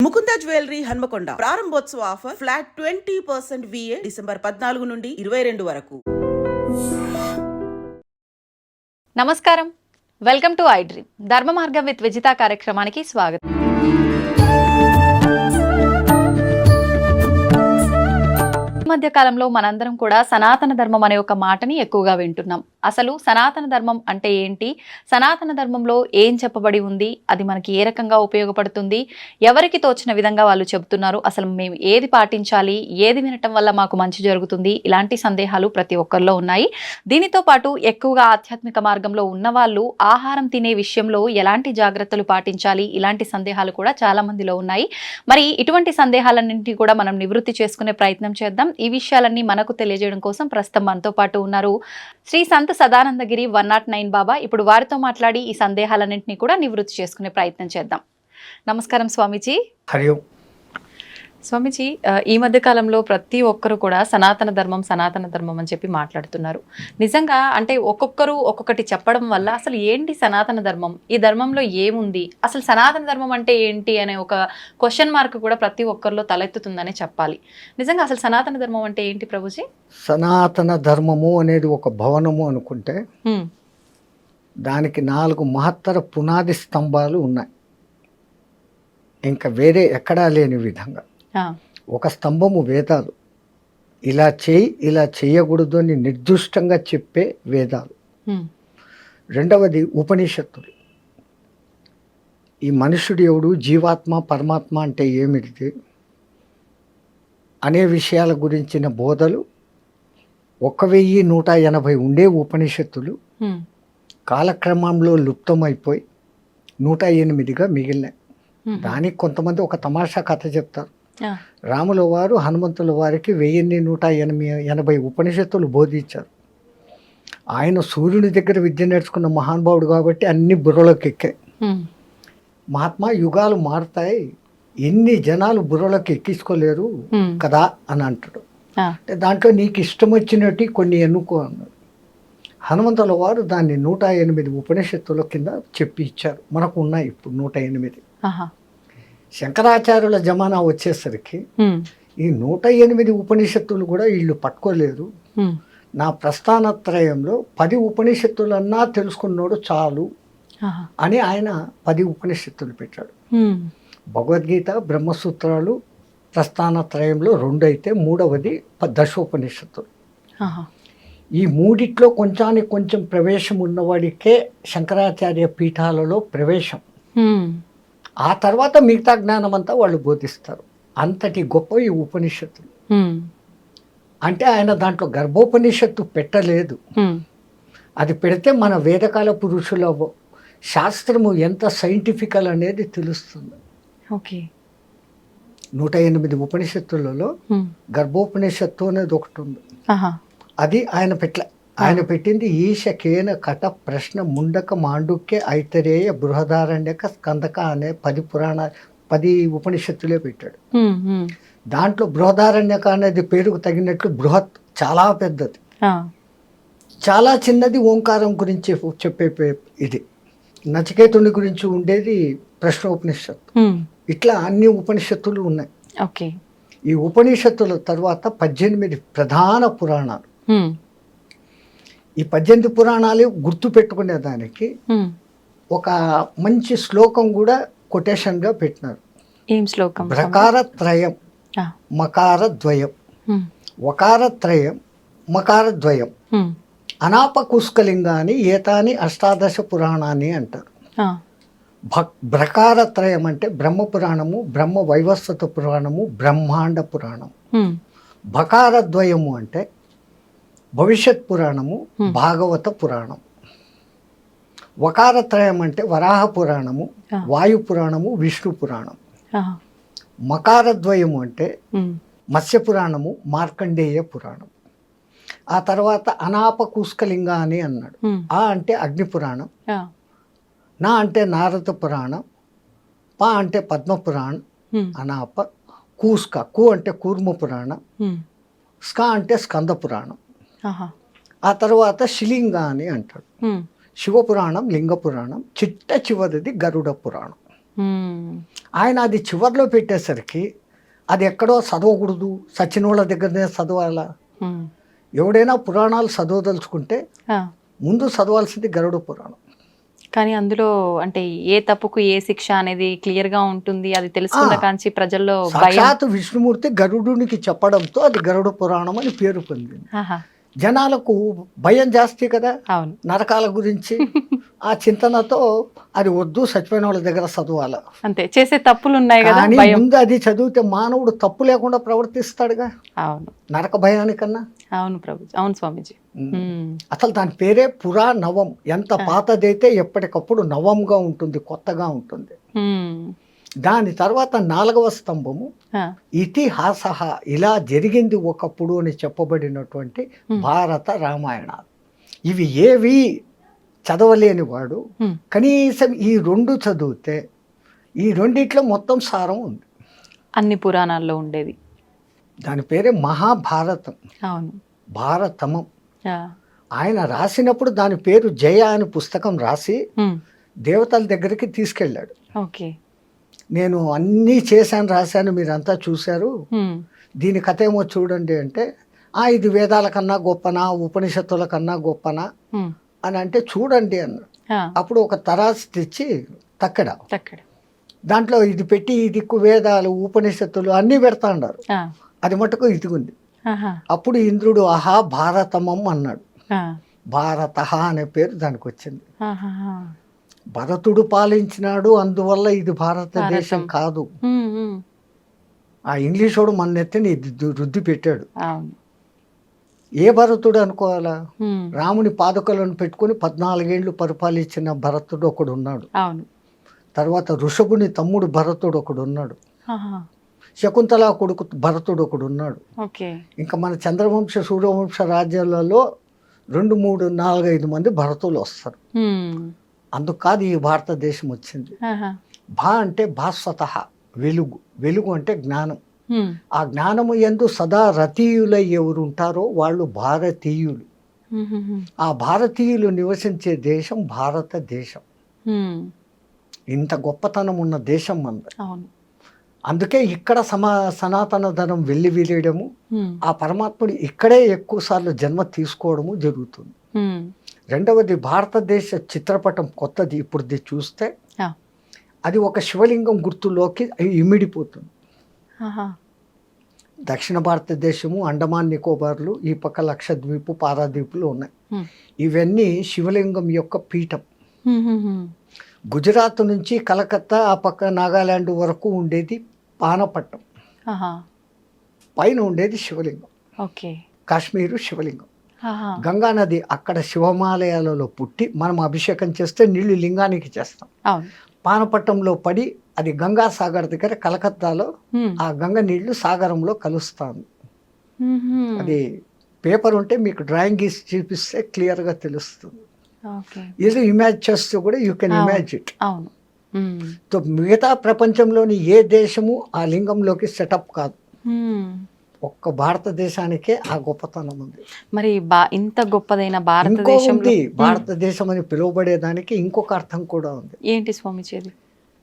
Mukunda jewellery Hanamkonda ప్రారంభోత్సవ offer flat 20% VA December 14 నుండి 22 వరకు. నమస్కారం, వెల్కమ్ టు ఐ డ్రీమ్. ధర్మ మార్గం విత్ విజిత కార్యక్రమానికి స్వాగతం. ఈ మధ్య కాలంలో మనందరం కూడా సనాతన ధర్మం అనే ఒక మాటని ఎక్కువగా వింటున్నాం. అసలు సనాతన ధర్మం అంటే ఏంటి, సనాతన ధర్మంలో ఏం చెప్పబడి ఉంది, అది మనకి ఏ రకంగా ఉపయోగపడుతుంది, ఎవరికి తోచిన విధంగా వాళ్ళు చెబుతున్నారు, అసలు మేము ఏది పాటించాలి, ఏది వినటం వల్ల మాకు మంచి జరుగుతుంది, ఇలాంటి సందేహాలు ప్రతి ఒక్కరిలో ఉన్నాయి. దీనితో పాటు ఎక్కువగా ఆధ్యాత్మిక మార్గంలో ఉన్నవాళ్ళు ఆహారం తినే విషయంలో ఎలాంటి జాగ్రత్తలు పాటించాలి, ఇలాంటి సందేహాలు కూడా చాలా మందిలో ఉన్నాయి. మరి ఇటువంటి సందేహాలన్నింటినీ కూడా మనం నివృత్తి చేసుకునే ప్రయత్నం చేద్దాం. ఈ విషయాలన్నీ మనకు తెలియజేయడం కోసం ప్రస్తుతం మనతో పాటు ఉన్నారు శ్రీ సంత్ సదానందగిరి 109 బాబా. ఇప్పుడు వారితో మాట్లాడి ఈ సందేహాలన్నింటినీ కూడా నివృత్తి చేసుకునే ప్రయత్నం చేద్దాం. నమస్కారం స్వామీజీ. హరి ఓం. స్వామీజీ, ఈ మధ్య కాలంలో ప్రతి ఒక్కరు కూడా సనాతన ధర్మం అని చెప్పి మాట్లాడుతున్నారు. నిజంగా అంటే ఒక్కొక్కరు ఒక్కొక్కటి చెప్పడం వల్ల అసలు ఏంటి సనాతన ధర్మం, ఈ ధర్మంలో ఏముంది, అసలు సనాతన ధర్మం అంటే ఏంటి అనే ఒక క్వశ్చన్ మార్క్ కూడా ప్రతి ఒక్కరిలో తలెత్తుతుందనే చెప్పాలి. నిజంగా అసలు సనాతన ధర్మం అంటే ఏంటి ప్రభుజీ? సనాతన ధర్మము అనేది ఒక భవనము అనుకుంటే దానికి 4 మహత్తర పునాది స్తంభాలు ఉన్నాయి, ఇంకా వేరే ఎక్కడా లేని విధంగా. ఒక స్తంభము వేదాలు, ఇలా చేయి ఇలా చేయకూడదు అని నిర్దిష్టంగా చెప్పే వేదాలు. రెండవది ఉపనిషత్తులు, ఈ మనుషుడు ఎవడు, జీవాత్మ పరమాత్మ అంటే ఏమిటి అనే విషయాల గురించిన బోధలు 1180 ఉండే ఉపనిషత్తులు కాలక్రమంలో లుప్తమైపోయి 108గా మిగిలినాయి. దానికి కొంతమంది ఒక తమాషా కథ చెప్తారు. రాముల వారు హనుమంతుల వారికి 1180 ఉపనిషత్తులు బోధించారు. ఆయన సూర్యుని దగ్గర విద్య నేర్చుకున్న మహానుభావుడు కాబట్టి అన్ని బుర్రలోకి ఎక్కాయి. మహాత్మా, యుగాలు మారుతాయి, ఎన్ని జనాలు బుర్రలోకి ఎక్కించుకోలేరు కదా అని అంటాడు. అంటే దాంట్లో నీకు ఇష్టం వచ్చినట్టు కొన్ని ఎన్నుకో అన్నాడు. హనుమంతుల వారు దాన్ని 108 ఉపనిషత్తుల కింద చెప్పి ఇచ్చారు. మనకు ఉన్నాయి ఇప్పుడు 108. శంకరాచార్యుల జమానా వచ్చేసరికి ఈ 108 ఉపనిషత్తులు కూడా వీళ్ళు పట్టుకోలేరు. నా ప్రస్థానత్రయంలో 10 ఉపనిషత్తులన్నా తెలుసుకున్నాడు చాలు అని ఆయన 10 ఉపనిషత్తులు పెట్టాడు. భగవద్గీత, బ్రహ్మసూత్రాలు ప్రస్థానత్రయంలో 2 అయితే 3వది దశోపనిషత్తులు. ఈ మూడిట్లో కొంచానికి కొంచెం ప్రవేశం ఉన్నవాడికే శంకరాచార్య పీఠాలలో ప్రవేశం. ఆ తర్వాత మిగతా జ్ఞానం అంతా వాళ్ళు బోధిస్తారు. అంతటి గొప్ప ఈ ఉపనిషత్తులు. అంటే ఆయన దాంట్లో గర్భోపనిషత్తు పెట్టలేదు. అది పెడితే మన వేదకాల పురుషుల శాస్త్రము ఎంత సైంటిఫికల్ అనేది తెలుస్తుంది. 108 ఉపనిషత్తులలో గర్భోపనిషత్తు అనేది ఒకటి ఉంది. అది ఆయన ఆయన పెట్టింది ఈశ కేన కట ప్రశ్న ముండక మాండుక్య ఐతరేయ బృహదారణ్యక స్కందక అనే 10 ఉపనిషత్తులే పెట్టాడు. దాంట్లో బృహదారణ్యక అనేది పేరుకు తగినట్లు బృహత్ చాలా పెద్దది, చాలా చిన్నది ఓంకారం గురించి చెప్పే ఇది. నచికేతుని గురించి ఉండేది ప్రశ్నోపనిషత్తు. ఇట్లా అన్ని ఉపనిషత్తులు ఉన్నాయి. ఈ ఉపనిషత్తుల తర్వాత 18 ప్రధాన పురాణాలు. ఈ 18 పురాణాలు గుర్తు పెట్టుకునేదానికి ఒక మంచి శ్లోకం కూడా కొటేషన్గా పెట్టినారు. ఏం శ్లోకం? ప్రకారత్రయం మకారద్వయం, వకారత్రయం మకారద్వయం, అనాపకుష్కలింగాని ఏతాని అష్టాదశ పురాణాన్ని అంటారు. ప్రకారత్రయం అంటే బ్రహ్మపురాణము, బ్రహ్మ వైవస్వత పురాణము, బ్రహ్మాండ పురాణము. బకారద్వయము అంటే భవిష్యత్ పురాణము, భాగవత పురాణం. వకారత్రయం అంటే వరాహ పురాణము, వాయు పురాణము, విష్ణు పురాణం. మకారద్వయము అంటే మత్స్య పురాణము, మార్కండేయ పురాణం. ఆ తర్వాత అనాపకుష్కలింగ అని అన్నాడు. ఆ అంటే అగ్ని పురాణం, నా అంటే నారద పురాణం, పా అంటే పద్మ పురాణం, అనాప. కూస్క, కు అంటే కూర్మ పురాణం, స్క అంటే స్కంద పురాణం. ఆ తర్వాత శిలింగ అని అంటాడు. శివపురాణం, లింగ పురాణం, చిట్ట చివరిది గరుడ పురాణం. ఆయన అది చివర్లో పెట్టేసరికి అది ఎక్కడో చదవకూడదు, సచినోళ్ళ దగ్గరనే చదవాలా. ఎవడైనా పురాణాలు చదవదలుచుకుంటే ముందు చదవాల్సింది గరుడ పురాణం. కానీ అందులో అంటే ఏ తప్పుకు ఏ శిక్ష అనేది క్లియర్ గా ఉంటుంది. అది తెలుసుకున్న కాంచి ప్రజల్లో సాక్షాత్ విష్ణుమూర్తి గరుడునికి చెప్పడంతో అది గరుడ పురాణం అని పేరు పొందింది. జనాలకు భయం జాస్తి కదా అవును, నరకాల గురించి. ఆ చింతనతో అది వద్దు, చచ్చిపోయిన వాళ్ళ దగ్గర చదవాల. అంతే, చేసే తప్పులు ఉన్నాయి కదా. కానీ ముందు అది చదివితే మానవుడు తప్పు లేకుండా ప్రవర్తిస్తాడుగా. అవును, నరక భయానికన్నా. అవును ప్రభుజీ, అవును స్వామీజీ. అసలు దాని పేరే పురా నవం. ఎంత పాతదైతే ఎప్పటికప్పుడు నవంగా ఉంటుంది, కొత్తగా ఉంటుంది. దాని తర్వాత 4వ స్తంభము ఇతిహాస, ఇలా జరిగింది ఒకప్పుడు అని చెప్పబడినటువంటి భారత రామాయణాలు. ఇవి ఏవి చదవలేని వాడు కనీసం ఈ 2 చదివితే ఈ రెండిట్లో మొత్తం సారం ఉంది. అన్ని పురాణాల్లో ఉండేది. దాని పేరే మహాభారతం. అవును, భారతమం. ఆయన రాసినప్పుడు దాని పేరు జయ అని పుస్తకం రాసి దేవతల దగ్గరికి తీసుకెళ్ళాడు. ఓకే, నేను అన్నీ చేశాను, రాశాను, మీరంతా చూశారు, దీని కథ ఏమో చూడండి అంటే, ఇది వేదాల కన్నా గొప్పనా, ఉపనిషత్తుల కన్నా గొప్పనా అని అంటే, చూడండి అన్న. అప్పుడు ఒక తరాసు తెచ్చి తక్కడ దాంట్లో ఇది పెట్టి, ఇది వేదాలు ఉపనిషత్తులు అన్నీ పెడతా ఉన్నారు. అది మటుకు ఇదిగుంది. అప్పుడు ఇంద్రుడు ఆహా భారతమం అన్నాడు. భారత అనే పేరు దానికి వచ్చింది. భరతుడు పాలించినాడు, అందువల్ల ఇది భారతదేశం కాదు. ఆ ఇంగ్లీషోడు మన నెత్తిని రుద్ది పెట్టాడు. ఏ భరతుడు అనుకోవాలా? రాముని పాదుకలను పెట్టుకుని 14 ఏళ్ళు పరిపాలించిన భరతుడు ఒకడు ఉన్నాడు. తర్వాత ఋషభుని తమ్ముడు భరతుడు ఒకడు ఉన్నాడు. శకుంతల కొడుకు భరతుడు ఒకడు ఉన్నాడు. ఇంకా మన చంద్రవంశ సూర్యవంశ రాజ్యాలలో 2, 3, 4, 5 మంది భరతులు వస్తారు. అందుకు కాదు ఈ భారతదేశం వచ్చింది. భా అంటే భాస్వత, వెలుగు. వెలుగు అంటే జ్ఞానం. ఆ జ్ఞానము యందు సదా రతీయులై ఎవరు ఉంటారో వాళ్ళు భారతీయులు. ఆ భారతీయులు నివసించే దేశం భారతదేశం. ఇంత గొప్పతనం ఉన్న దేశం మనది. అందుకే ఇక్కడ సనాతన ధనం వెళ్ళి వీలేయడము, ఆ పరమాత్ముడు ఇక్కడే ఎక్కువ సార్లు జన్మ తీసుకోవడము జరుగుతుంది. రెండవది, భారతదేశ చిత్రపటం కొత్తది. ఇప్పుడు చూస్తే అది ఒక శివలింగం గుర్తులోకి ఇమిడిపోతుంది. దక్షిణ భారతదేశము, అండమాన్ నికోబార్లు, ఈ పక్క లక్షద్వీపు, పారాద్వీపులు ఉన్నాయి. ఇవన్నీ శివలింగం యొక్క పీఠం. గుజరాత్ నుంచి కలకత్తా, ఆ పక్క నాగాలాండ్ వరకు ఉండేది పానపట్టం. పైన ఉండేది శివలింగం. కాశ్మీరు శివలింగం. గంగా నది అక్కడ శివమాలయాలలో పుట్టి మనం అభిషేకం చేస్తే నీళ్లు లింగానికి చేస్తాం. పానపట్టంలో పడి అది గంగా సాగర్ దగ్గర కలకత్తాలో ఆ గంగ నీళ్లు సాగరంలో కలుస్తాను. అది పేపర్ ఉంటే మీకు డ్రాయింగ్ గీసి చూపిస్తే క్లియర్గా తెలుస్తుంది. ఇది ఇమాజిన్ చేస్తూ కూడా యూ కెన్ ఇమాజిన్. సో మిగతా ప్రపంచంలోని ఏ దేశము ఆ లింగంలోకి సెటప్ కాదు. ఒక్క భారతదేశానికే ఆ గొప్పతనం ఉంది. మరి ఇంత గొప్పదైన భారతదేశం భారతదేశం అని పిలువబడేదానికి ఇంకొక అర్థం కూడా ఉంది. ఏంటి స్వామిజీ?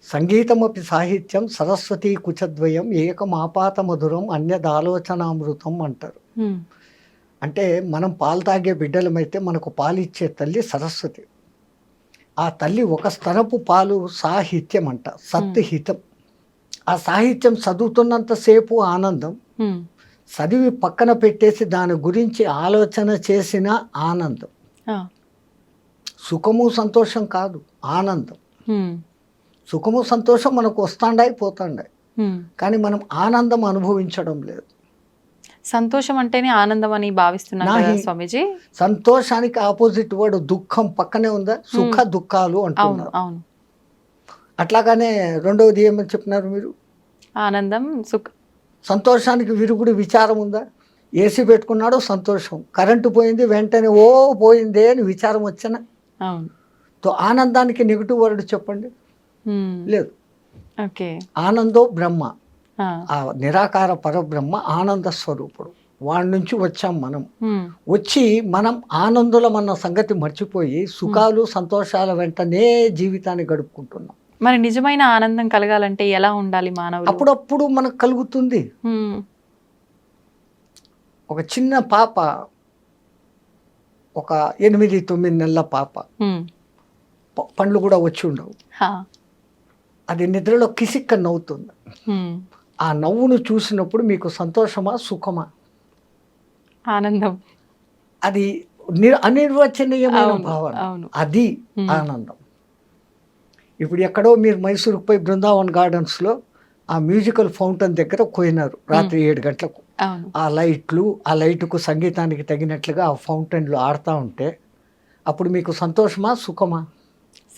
సంగీతమపి సాహిత్యం సరస్వతీ కుచద్వయం ఏకమాపాత మధురం అన్యదాలోచనామృతం అంటారు. అంటే మనం పాలు తాగే బిడ్డలమైతే మనకు పాలు ఇచ్చే తల్లి సరస్వతి. ఆ తల్లి ఒక స్తనపు పాలు సాహిత్యం అంట, సత్హితం. ఆ సాహిత్యం చదువుతున్నంతసేపు ఆనందం, చదివి పక్కన పెట్టేసి దాని గురించి ఆలోచన చేసిన ఆనందం. సుఖము సంతోషం కాదు, ఆనందం. సుఖము సంతోషం మనకు వస్తాండాయి పోతాండాయి, కానీ మనం ఆనందం అనుభవించడం లేదు. సంతోషం అంటేనే ఆనందం అని భావిస్తున్నారు స్వామీజీ. సంతోషానికి ఆపోజిట్ వర్డ్ దుఃఖం పక్కనే ఉందా? సుఖ దుఃఖాలు అంటున్నారు. అట్లాగానే రెండవది ఏమని చెప్పినారు మీరు? ఆనందం, సుఖ. సంతోషానికి విరుగుడు విచారం ఉందా? ఏసీ పెట్టుకున్నాడు సంతోషం, కరెంటు పోయింది వెంటనే ఓ పోయిందే అని విచారం వచ్చిన. తో ఆనందానికి నెగిటివ్ వర్డ్ చెప్పండి. లేదు. ఆనందో బ్రహ్మ, ఆ నిరాకార పరబ్రహ్మ ఆనంద స్వరూపుడు. వాడి నుంచి వచ్చాం మనం. వచ్చి మనం ఆనందులం అన్న సంగతి మర్చిపోయి సుఖాలు సంతోషాల వెంటనే జీవితాన్ని గడుపుకుంటున్నాం. మరి నిజమైన ఆనందం కలగాలంటే ఎలా ఉండాలి మానవులు? అప్పుడప్పుడు మనకు కలుగుతుంది. హ్మ్. ఒక చిన్న పాప, ఒక 8-9 నెలల పాప, హ్మ్. పండ్లు కూడా వచ్చి ఉండవు, హా. అది నిద్రలో కిసిక్క నవ్వుతుంది. హ్మ్. ఆ నవ్వును చూసినప్పుడు మీకు సంతోషమా సుఖమా? ఆనందం. అది అనిర్వచనీయమైన అవును, భావన. అవును. అది ఆనందం. ఇప్పుడు ఎక్కడో మీరు మైసూరుకు పోయి బృందావన్ గార్డెన్స్లో ఆ మ్యూజికల్ ఫౌంటైన్ దగ్గర పోయినారు రాత్రి 7 గంటలకు. అవును. ఆ లైటుకు సంగీతానికి తగినట్లుగా ఆ ఫౌంటైన్లు ఆడుతూ ఉంటే అప్పుడు మీకు సంతోషమా సుఖమా?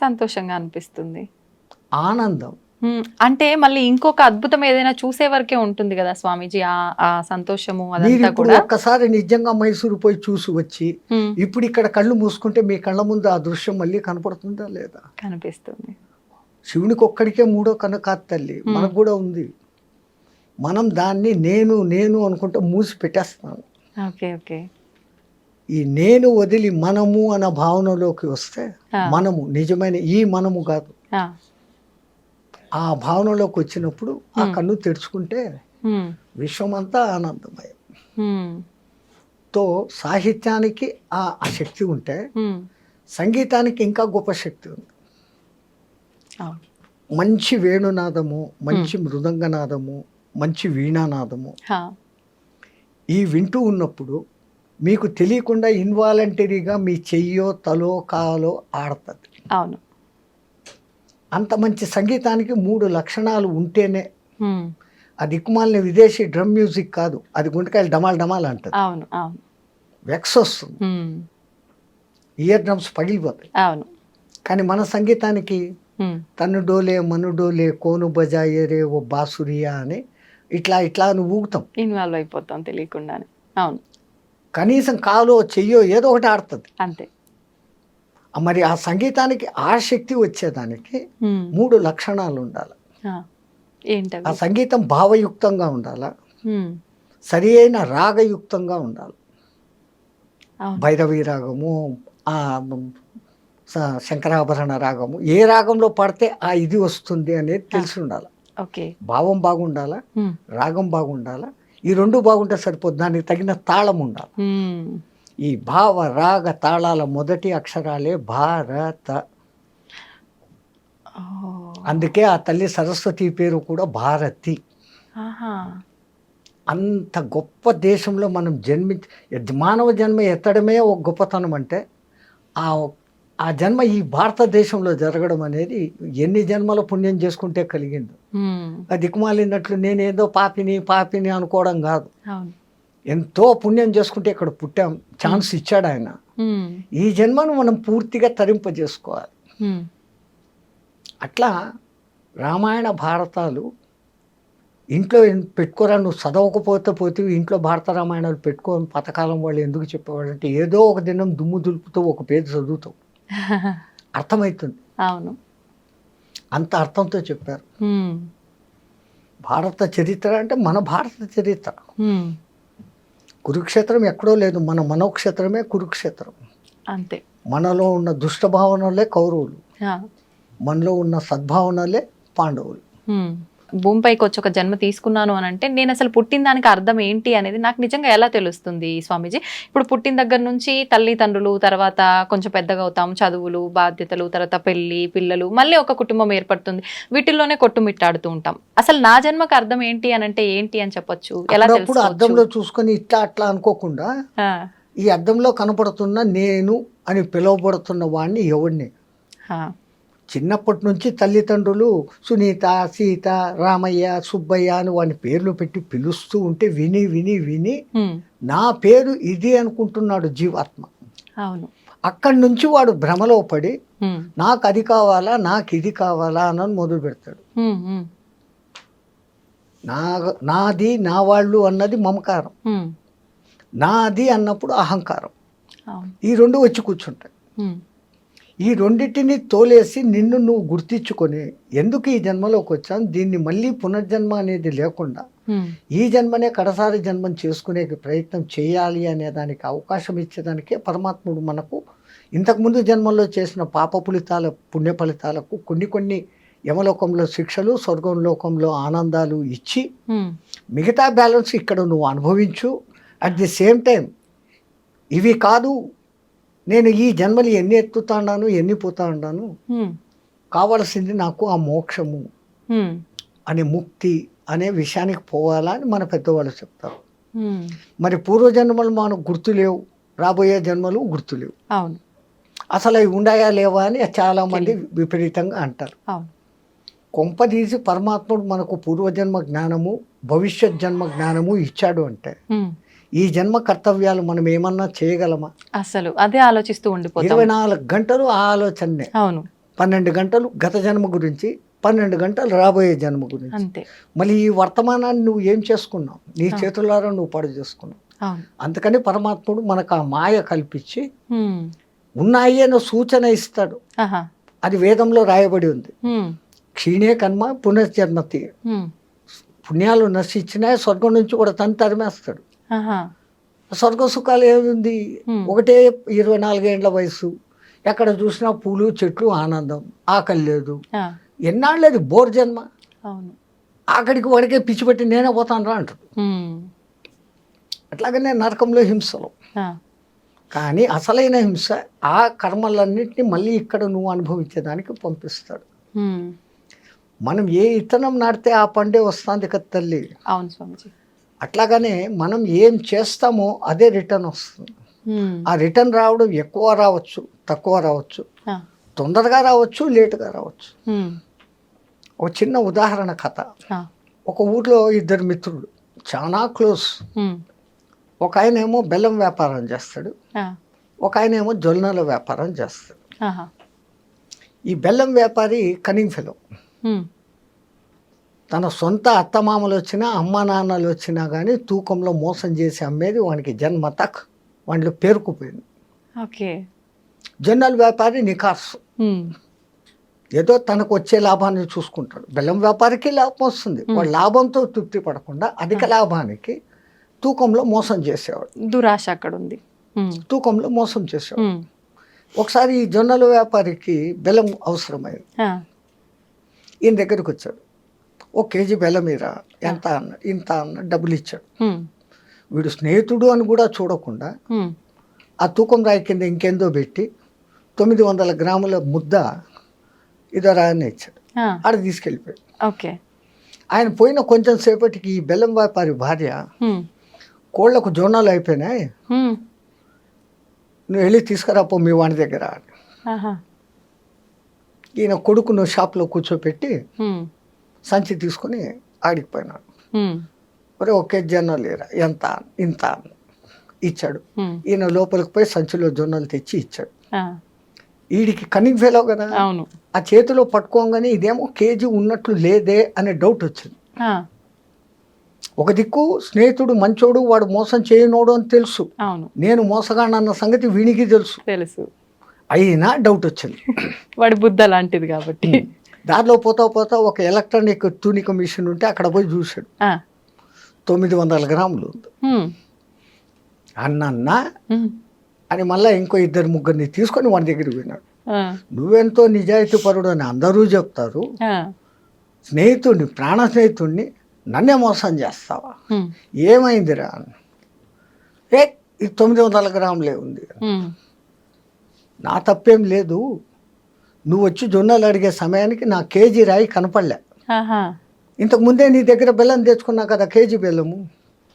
సంతోషంగా అనిపిస్తుంది. ఆనందం. అంటే మళ్ళీ ఇంకొక అద్భుతం ఏదైనా చూసే వరకే ఉంటుంది కదా స్వామీజీ, ఆ సంతోషము మీరు అదంతా ఇప్పుడు కూడా. ఒక్కసారి నిజంగా మైసూరు పోయి చూసి వచ్చి హ్మ్. ఇప్పుడు ఇక్కడ కళ్ళు మూసుకుంటే మీ కళ్ళ ముందు ఆ దృశ్యం మళ్ళీ కనపడుతుందా లేదా? కనిపిస్తుంది. శివునికి ఒక్కడికే మూడో కన్ను కాదు తల్లి, మనకు కూడా ఉంది. మనం దాన్ని నేను నేను అనుకుంటూ మూసి పెట్టేస్తున్నాను. Okay, okay. ఈ నేను వదిలి మనము అన్న భావనలోకి వస్తే, ఆ. మనము నిజమైన ఈ మనము కాదు, ఆ. ఆ భావనలోకి వచ్చినప్పుడు ఆ కన్ను తెరుచుకుంటే హ్మ్. విశ్వమంతా ఆనందమయం. హ్మ్. తో సాహిత్యానికి ఆ శక్తి ఉంటే హ్మ్. సంగీతానికి ఇంకా గొప్ప శక్తి ఉంది. అవును. మంచి వేణునాదము, మంచి మృదంగనాదము, మంచి వీణానాదము హా. ఈ వింటూ ఉన్నప్పుడు మీకు తెలియకుండా ఇన్వాలంటరీగా మీ చెయ్యో తలో కాలో ఆడుతుంది. అవును. అంత మంచి సంగీతానికి 3 లక్షణాలు ఉంటేనే. హ్మ్. ఆ దిక్కుమాలిన విదేశీ డ్రమ్ మ్యూజిక్ కాదు, అది గుంటకాయలు డమాల్ డమాల్ అంటది, అవును, అవును. వెక్స్ వస్తుంది, హ్మ్. ఇయర్ డ్రమ్స్ పగిలిపోతాయి. అవును. కానీ మన సంగీతానికి హ్మ్. తను డోలే మను డోలే కోను బజాయే రే ఓ బాసురియా అని ఇట్లా అని ఊగుతాం. ఇన్వాల్వ్ అయిపోతాం తెలియకుండానే. అవును. కనీసం కాలో చెయ్యో ఏదో ఒకటి ఆడుతుంది. అంతే. మరి ఆ సంగీతానికి ఆ శక్తి వచ్చేదానికి హ్మ్. 3 లక్షణాలు ఉండాలి. ఆ. ఏంటవి? ఆ సంగీతం భావయుక్తంగా ఉండాలి, హ్మ్. సరి అయిన రాగయుక్తంగా ఉండాలి. అవును. భైరవి రాగము, ఆ శంకరాభరణ రాగము, ఏ రాగంలో పడితే ఆ ఇది వస్తుంది అనేది తెలిసి ఉండాలి. ఓకే. భావం బాగుండాలా, హ్మ్. రాగం బాగుండాలా, ఈ 2 బాగుంటే సరిపోదు, దానికి తగిన తాళం ఉండాలి. హ్మ్. ఈ భావ రాగ తాళాల మొదటి అక్షరాలే భారత. ఓహ్! అందుకే ఆ తల్లి సరస్వతి పేరు కూడా భారతి. ఆహా! అంత గొప్ప దేశంలో మనం మానవ జన్మ ఎత్తడమే ఒక గొప్పతనం అంటే ఆ ఆ జన్మ ఈ భారతదేశంలో జరగడం అనేది ఎన్ని జన్మల పుణ్యం చేసుకుంటే కలిగింది. హ్మ్. ఆ దిక్కుమాలినట్లు నేనేదో పాపిని అనుకోవడం కాదు. అవును. ఎంతో పుణ్యం చేసుకుంటే ఇక్కడ పుట్టాం, ఛాన్స్ ఇచ్చాడు ఆయన. హ్మ్. ఈ జన్మను మనం పూర్తిగా తరింపజేసుకోవాలి. హ్మ్. అట్లా రామాయణ భారతాలు ఇంట్లో పెట్టుకోరా, నువ్వు చదవకపోతే పోతే ఇంట్లో భారత రామాయణాలు పెట్టుకోని పథకాలం వాళ్ళు ఎందుకు చెప్పేవాళ్ళు అంటే, ఏదో ఒక దినం దుమ్ము దులుపుతూ ఒక పేరు చదువుతావు, అర్థమవుతుంది. అవును. అంత అర్థంతో చెప్పారు. హ్మ్. భారత చరిత్ర అంటే మన భారత చరిత్ర. హ్మ్. కురుక్షేత్రం ఎక్కడో లేదు, మన మనోక్షేత్రమే కురుక్షేత్రం. అంతే. మనలో ఉన్న దుష్ట భావనలే కౌరవులు, ఆ. మనలో ఉన్న సద్భావనలే పాండవులు. హ్మ్. భూమిపైకి వచ్చి ఒక జన్మ తీసుకున్నాను అని అంటే నేను అసలు పుట్టిన దానికి అర్థం ఏంటి అనేది నాకు నిజంగా ఎలా తెలుస్తుంది స్వామీజీ? ఇప్పుడు పుట్టిన దగ్గర నుంచి తల్లిదండ్రులు, తర్వాత కొంచెం పెద్దగా అవుతాం, చదువులు, బాధ్యతలు, తర్వాత పెళ్లి, పిల్లలు, మళ్ళీ ఒక కుటుంబం ఏర్పడుతుంది. వీటిల్లోనే కొట్టుమిట్టాడుతూ ఉంటాం. అసలు నా జన్మకు అర్థం ఏంటి అని అంటే ఏంటి అని చెప్పొచ్చు? ఎలా అప్పుడప్పుడు తెలుసుకోవచ్చు? అద్దంలో చూసుకొని ఇట్లా అట్లా అనుకోకుండా, ఆ. ఈ అద్దంలో కనపడుతున్న నేను అని పిలువబడుతున్న వాడిని ఎవడిని, ఆ. చిన్నప్పటి నుంచి తల్లిదండ్రులు సునీత, సీత, రామయ్య, సుబ్బయ్య అని వాని పేర్లు పెట్టి పిలుస్తూ ఉంటే విని విని విని హ్మ్. నా పేరు ఇది అనుకుంటున్నాడు జీవాత్మ. అవును. అక్కడి నుంచి వాడు భ్రమలో పడి హ్మ్. నాకు అది కావాలా, నాకు ఇది కావాలా అని మొదలు పెడతాడు. హ్మ్. హ్మ్. నాది నా వాళ్ళు అన్నది మమకారం, హ్మ్. నాది అన్నప్పుడు అహంకారం. అవును. ఈ 2 వచ్చి కూర్చుంటాయి. హ్మ్. ఈ రెండింటిని తోలేసి నిన్ను నువ్వు గుర్తించుకొని ఎందుకు ఈ జన్మలోకి వచ్చాను, దీన్ని మళ్ళీ పునర్జన్మ అనేది లేకుండా హ్మ్. ఈ జన్మనే కడసారి జన్మం చేసుకునే ప్రయత్నం చేయాలి అనే దానికి అవకాశం ఇచ్చేదానికే పరమాత్ముడు మనకు ఇంతకుముందు జన్మల్లో చేసిన పాప ఫలితాల పుణ్య ఫలితాలకు కొన్ని యమలోకంలో శిక్షలు, స్వర్గంలోకంలో ఆనందాలు ఇచ్చి హ్మ్. మిగతా బ్యాలెన్స్ ఇక్కడ నువ్వు అనుభవించు. అట్ ది సేమ్ టైం ఇవి కాదు, నేను ఈ జన్మలు ఎన్ని ఎత్తుతాను, ఎన్ని పోతా ఉన్నాను, హ్మ్. కావలసింది నాకు ఆ మోక్షము హ్మ్. అనే ముక్తి అనే విషయానికి పోవాలా అని మన పెద్దవాళ్ళు చెప్తారు. హ్మ్. మరి పూర్వజన్మలు మనకు గుర్తులేవు, రాబోయే జన్మలు గుర్తులేవు. అవును. అసలు అవి ఉన్నాయా లేవా అని చాలామంది విపరీతంగా అంటారు. అవును. కొంపదీసి పరమాత్ముడు మనకు పూర్వజన్మ జ్ఞానము, భవిష్యత్ జన్మ జ్ఞానము ఇచ్చాడు అంటే హ్మ్. ఈ జన్మ కర్తవ్యాలు మనం ఏమన్నా చేయగలమా? అసలు అదే ఆలోచిస్తూ ఉండిపోతాం. 24 గంటలు ఆ ఆలోచనే. అవును. 12 గంటలు గత జన్మ గురించి, 12 గంటలు రాబోయే జన్మ గురించి. అంతే. మళ్ళీ ఈ వర్తమానాన్ని నువ్వు ఏం చేసుకున్నావు? నీ చేతులారా నువ్వు పాడు చేసుకున్నావు. అవును. అందుకని పరమాత్ముడు మనకు ఆ మాయ కల్పించి హ్మ్. ఉన్నాయి అనే సూచన ఇస్తాడు. ఆహా. అది వేదంలో రాయబడి ఉంది. హ్మ్. క్షీణే కర్మ పునర్జన్మతి. హ్మ్. పుణ్యాలు నశించినా స్వర్గం నుంచి కూడా తరిమేస్తాడు. ఆహా. స్వర్గ సుఖాలు ఏముంది? ఒకటే 24 ఏండ్ల వయసు, ఎక్కడ చూసినా పూలు చెట్లు ఆనందం, ఆకలి లేదు. ఆ. ఎన్నాళ్ళది బోర్ జన్మ. అవును. ఆఖడికి వాడికే పిచ్చి పెట్టి నేనే పోతాను రా అంటాడు. హ్మ్. అట్లాగనే నరకంలో హింసలు. ఆ. కానీ అసలైన హింస ఆ కర్మలన్నింటినీ మళ్ళీ ఇక్కడ నువ్వు అనుభవించేదానికి పంపిస్తాడు. హ్మ్. మనం ఏ ఇత్తనం నాటితే ఆ పండే వస్తుంది కదా తల్లి. అవును స్వామిజీ. అట్లాగనే మనం ఏం చేస్తామో అదే రిటర్న్ వస్తుంది. హ్మ్. ఆ రిటర్న్ రావడం ఎక్కువ రావచ్చు, తక్కువ రావచ్చు, ఆ. తొందరగా రావచ్చు, లేటుగా రావచ్చు. హ్మ్. ఒక చిన్న ఉదాహరణ కథ. ఆ. ఒక ఊర్లో 2 మిత్రులు చాలా క్లోజ్. హ్మ్. ఒక ఆయన ఏమో బెల్లం వ్యాపారం చేస్తాడు, ఆ. ఒక ఆయన ఏమో జొన్నల వ్యాపారం చేస్తాడు. ఆహా. ఈ బెల్లం వ్యాపారి కనింగ్ ఫెలో. హ్మ్. తన సొంత అత్తమామలు వచ్చినా, అమ్మ నాన్నలు వచ్చినా కానీ తూకంలో మోసం చేసి అమ్మేది వానికి జన్మ తక్ వాడిలో పేరుకుపోయింది. ఓకే. జొన్నల వ్యాపారి నికార్సు, హ్మ్. ఏదో తనకు వచ్చే లాభాన్ని చూసుకుంటాడు. బెల్లం వ్యాపారికి లాభం వస్తుంది, వాడు లాభంతో తృప్తి పడకుండా అధిక లాభానికి తూకంలో మోసం చేసేవాడు. దురాశ అక్కడ ఉంది. హ్మ్. తూకంలో మోసం చేసేవాడు. హ్మ్. ఒకసారి ఈ జొన్నల వ్యాపారికి బెల్లం అవసరమైంది. ఆ. ఈయన దగ్గరికి వచ్చాడు. 1 కేజీ బెల్లం మీరా, ఎంత అన్న, ఇంత అన్న, డబ్బులు ఇచ్చాడు. హ్మ్. వీడు స్నేహితుడు అని కూడా చూడకుండా హ్మ్. ఆ తూకం రాయి కింద ఇంకెందో పెట్టి 900 గ్రాముల ముద్ద ఇదో రాయని ఇచ్చాడు. ఆ. ఆడ తీసుకెళ్ళిపోయాడు. ఓకే. ఆయన పోయిన కొంచెం సేపటికి ఈ బెల్లం వ్యాపారి భార్య, హ్మ్. కోళ్లకు జొన్నలు అయిపోయినాయి, హ్మ్. నువ్వు వెళ్ళి తీసుకురాపో మీ వాడి దగ్గర. ఆహా. ఈయన కొడుకును షాప్లో కూర్చోపెట్టి హ్మ్. సంచి తీసుకొని ఆడికిపోయినాడు. హ్మ్. ఒరే 1 కేజీ జొన్నలు లేరా, ఎంత, ఇంత ఇచ్చాడు. హ్మ్. ఈయన లోపలికి పోయి సంచిలో జొన్నలు తెచ్చి ఇచ్చాడు. ఆ. వీడికి కనింగ్ ఫెలో కదా, అవును. ఆ చేతిలో పట్టుకోగానే ఇదేమో కేజీ ఉన్నట్లు లేదే అనే డౌట్ వచ్చింది. ఆ. ఒక దిక్కు స్నేహితుడు మంచోడు, వాడు మోసం చేయనోడు అని తెలుసు, అవును. నేను మోసగాడన్న సంగతి వీనికి తెలుసు, తెలుసు. అయినా డౌట్ వచ్చింది. వాడి బుద్ధ లాంటిది కాబట్టి. దారిలో పోతా పోతా ఒక ఎలక్ట్రానిక్ తూనిక మిషన్ ఉంటే అక్కడ పోయి చూశాడు. ఆ. 900 గ్రాములు ఉంది. హ్మ్. అన్న హ్మ్. అని మళ్ళీ ఇంకో 2-3 తీసుకొని వాడి దగ్గరికి పోయినాడు. ఆ. నువ్వెంతో నిజాయితీ పరుడు అని అందరూ చెప్తారు, ఆ. స్నేహితుడిని, ప్రాణ స్నేహితుడిని నన్నే మోసం చేస్తావా, హ్మ్. ఏమైందిరా? ఏ ఇది 900 గ్రాములే ఉంది, హ్మ్. నా తప్పేం లేదు, నువ్వు వచ్చి జొన్నలు అడిగే సమయానికి నా కేజీ రాయి కనపడలే, ఆహా. ఇంతకు ముందే నీ దగ్గర బెల్లం తెచ్చుకున్నా కదా కేజీ బెల్లము,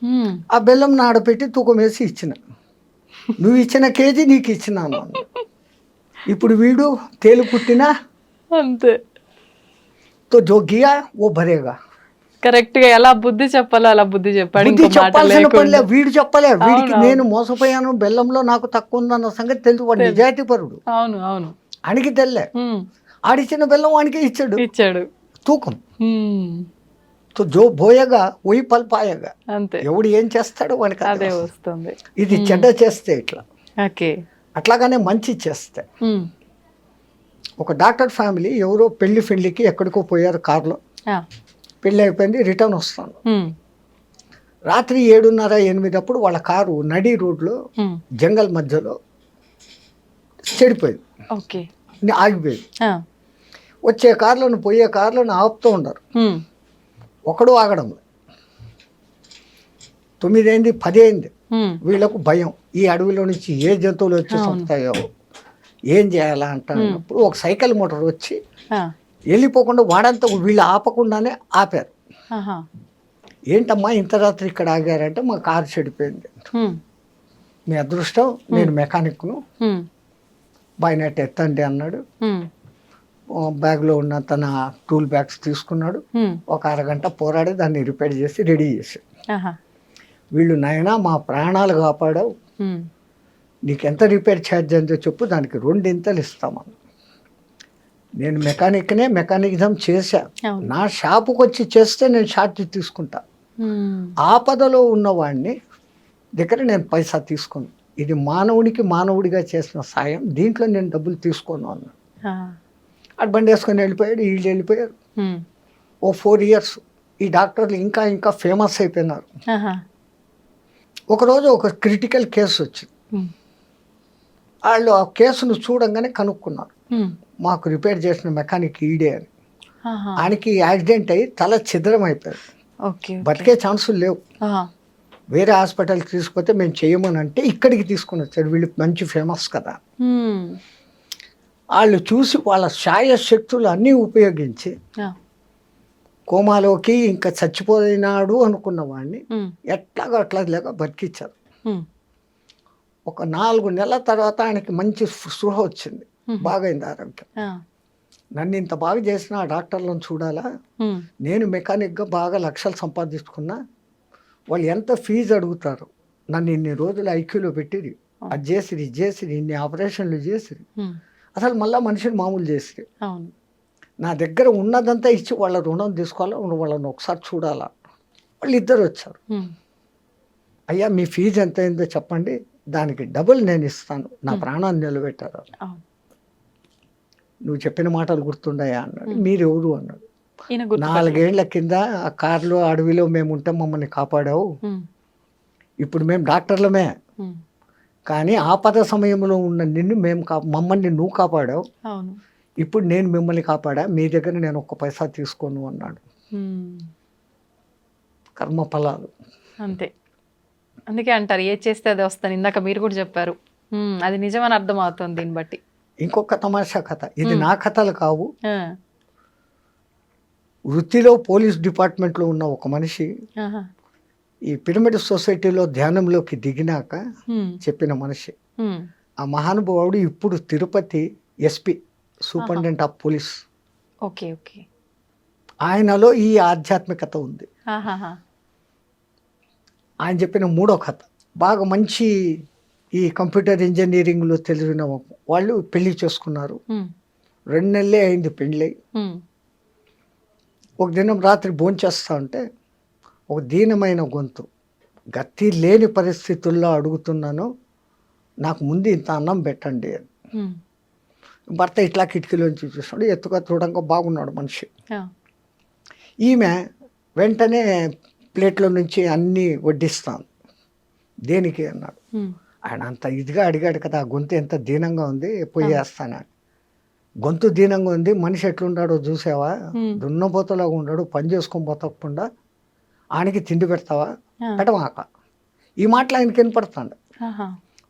హ్మ్. ఆ బెల్లం ఆడపెట్టి తూకం వేసి ఇచ్చిన, నువ్వు ఇచ్చిన కేజీ నీకు ఇచ్చినాను. ఇప్పుడు వీడు తేలు పుట్టినా అంతే. తో జో గియా ఓ భరేగా. కరెక్ట్ గా ఎలా బుద్ధి చెప్పాలో అలా బుద్ధి చెప్పాడు. బుద్ధి ఇంకో మాట చెప్పాల్సిన పనిలే, లేకుండా. వీడు చెప్పలే, వీడికి అవును, నేను మోసపోయాను, బెల్లంలో నాకు తక్కువ ఉందన్న సంగతి తెలుసు, వాడు నిజాయితీ పరుడు, అవును. అవును. అడిగి తెల్లే, హ్మ్. ఆడిచ్చిన బెల్లం వాడికే ఇచ్చాడు ఇచ్చాడు. తూకం. హ్మ్. తో జో బోయగా ఒయి పల్పాయగా, అంతే. ఎవడు ఏం చేస్తాడో వాడికి అదే అదే వస్తుంది. ఇది చెడ్డ చేస్తే ఇట్లా, ఓకే. అట్లాగానే మంచి చేస్తే. హ్మ్. ఒక డాక్టర్ ఫ్యామిలీ ఎవరో పెళ్లికి ఎక్కడికో పోయారు కారులో, ఆ. పెళ్ళి అయిపోయింది, రిటర్న్ వస్తాను. హ్మ్. రాత్రి 7:30-8 అప్పుడు వాళ్ళ కారు నడి రోడ్లో హ్మ్. జంగల్ మధ్యలో చెడిపోయింది, ఓకే. ఆగిపోయింది. ఆ. వచ్చే కార్లను పోయే కార్లను ఆపుతూ ఉండరు, ఒకడు ఆగడం. 9 అయింది, 10 అయింది, వీళ్ళకు భయం, ఈ అడవిలో నుంచి ఏ జంతువులు వచ్చి చంపుతాయో, ఏం చేయాలా అంటున్నప్పుడు ఒక సైకిల్ మోటార్ వచ్చి వెళ్ళిపోకుండా వాడంతా వీళ్ళు ఆపకుండానే ఆపారు. ఏంటమ్మా ఇంత రాత్రి ఇక్కడ ఆగారంటే మా కారు చెడిపోయింది. మీ అదృష్టం, నేను మెకానిక్ను, బాయ్నెట్ ఎత్తండి అన్నాడు. బ్యాగ్లో ఉన్న తన టూల్ బ్యాగ్స్ తీసుకున్నాడు. ఒక అరగంట పోరాడి దాన్ని రిపేర్ చేసి రెడీ చేశాడు. వీళ్ళు నాయనా మా ప్రాణాలు కాపాడావు, నీకెంత రిపేర్ ఛార్జ్ అందో చెప్పు, దానికి 2 ఇస్తామని. నేను మెకానిక్నే, మెకానిజం చేశా, నా షాపుకి వచ్చి చేస్తే నేను ఛార్జ్ తీసుకుంటా. ఆపదలో ఉన్నవాడిని దగ్గర నేను పైసా తీసుకోను, ఇది మానవుడికి మానవుడిగా చేసిన సాయం, దీంట్లో నేను డబ్బులు తీసుకోను అన్నాడు. అటు బండి వేసుకొని వెళ్ళిపోయాడు, వీళ్ళు వెళ్ళిపోయారు. ఓ 4 years ఈ డాక్టర్లు ఇంకా ఇంకా ఫేమస్ అయిపోయినారు. ఒకరోజు ఒక క్రిటికల్ కేసు వచ్చింది. వాళ్ళు ఆ కేసును చూడంగానే కనుక్కున్నారు, మాకు రిపేర్ చేసిన మెకానిక్ ఈడే అని. ఆయనకి యాక్సిడెంట్ అయ్యి తల ఛిద్రం అయిపోయాడు, బతికే ఛాన్సులు లేవు. వేరే హాస్పిటల్కి తీసుకుపోతే మేము చేయమని అంటే ఇక్కడికి తీసుకుని వచ్చాడు. వీళ్ళు మంచి ఫేమస్ కదా. వాళ్ళు చూసి వాళ్ళ శాయశక్తులు అన్నీ ఉపయోగించి కోమాలోకి ఇంకా చచ్చిపోయినాడు అనుకున్న వాడిని ఎట్లాగో అట్లా లేక బతికిచ్చారు. ఒక 4 నెలల తర్వాత ఆయనకి మంచి స్పృహ వచ్చింది, బాగైంది ఆరోగ్యం. నన్ను ఇంత బాగా చేసిన ఆ డాక్టర్లను చూడాలా, నేను మెకానిక్గా బాగా లక్షలు సంపాదించుకున్నా, వాళ్ళు ఎంత ఫీజు అడుగుతారు, నన్ను ఇన్ని రోజులు ఐక్యూలో పెట్టిరి, అది చేసిరి, ఇది చేసిరి, ఇన్ని ఆపరేషన్లు చేసిరి, అసలు మళ్ళీ మనిషిని మామూలు చేసిరి. నా దగ్గర ఉన్నదంతా ఇచ్చి వాళ్ళ రుణం తీసుకోవాలా, వాళ్ళని ఒకసారి చూడాలా. వాళ్ళు 2 వచ్చారు. అయ్యా మీ ఫీజు ఎంత అయిందో చెప్పండి, దానికి డబుల్ నేను ఇస్తాను, నా ప్రాణాన్ని నిలబెట్టారు. నువ్వు చెప్పిన మాటలు గుర్తుండయా అన్నాడు. మీరెవరు అన్నాడు. 4 ఏళ్ల కింద ఆ కారులో అడవిలో మేము ఉంటే మమ్మల్ని కాపాడావు, ఇప్పుడు మేము డాక్టర్లమే, కానీ ఆపద సమయంలో ఉన్న నిన్ను మమ్మల్ని నువ్వు కాపాడావు, ఇప్పుడు నేను మిమ్మల్ని కాపాడా, మీ దగ్గర నేను 1 పైసా తీసుకోను అన్నాడు. కర్మఫలాలు అంతే. అందుకే అంటారు ఏది చేస్తే అది వస్తాను, ఇందాక మీరు కూడా చెప్పారు, అది నిజమని అర్థం అవుతుంది దీన్ని బట్టి. ఇంకొక తమాషా కథ, ఇది నా కథలు కావు. వృత్తిలో పోలీస్ డిపార్ట్మెంట్లో ఉన్న ఒక మనిషి ఈ పిరమిడ్ సొసైటీలో ధ్యానంలోకి దిగినాక చెప్పిన మనిషి. ఆ మహానుభావుడు ఇప్పుడు Tirupati SP, superintendent of police. Okay okay. ఆయనలో ఈ ఆధ్యాత్మికత ఉంది. ఆయన చెప్పిన 3వ కథ బాగా మంచి, ఈ కంప్యూటర్ ఇంజనీరింగ్లో తెలిసిన వాళ్ళు పెళ్లి చేసుకున్నారు. 2 నెలలే అయింది పెళ్ళి. ఒక దినం రాత్రి భోంచేస్తా ఉంటే ఒక దీనమైన గొంతు, గతి లేని పరిస్థితుల్లో అడుగుతున్నాను, నాకు ముందు ఇంత అన్నం పెట్టండి అని. భర్త ఇట్లా కిటికీలోంచి చూస్తున్నాడు, ఎత్తుగా చూడంగా బాగున్నాడు మనిషి. ఈమె వెంటనే ప్లేట్లో నుంచి అన్నీ వడ్డిస్తాను. దేనికి అన్నాడు. ఆయన అంత ఇదిగా అడిగాడు కదా, ఆ గొంతు ఎంత దీనంగా ఉంది, పోయేస్తాను. గొంతు దీనంగా ఉంది, మనిషి ఎట్లుంటాడో చూసావా, దున్నపోతలాగా ఉన్నాడు, పని చేసుకొని పోతకుండా ఆయనకి తిండి పెడతావా, పెట్టమాక. ఈ మాటలు ఆయనకి వినపడతాడు.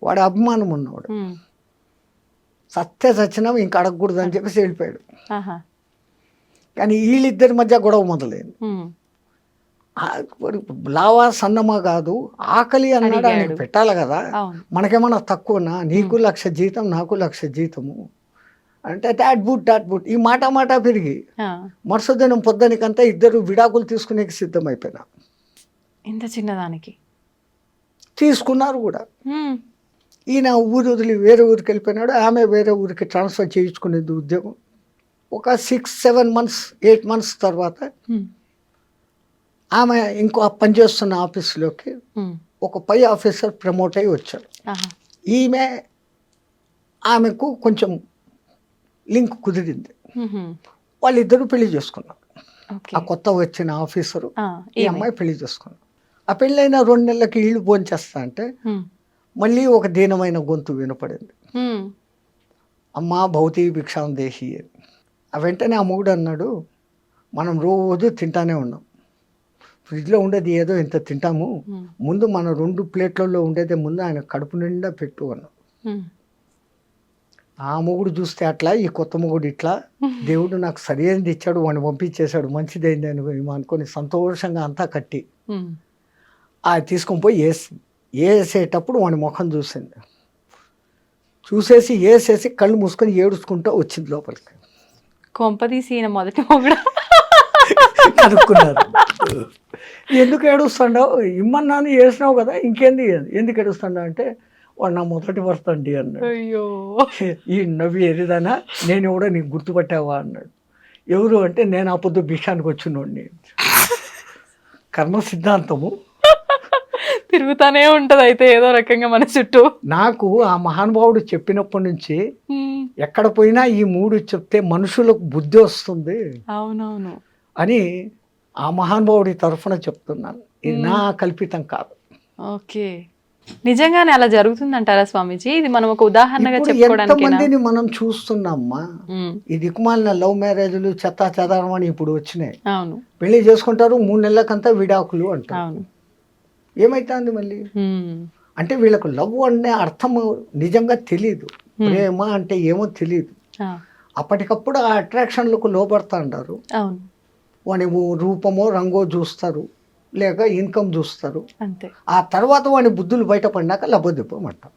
వాడు అభిమానం ఉన్నవాడు, సత్య సచ్చినా ఇంకా అడగకూడదు అని చెప్పేసి వెళ్ళిపోయాడు. కానీ వీళ్ళిద్దరి మధ్య గొడవ మొదలైంది. లావా సన్నమా కాదు, ఆకలి అన్నాడు, ఆయనకు పెట్టాలి కదా, మనకేమన్నా తక్కువనా, నీకు 1,00,000 జీతం నాకు 1,00,000 జీతము అంటే డాట్ బూట్ ఈ మాట పెరిగి మరుసదినం పొద్దునికంతా ఇద్దరు విడాకులు తీసుకునే సిద్ధమైపోయినా. ఇంత చిన్నదానికి తీసుకున్నారు కూడా. ఈయన ఊరు వదిలి వేరే ఊరికి వెళ్ళిపోయినాడు, ఆమె వేరే ఊరికి ట్రాన్స్ఫర్ చేయించుకునేది ఉద్యోగం. ఒక 6-7 months 8 months తర్వాత ఆమె ఇంకో పనిచేస్తున్న ఆఫీసులోకి ఒక పై ఆఫీసర్ ప్రమోట్ అయ్యి వచ్చాడు. ఈమె ఆమెకు కొంచెం లింక్ కుదిరింది, వాళ్ళిద్దరూ పెళ్లి చేసుకున్నారు. ఆ కొత్త వచ్చిన ఆఫీసరు ఈ అమ్మాయి పెళ్లి చేసుకున్నారు. ఆ పెళ్ళైన 2 నెలలకి ఇళ్ళు భోంచేస్తా అంటే మళ్ళీ ఒక దీనమైన గొంతు వినపడింది, అమ్మా భౌతిక భిక్షాం దేహి. వెంటనే ఆ మొగుడు అన్నాడు, మనం రోజు తింటానే ఉన్నాం, ఫ్రిడ్జ్లో ఉండేది ఏదో ఇంత తింటాము, ముందు మన 2 ప్లేట్లలో ఉండేదే ముందు ఆయన కడుపు నిండా పెట్టు అన్నాడు. ఆ మొగుడు చూస్తే అట్లా, ఈ కొత్త మొగుడు ఇట్లా, దేవుడు నాకు సరైనది ఇచ్చాడు, వాడిని పంపించేశాడు, మంచిదైంది అని అనుకొని సంతోషంగా అంతా కట్టి అది తీసుకొని పోయి వేసేటప్పుడు వాడి ముఖం చూసింది. చూసేసి వేసేసి కళ్ళు మూసుకొని ఏడుచుకుంటూ వచ్చింది లోపలికి. కొంపదీసి ఈయన మొదటి మొగుడు కనుక్కున్నారు. ఎందుకు ఏడుస్తాడావు, ఇమ్మన్నాను వేసినావు కదా, ఇంకేంది ఎందుకు ఏడుస్తాడా అంటే, వాడు నా మొదటి భర్త అండి అన్నాడు. అయ్యో, ఈ నవ్వి ఎరిదానా, నేను కూడా నీకు గుర్తుపట్టావా అన్నాడు. ఎవరు అంటే, నేను ఆ పొద్దు భిక్షానికి వచ్చినోడిని. కర్మ సిద్ధాంతము తిరుగుతానే ఉంటది అయితే ఏదో రకంగా మన చుట్టూ. నాకు ఆ మహానుభావుడు చెప్పినప్పటి నుంచి ఎక్కడ పోయినా ఈ 3 చెప్తే మనుషులకు బుద్ధి వస్తుంది అవునవును అని ఆ మహానుభావుడి తరఫున చెప్తున్నాను. ఇది నా కల్పితం కాదు. ఓకే, నిజంగానే అలా జరుగుతుందంటారా స్వామీజీ? ఇది మనం ఒక ఉదాహరణగా ఇప్పుడు చెప్పుకోవడానికి ఎంతమందిని మనం చూస్తున్నామ్మా, ఈ దిక్కుమాలిన లవ్ మ్యారేజ్లు చెత్తా చెదారం అని ఇప్పుడు వచ్చినాయి. అవును, పెళ్లి చేసుకుంటారు, 3 నెలలకంతా విడాకులు అంటారు. అవును. ఏమైతుంది మళ్ళీ అంటే వీళ్ళకు లవ్ అనే అర్థం నిజంగా తెలియదు, ప్రేమ అంటే ఏమో తెలియదు. అప్పటికప్పుడు ఆ అట్రాక్షన్లకు లోపడతా అంటారు. అవును, వాని రూపమో రంగో చూస్తారు, లేక ఇన్కమ్ చూస్తారు. అంతే. ఆ తర్వాత వాని బుద్ధులు బయటపడినాక లబ్బదిప్పమంటారు.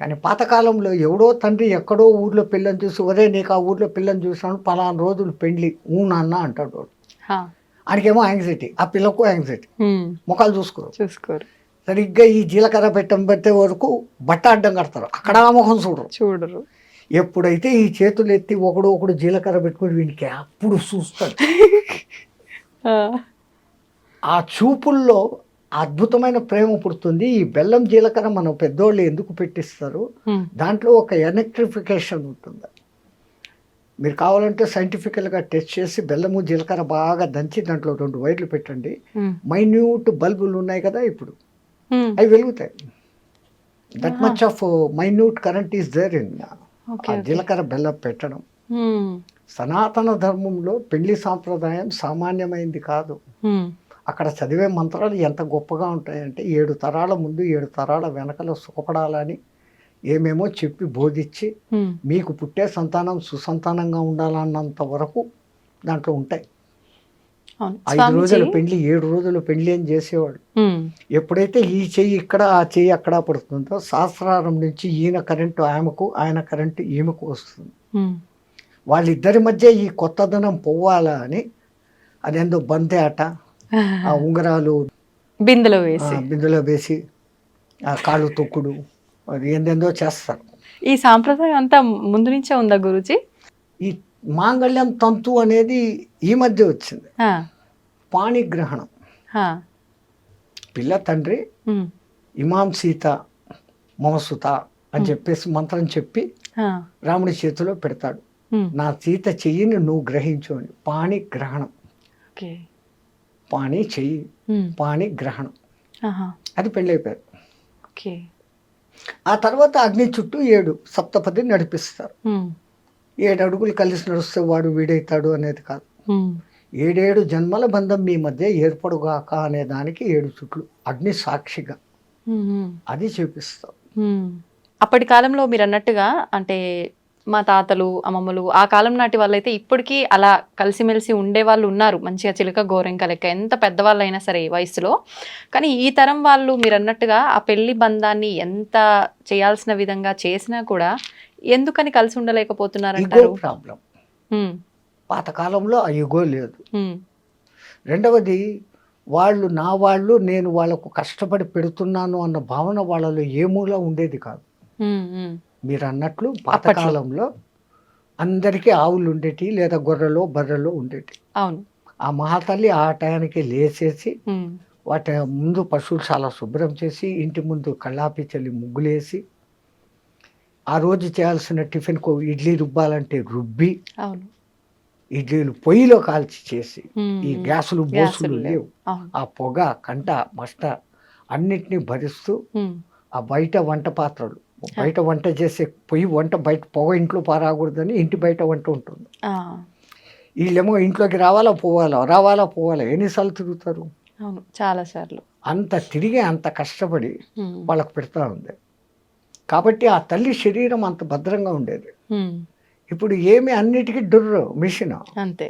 కానీ పాతకాలంలో ఎవడో తండ్రి ఎక్కడో ఊర్లో పిల్లని చూసి, ఒరే నీకు ఆ ఊర్లో పిల్లని చూసినాను, పలానా రోజులు పెండ్లి నాన్న అంటాడు వాడు. ఆయనకేమో యాంగ్జైటీ, ఆ పిల్లకు యాంగ్జైటీ, ముఖాలు చూసుకోరు. సరిగ్గా ఈ జీలకర్ర పెట్టే వరకు బట్ట అడ్డం కడతారు, అక్కడ ఆ ముఖం చూడరు. ఎప్పుడైతే ఈ చేతులు ఎత్తి ఒకడు జీలకర్ర పెట్టుకుని వీనికి అప్పుడు చూస్తాడు. ఆ చూపుల్లో అద్భుతమైన ప్రేమ పుడుతుంది. ఈ బెల్లం జీలకర్ర మన పెద్దోళ్ళు ఎందుకు పెట్టిస్తారు, దాంట్లో ఒక ఎలక్ట్రిఫికేషన్ ఉంటుంది. మీరు కావాలంటే సైంటిఫికల్గా టెస్ట్ చేసి బెల్లము జీలకర్ర బాగా దంచి దాంట్లో 2 వైర్లు పెట్టండి, మైన్యూట్ బల్బులు ఉన్నాయి కదా ఇప్పుడు, అవి వెలుగుతాయి. That much of minute current is there in జీలకర్ర బెల్లం పెట్టడం. సనాతన ధర్మంలో పెళ్లి సాంప్రదాయం సామాన్యమైంది కాదు. అక్కడ చదివే మంత్రాలు ఎంత గొప్పగా ఉంటాయంటే, 7 తరాల ముందు 7 తరాల వెనకలో సుఖపడాలని ఏమేమో చెప్పి బోధించి, మీకు పుట్టే సంతానం సుసంతానంగా ఉండాలన్నంత వరకు దాంట్లో ఉంటాయి. 5 రోజుల పెళ్లి 7 రోజుల పెళ్లి అని చేసేవాడు. ఎప్పుడైతే ఈ చెయ్యి ఇక్కడ ఆ చెయ్యి అక్కడ పడుతుందో, శాస్త్రారం నుంచి ఈయన కరెంటు ఆమెకు, ఆయన కరెంటు ఈమెకు వస్తుంది. వాళ్ళిద్దరి మధ్య ఈ కొత్తదనం పోవాలా అని అదేందో బంతే ఆట, ఆ ఉంగరాలు బిందెలో వేసి ఆ కాళ్ళు తొక్కుడు, అది ఏందేందో చేస్తారు. ఈ సాంప్రదాయం అంతా ముందు నుంచే ఉందా గురుజీ? ఈ మాంగళ్యం తంతు అనేది ఈ మధ్య వచ్చింది. పాణిగ్రహణం, పిల్ల తండ్రి ఇమాం సీత మమసుత అని చెప్పేసి మంత్రం చెప్పి రాముడి చేతిలో పెడతాడు, నా సీత చెయ్యిని నువ్వు గ్రహించు అని. పాణిగ్రహణం, పాణి చెయ్యి, పాణిగ్రహణం, అది పెళ్ళైపోయారు. ఆ తర్వాత అగ్ని చుట్టూ 7 సప్తపది నడిపిస్తారు. 7 అడుగులు కలిసి నడుస్తే వాడు వీడైతాడు అనేది కాదు. 7 జన్మల బంధం మీ మధ్య ఏర్పడుగాక అనే దానికి 7 చుట్లు అగ్ని సాక్షిగా అది చూపిస్తాం. అప్పటి కాలంలో మీరు అన్నట్టుగా, అంటే మా తాతలు అమ్మమ్మలు ఆ కాలం నాటి వాళ్ళైతే ఇప్పటికీ అలా కలిసిమెలిసి ఉండే వాళ్ళు ఉన్నారు, మంచిగా చిలుక గోరెంక లెక్క, ఎంత పెద్దవాళ్ళు అయినా సరే వయసులో. కానీ ఈ తరం వాళ్ళు మీరు అన్నట్టుగా ఆ పెళ్లి బంధాన్ని ఎంత చేయాల్సిన విధంగా చేసినా కూడా ఎందుకని కలిసి ఉండలేకపోతున్నారంటారు? ప్రాబ్లం. పాతకాలంలో ఆ యుగో లేదు. రెండవది, వాళ్ళు నా వాళ్ళు, నేను వాళ్ళకు కష్టపడి పెడుతున్నాను అన్న భావన వాళ్ళలో ఏ మూల ఉండేది కాదు. మీరు అన్నట్లు పాతకాలంలో అందరికీ ఆవులు ఉండేటి, లేదా గొర్రెలో బర్రెలో ఉండేటి. అవును. ఆ మహాతల్లి ఆ టయానికి లేచేసి వాటి ముందు పశువులు చాలా శుభ్రం చేసి, ఇంటి ముందు కళ్ళాపి చల్లి ముగ్గులేసి, ఆ రోజు చేయాల్సిన టిఫిన్కు ఇడ్లీ రుబ్బాలంటే రుబ్బి, ఇడ్లీలు పొయ్యిలో కాల్చి చేసి, ఈ గ్యాసులు బోసులు లేవు, ఆ పొగ కంట మస్ట అన్నిటినీ భరిస్తూ, ఆ బయట వంట పాత్రలు బయట వంట చేసే పొయ్యి వంట బయట పొగ ఇంట్లో పారాకూడదని ఇంటి బయట వంట ఉంటుంది. వీళ్ళేమో ఇంట్లోకి రావాలా పోవాలా ఎన్నిసార్లు తిరుగుతారు? అవును, చాలా సార్లు. అంత తిరిగి అంత కష్టపడి వాళ్ళకు పెడతా ఉంది. కాబట్టి ఆ తల్లి శరీరం అంత భద్రంగా ఉండేది. ఇప్పుడు ఏమి అన్నిటికీ మిషన్, అంతే.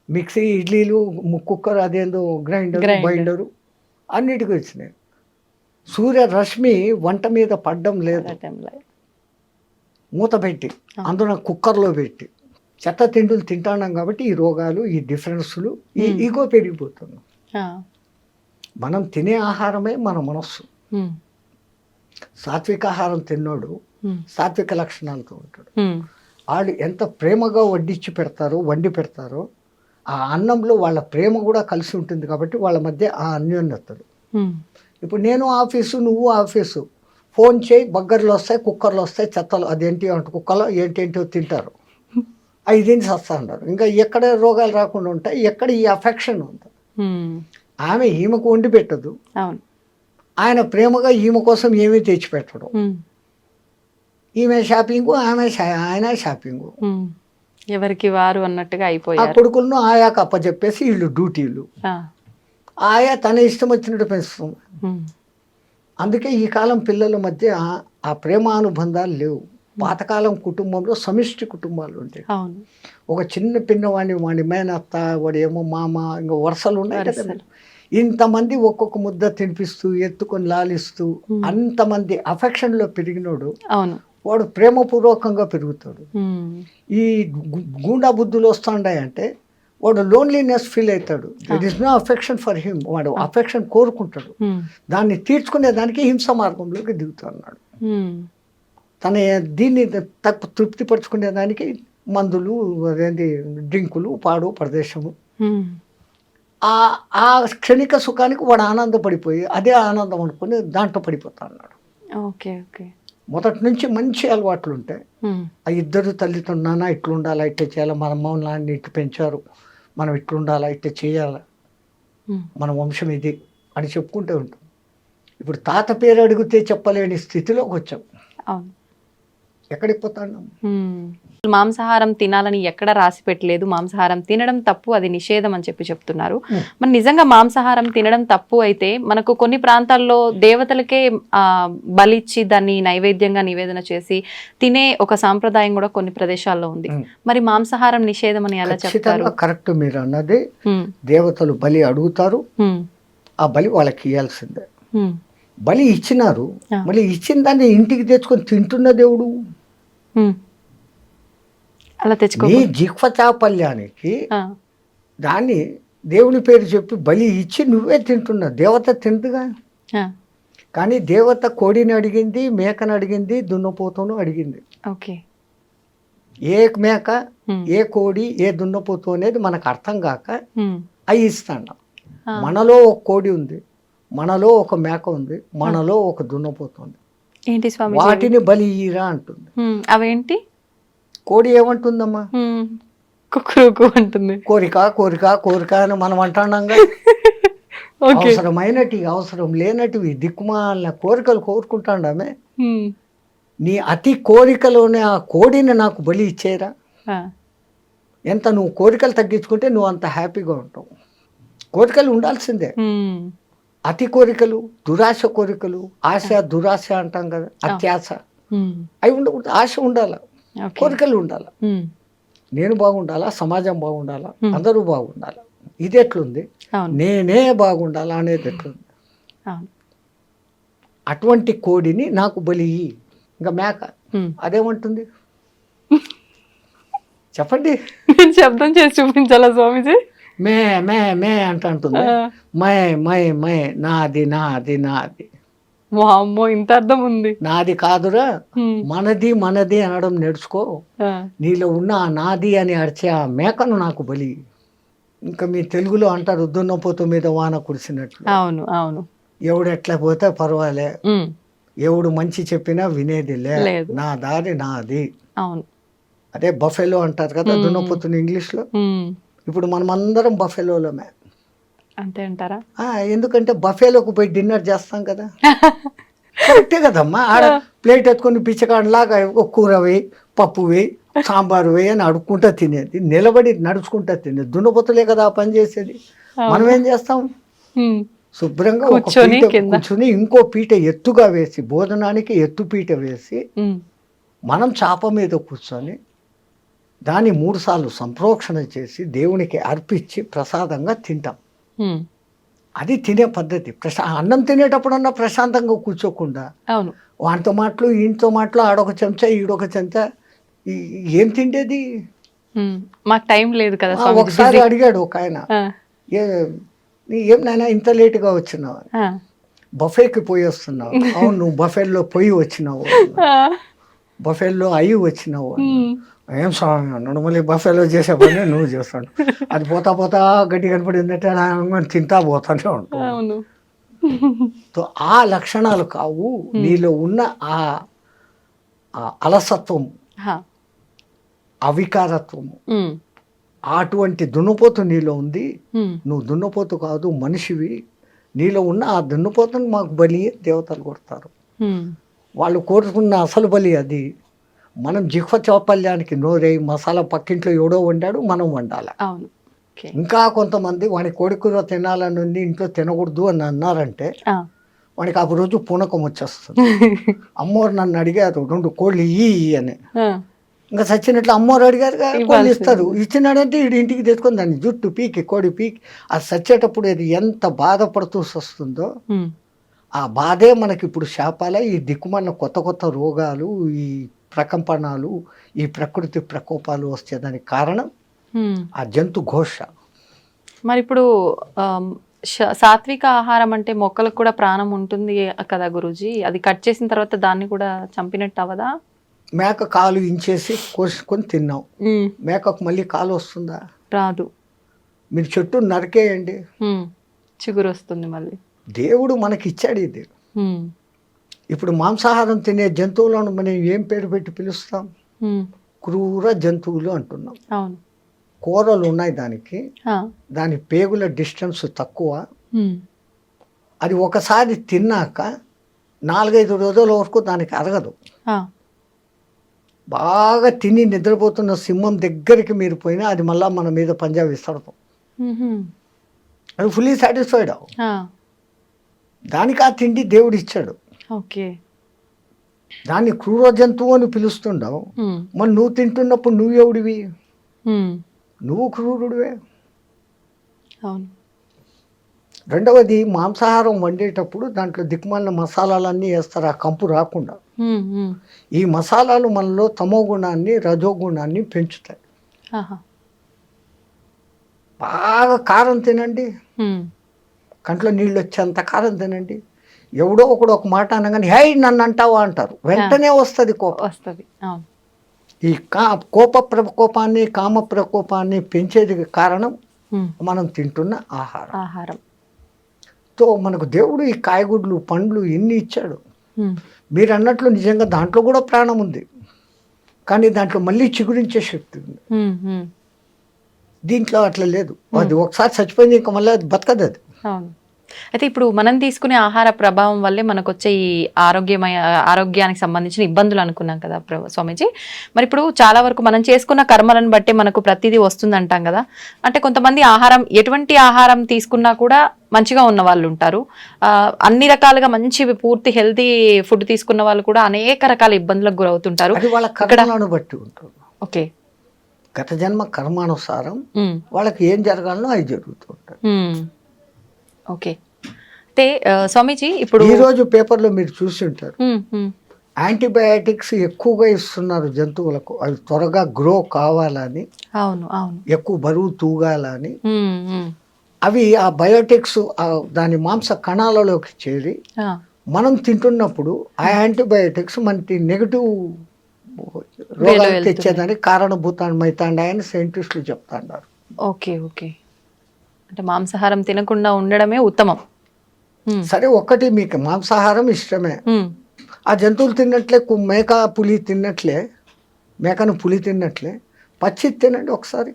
మిక్సీ, ఇడ్లీలు, కుక్కర్, అదేందో గ్రైండర్, బైండరు అన్నిటికీ వచ్చినాయి. సూర్యరశ్మి వంట మీద పడ్డం లేదు. మూత పెట్టి అందులో కుక్కర్లో పెట్టి చెత్త తిండులు తింటున్నాం కాబట్టి ఈ రోగాలు, ఈ డిఫరెన్స్లు, ఈ ఈగో పెరిగిపోతున్నాం. మనం తినే ఆహారమే మన మనస్సు. సాత్విక ఆహారం తిన్నోడు సాత్విక లక్షణాలతో ఉంటాడు. వాళ్ళు ఎంత ప్రేమగా వండి పెడతారో ఆ అన్నంలో వాళ్ళ ప్రేమ కూడా కలిసి ఉంటుంది. కాబట్టి వాళ్ళ మధ్య ఆ అన్యోన్యతలు. ఇప్పుడు నేను ఆఫీసు, నువ్వు ఆఫీసు, ఫోన్ చేయి, బగ్గర్లు వస్తాయి, కుక్కర్లు వస్తాయి, చెత్తలు అదేంటి అంటే కుక్కలో ఏంటేంటో తింటారు, అవి తిని వస్తా ఉంటారు. ఇంకా ఎక్కడ రోగాలు రాకుండా ఉంటాయి, ఎక్కడ ఈ అఫెక్షన్ ఉంది. ఆమె ఈమెకు వండి పెట్టదు, ఆయన ప్రేమగా ఈమె కోసం ఏమీ తెచ్చిపెట్టడు. ఈమె షాపింగు, ఆయన షాపింగు, ఎవరికి వారు అన్నట్టుగా అయిపోయారు. ఆ కొడుకులను ఆయాకు అప్పచెప్పేసి వీళ్ళు డ్యూటీలు. ఆయా తన ఇష్టం వచ్చినట్టు పెంచుతుంది. అందుకే ఈ కాలం పిల్లల మధ్య ఆ ప్రేమానుబంధాలు లేవు. పాతకాలం కుటుంబంలో సమిష్టి కుటుంబాలు ఉంటాయి. ఒక చిన్న పిన్నవాడిని, వాడి మేనత్త, వాడు ఏమో మామ, ఇంకా వరుసలు ఉన్నాయి కదా. ఇంతమంది ఒక్కొక్క ముద్ద తినిపిస్తూ, ఎత్తుకొని లాలిస్తూ, అంతమంది అఫెక్షన్లో పెరిగినోడు వాడు ప్రేమపూర్వకంగా పెరుగుతాడు. ఈ గూండా బుద్ధులు వస్తుంటాయంటే వాడు లోన్లీనెస్ ఫీల్ అవుతాడు. That is no affection for him. వాడు అఫెక్షన్ కోరుకుంటాడు, దాన్ని తీర్చుకునే దానికి హింస మార్గంలోకి దిగుతున్నాడు. తన దీన్ని తృప్తిపరచుకునే దానికి మందులు, అదేంటి డ్రింకులు, పాడు ప్రదేశము. ఆ క్షణిక సుఖానికి వాడు ఆనందపడిపోయి అదే ఆనందం అనుకుని దాంట్లో పడిపోతా అన్నాడు. మొదటి నుంచి మంచి అలవాట్లు ఉంటాయి. ఆ ఇద్దరు తల్లిదండ్రులు, నాన్న ఇట్లుండాలా, ఇట్లా చేయాలా, మన అమ్మ నాన్న ఇట్లా పెంచారు, మనం ఇట్లుండాలా, ఇట్లా చేయాలా, మన వంశం ఇది అని చెప్పుకుంటూ ఉంటాం. ఇప్పుడు తాత పేరు అడిగితే చెప్పలేని స్థితిలోకి వచ్చాం. ఎక్కడికి పోతాం? మాంసాహారం తినాలని ఎక్కడ రాసి పెట్టలేదు. మాంసాహారం తినడం తప్పు, అది నిషేధం అని చెప్తున్నారు. మరి నిజంగా మాంసాహారం తినడం తప్పు అయితే మనకు కొన్ని ప్రాంతాల్లో దేవతలకే బలిచ్చి దాన్ని నైవేద్యంగా నివేదన చేసి తినే ఒక సాంప్రదాయం కూడా కొన్ని ప్రదేశాల్లో ఉంది. మరి మాంసాహారం నిషేధం అని ఎలా చెప్తారు? కరెక్ట్, మీరు అన్నది. దేవతలు బలి అడుగుతారు, ఆ బలి వాళ్ళకి ఇవ్వాల్సిందే. బలి ఇచ్చినారు, మళ్ళీ ఇచ్చిన దాన్ని ఇంటికి తెచ్చుకొని తింటున్న దేవుడు. అలా తెచ్చుకో. నీ జిహ్వ చాపల్యానికి దాన్ని దేవుని పేరు చెప్పి బలి ఇచ్చి నువ్వే తింటున్నా. దేవత తింటుగా. కానీ దేవత కోడిని అడిగింది, మేకను అడిగింది, దున్నపోతును అడిగింది. ఏ మేక, ఏ కోడి, ఏ దున్నపోతు అనేది మనకు అర్థం కాక అవి ఇస్తాడు. మనలో ఒక కోడి ఉంది, మనలో ఒక మేక ఉంది, మనలో ఒక దున్నపోతుంది. ఏంటి స్వామి వాటిని బలి ఇయ్యరా అంటుంది. అవేంటి? కోడి ఏమంటుందమ్మా? కుక్కురుకు అంటుంది. కోరిక కోరిక కోరిక అని మనం అంటున్నాంగా. అవసరమైనటివి, అవసరం లేనటివి, దిక్కుమాలిన కోరికలు కోరుకుంటాండామే. నీ అతి కోరికలోనే ఆ కోడిని నాకు బలి ఇచ్చేరా. ఎంత నువ్వు కోరికలు తగ్గించుకుంటే నువ్వు అంత హ్యాపీగా ఉంటావు. కోరికలు ఉండాల్సిందే. అతి కోరికలు, దురాశ కోరికలు, ఆశ దురాశ అంటాం కదా, అత్యాశ, అవి ఉండకూడదు. ఆశ ఉండాల, కోరికలు ఉండాల. నేను బాగుండాలా, సమాజం బాగుండాలా, అందరూ బాగుండాలా. ఇది ఎట్లుంది? నేనే బాగుండాలా అనేది ఎట్లుంది? అటువంటి కోడిని నాకు బలి. ఇంకా మేక అదేమంటుంది చెప్పండి? శబ్దం చేసి చూపించాలా స్వామిజీ? మే మే మే అంటుంది. మై మై మై, నాది నాది నాది. వామ్మో, ఇంత అర్థం ఉంది. నాది కాదురా, మనది మనది అనడం నేర్చుకో. నీలో ఉన్న ఆ నాది అని అరిచే ఆ మేకను నాకు బలి. ఇంకా మీ తెలుగులో అంటారు, దున్నపోతు మీద వాన కురిసినట్లు. అవును అవును. ఎవడు ఎట్లా పోతే పర్వాలే, ఎవడు మంచి చెప్పినా వినేది లేదు, నా దారి నాది. అవును. అదే బఫెలో అంటారు కదా దున్నపోతుని ఇంగ్లీష్లో. ఇప్పుడు మనం అందరం బఫెలోలమే. అంతే అంటారా? ఎందుకంటే బఫేలోకి పోయి డిన్నర్ చేస్తాం కదా. కరెక్టే కదమ్మా. ఆడ ప్లేట్ ఎత్తుకొని పిచ్చకాడలాగా ఒక కూర వేయి, పప్పు వేయి, సాంబారు వేయి అని అడుక్కుంటా తినేది. నిలబడి నడుచుకుంటా తినేది. దున్నపోతులే కదా ఆ పని చేసేది. మనం ఏం చేస్తాం? శుభ్రంగా ఒక పీట కూర్చుని ఇంకో పీట ఎత్తుగా వేసి, భోజనానికి ఎత్తు పీట వేసి, మనం చాప మీద కూర్చొని దాన్ని 3 సార్లు సంప్రోక్షణ చేసి దేవునికి అర్పించి ప్రసాదంగా తింటాం. అది తినే పద్ధతి. అన్నం తినేటప్పుడన్నా ప్రశాంతంగా కూర్చోకుండా అవును వాటితో మాటలు ఈయనతో మాటలు, ఆడొక చెంచా ఈడొక చెంచా, ఏం తిండేది? మాకు టైం లేదు కదా. ఒకసారి అడిగాడు ఒక ఆయన, ఏం నాయనా ఇంత లేటుగా వచ్చినావు? బఫేకి పోయి వస్తున్నావు. అవును, నువ్వు బఫేల్లో పోయి వచ్చినావు, బఫేల్లో అయ్యి వచ్చినావు. ఏం స్వామి అన్నాడు. మళ్ళీ బఫేలో చేసే పని నువ్వు చేస్తాడు. అది పోతా పోతా గడ్డి కనపడిందంటే తింటా పోతానే ఉంటావు. సో ఆ లక్షణాలు కావు నీలో ఉన్న ఆ అలసత్వం, అవికారత్వము. అటువంటి దున్నపోతు నీలో ఉంది. నువ్వు దున్నపోతు కాదు, మనిషివి. నీలో ఉన్న ఆ దున్నపోతుని మాకు బలి దేవతలు కొడతారు. వాళ్ళు కోరుకున్న అసలు బలి అది. మనం జిహ్వ చాపల్యానికి నోరై మసాలా పక్కింట్లో ఎవడో వండాడు, మనం వండాలి. ఇంకా కొంతమంది వాడి కోడికూర తినాలని ఉంది, ఇంట్లో తినకూడదు అని అన్నారంటే వాడికి ఆ రోజు పూనకం వచ్చేస్తుంది. అమ్మోరు నన్ను అడిగారు 2 కోళ్ళు ఇయ్యి అని. ఇంకా సచ్చినట్లు అమ్మోరు అడిగారు, కోళ్ళు ఇస్తారు. ఇచ్చినాడంటే ఇంటికి తెచ్చుకొని దాన్ని జుట్టు పీకి, కోడి పీకి, అది సచ్చేటప్పుడు అది ఎంత బాధపడుతూ వస్తుందో ఆ బాధే మనకి ఇప్పుడు శాపాలే. ఈ దిక్కుమన్న కొత్త కొత్త రోగాలు, ఈ ప్రకంపనాలు, ఈ ప్రకృతి ప్రకోపాలు వచ్చేదానికి కారణం ఆ జంతు ఘోష. మరి ఇప్పుడు సాత్విక ఆహారం అంటే మొక్కలకు కూడా ప్రాణం ఉంటుంది కదా గురూజీ. అది కట్ చేసిన తర్వాత దాన్ని కూడా చంపినట్టు అవదా? మేక కాలు ఇంచేసి కోసుకొని తిన్నాం, మేకకు మళ్ళీ కాలు వస్తుందా? రాదు. మీరు చెట్టు నరికేయండి, చిగురు వస్తుంది మళ్ళీ. దేవుడు మనకి ఇచ్చాడు ఇది. ఇప్పుడు మాంసాహారం తినే జంతువులను మనం ఏం పేరు పెట్టి పిలుస్తాం? క్రూర జంతువులు అంటున్నాం. అవును, కూరలు ఉన్నాయి దానికి, దాని పేగుల డిస్టెన్స్ తక్కువ. అది ఒకసారి తిన్నాక 4-5 రోజుల వరకు దానికి అరగదు. బాగా తిని నిద్రపోతున్న సింహం దగ్గరికి మీరు పోయినా అది మళ్ళీ మన మీద పంజా విస్తాడతాం. అది ఫుల్లీ సాటిస్ఫైడ్. దానికి ఆ తిండి దేవుడు ఇచ్చాడు. దాన్ని క్రూర జంతువు అని పిలుస్తుండవు. మరి నువ్వు తింటున్నప్పుడు నువ్వు ఎవడివి? నువ్వు క్రూరుడివే. రెండవది, మాంసాహారం వండేటప్పుడు దాంట్లో దిక్కుమాలిన మసాలాలన్నీ వేస్తారు ఆ కంపు రాకుండా. ఈ మసాలాలు మనలో తమో గుణాన్ని, రజో గుణాన్ని పెంచుతాయి. బాగా కారం తినండి, కంట్లో నీళ్ళు వచ్చేంత కారం తినండి. ఎవడో ఒకడు ఒక మాట అనగానే హై నన్ను అంటావా అంటారు, వెంటనే వస్తుంది కోపం. ఈ కోప ప్రకోపాన్ని, కామ ప్రకోపాన్ని పెంచేది కారణం మనం తింటున్న ఆహారం. తో మనకు దేవుడు ఈ కాయగూడ్లు, పండ్లు ఎన్ని ఇచ్చాడు. మీరు అన్నట్లు నిజంగా దాంట్లో కూడా ప్రాణం ఉంది, కానీ దాంట్లో మళ్ళీ చిగురించే శక్తి ఉంది. దీంట్లో అట్లా లేదు. అది ఒకసారి చచ్చిపోయింది, ఇంకా మళ్ళీ అది బతకదు. అది అయితే ఇప్పుడు మనం తీసుకునే ఆహార ప్రభావం వల్లే మనకు వచ్చే ఈ ఆరోగ్యానికి సంబంధించిన ఇబ్బందులు అనుకున్నాం కదా స్వామీజీ. మరి ఇప్పుడు చాలా వరకు మనం చేసుకున్న కర్మలను బట్టి మనకు ప్రతిదీ వస్తుంది అంటాం కదా. అంటే కొంతమంది ఎటువంటి ఆహారం తీసుకున్నా కూడా మంచిగా ఉన్న వాళ్ళు ఉంటారు. అన్ని రకాలుగా మంచి పూర్తి హెల్తీ ఫుడ్ తీసుకున్న వాళ్ళు కూడా అనేక రకాల ఇబ్బందులకు గురవుతుంటారు. వాళ్ళ కర్మలను బట్టి ఉంటుంది. ఓకే, గత జన్మ కర్మానుసారం వాళ్ళకి ఏం జరగాలనో అది జరుగుతుంటాయి. ఓకే. అయితే స్వామీజీ ఇప్పుడు ఈ రోజు పేపర్లో మీరు చూసి ఉంటారు, యాంటీబయాటిక్స్ ఎక్కువగా ఇస్తున్నారు జంతువులకు. అవి త్వరగా గ్రో కావాలని, ఎక్కువ బరువు తూగాలని. అవి ఆ బయోటిక్స్ దాని మాంస కణాలలోకి చేరి మనం తింటున్నప్పుడు ఆ యాంటీబయాటిక్స్ మనకి నెగటివ్ రోగాలు తెచ్చేదానికి కారణభూతమైతాయని సైంటిస్టులు చెప్తాండారు. ఓకే ఓకే, అంటే మాంసాహారం తినకుండా ఉండడమే ఉత్తమం. సరే, ఒక్కటి మీకు మాంసాహారం ఇష్టమే, ఆ జంతువులు తిన్నట్లే, మేక పులి తిన్నట్లే, మేకను పులి తిన్నట్లే పచ్చి తినండి ఒకసారి.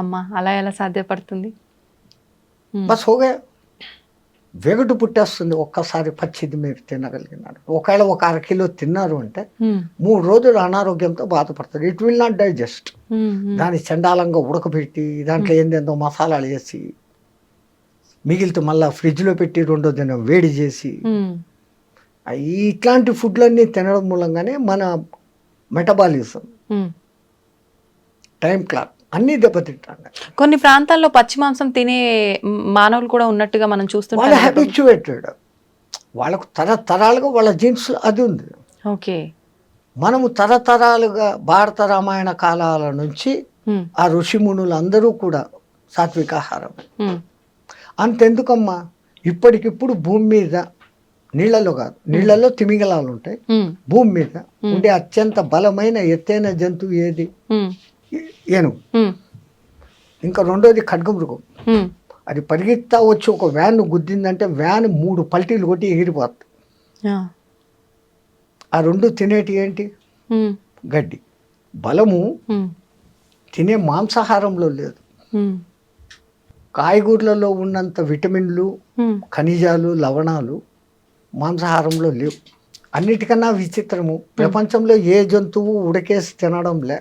అమ్మా, అలా ఎలా సాధ్యపడుతుంది? బస్ హోగా. వెగటు పుట్టేస్తుంది ఒక్కసారి పచ్చిది మీరు తినగలిగినారు. ఒకవేళ ఒక 1/2 కిలో తిన్నారు అంటే 3 రోజులు అనారోగ్యంతో బాధపడతారు. It will not digest. దాన్ని చండాలంగా ఉడకబెట్టి దాంట్లో ఏందేందో మసాలాలు వేసి మిగిలితే మళ్ళీ ఫ్రిడ్జ్లో పెట్టి 2వ దినం వేడి చేసి ఇట్లాంటి ఫుడ్లన్నీ తినడం మూలంగానే మన మెటబాలిజం, టైం క్లాక్ అన్నీ దెబ్బతింటాడు. కొన్ని ప్రాంతాల్లో పచ్చి మాంసం తినే మానవులు కూడా ఉన్నట్టుగా మనం వాళ్ళ చూస్తుంటాం. హ్యాబిచ్యువేటెడ్, వాళ్ళకు తరతరాలుగా వాళ్ళ జీన్స్ అది ఉంది. ఓకే. మనము తరతరాలుగా భారత రామాయణ కాలాల నుంచి ఆ ఋషిమునులు అందరూ కూడా సాత్విక ఆహారమే. అంతెందుకమ్మా, ఇప్పటికిప్పుడు భూమి మీద నీళ్లలో కాదు, నీళ్లలో తిమింగలాలు ఉంటాయి. భూమి మీద ఉండే అత్యంత బలమైన ఎత్తైన జంతువు ఏది? ఏనుగు. ఇంకా 2వది ఖడ్గమృగం. అది పరిగెత్తా వచ్చి ఒక వ్యాన్ గుద్దిందంటే వ్యాన్ 3 పల్టీలు కొట్టి ఎగిరిపోతుంది. ఆ 2 తినేటి ఏంటి? గడ్డి. బలము తినే మాంసాహారంలో లేదు. కాయగూరలలో ఉన్నంత విటమిన్లు, ఖనిజాలు, లవణాలు మాంసాహారంలో లేవు. అన్నిటికన్నా విచిత్రము, ప్రపంచంలో ఏ జంతువు ఉడకేసి తినడంలే,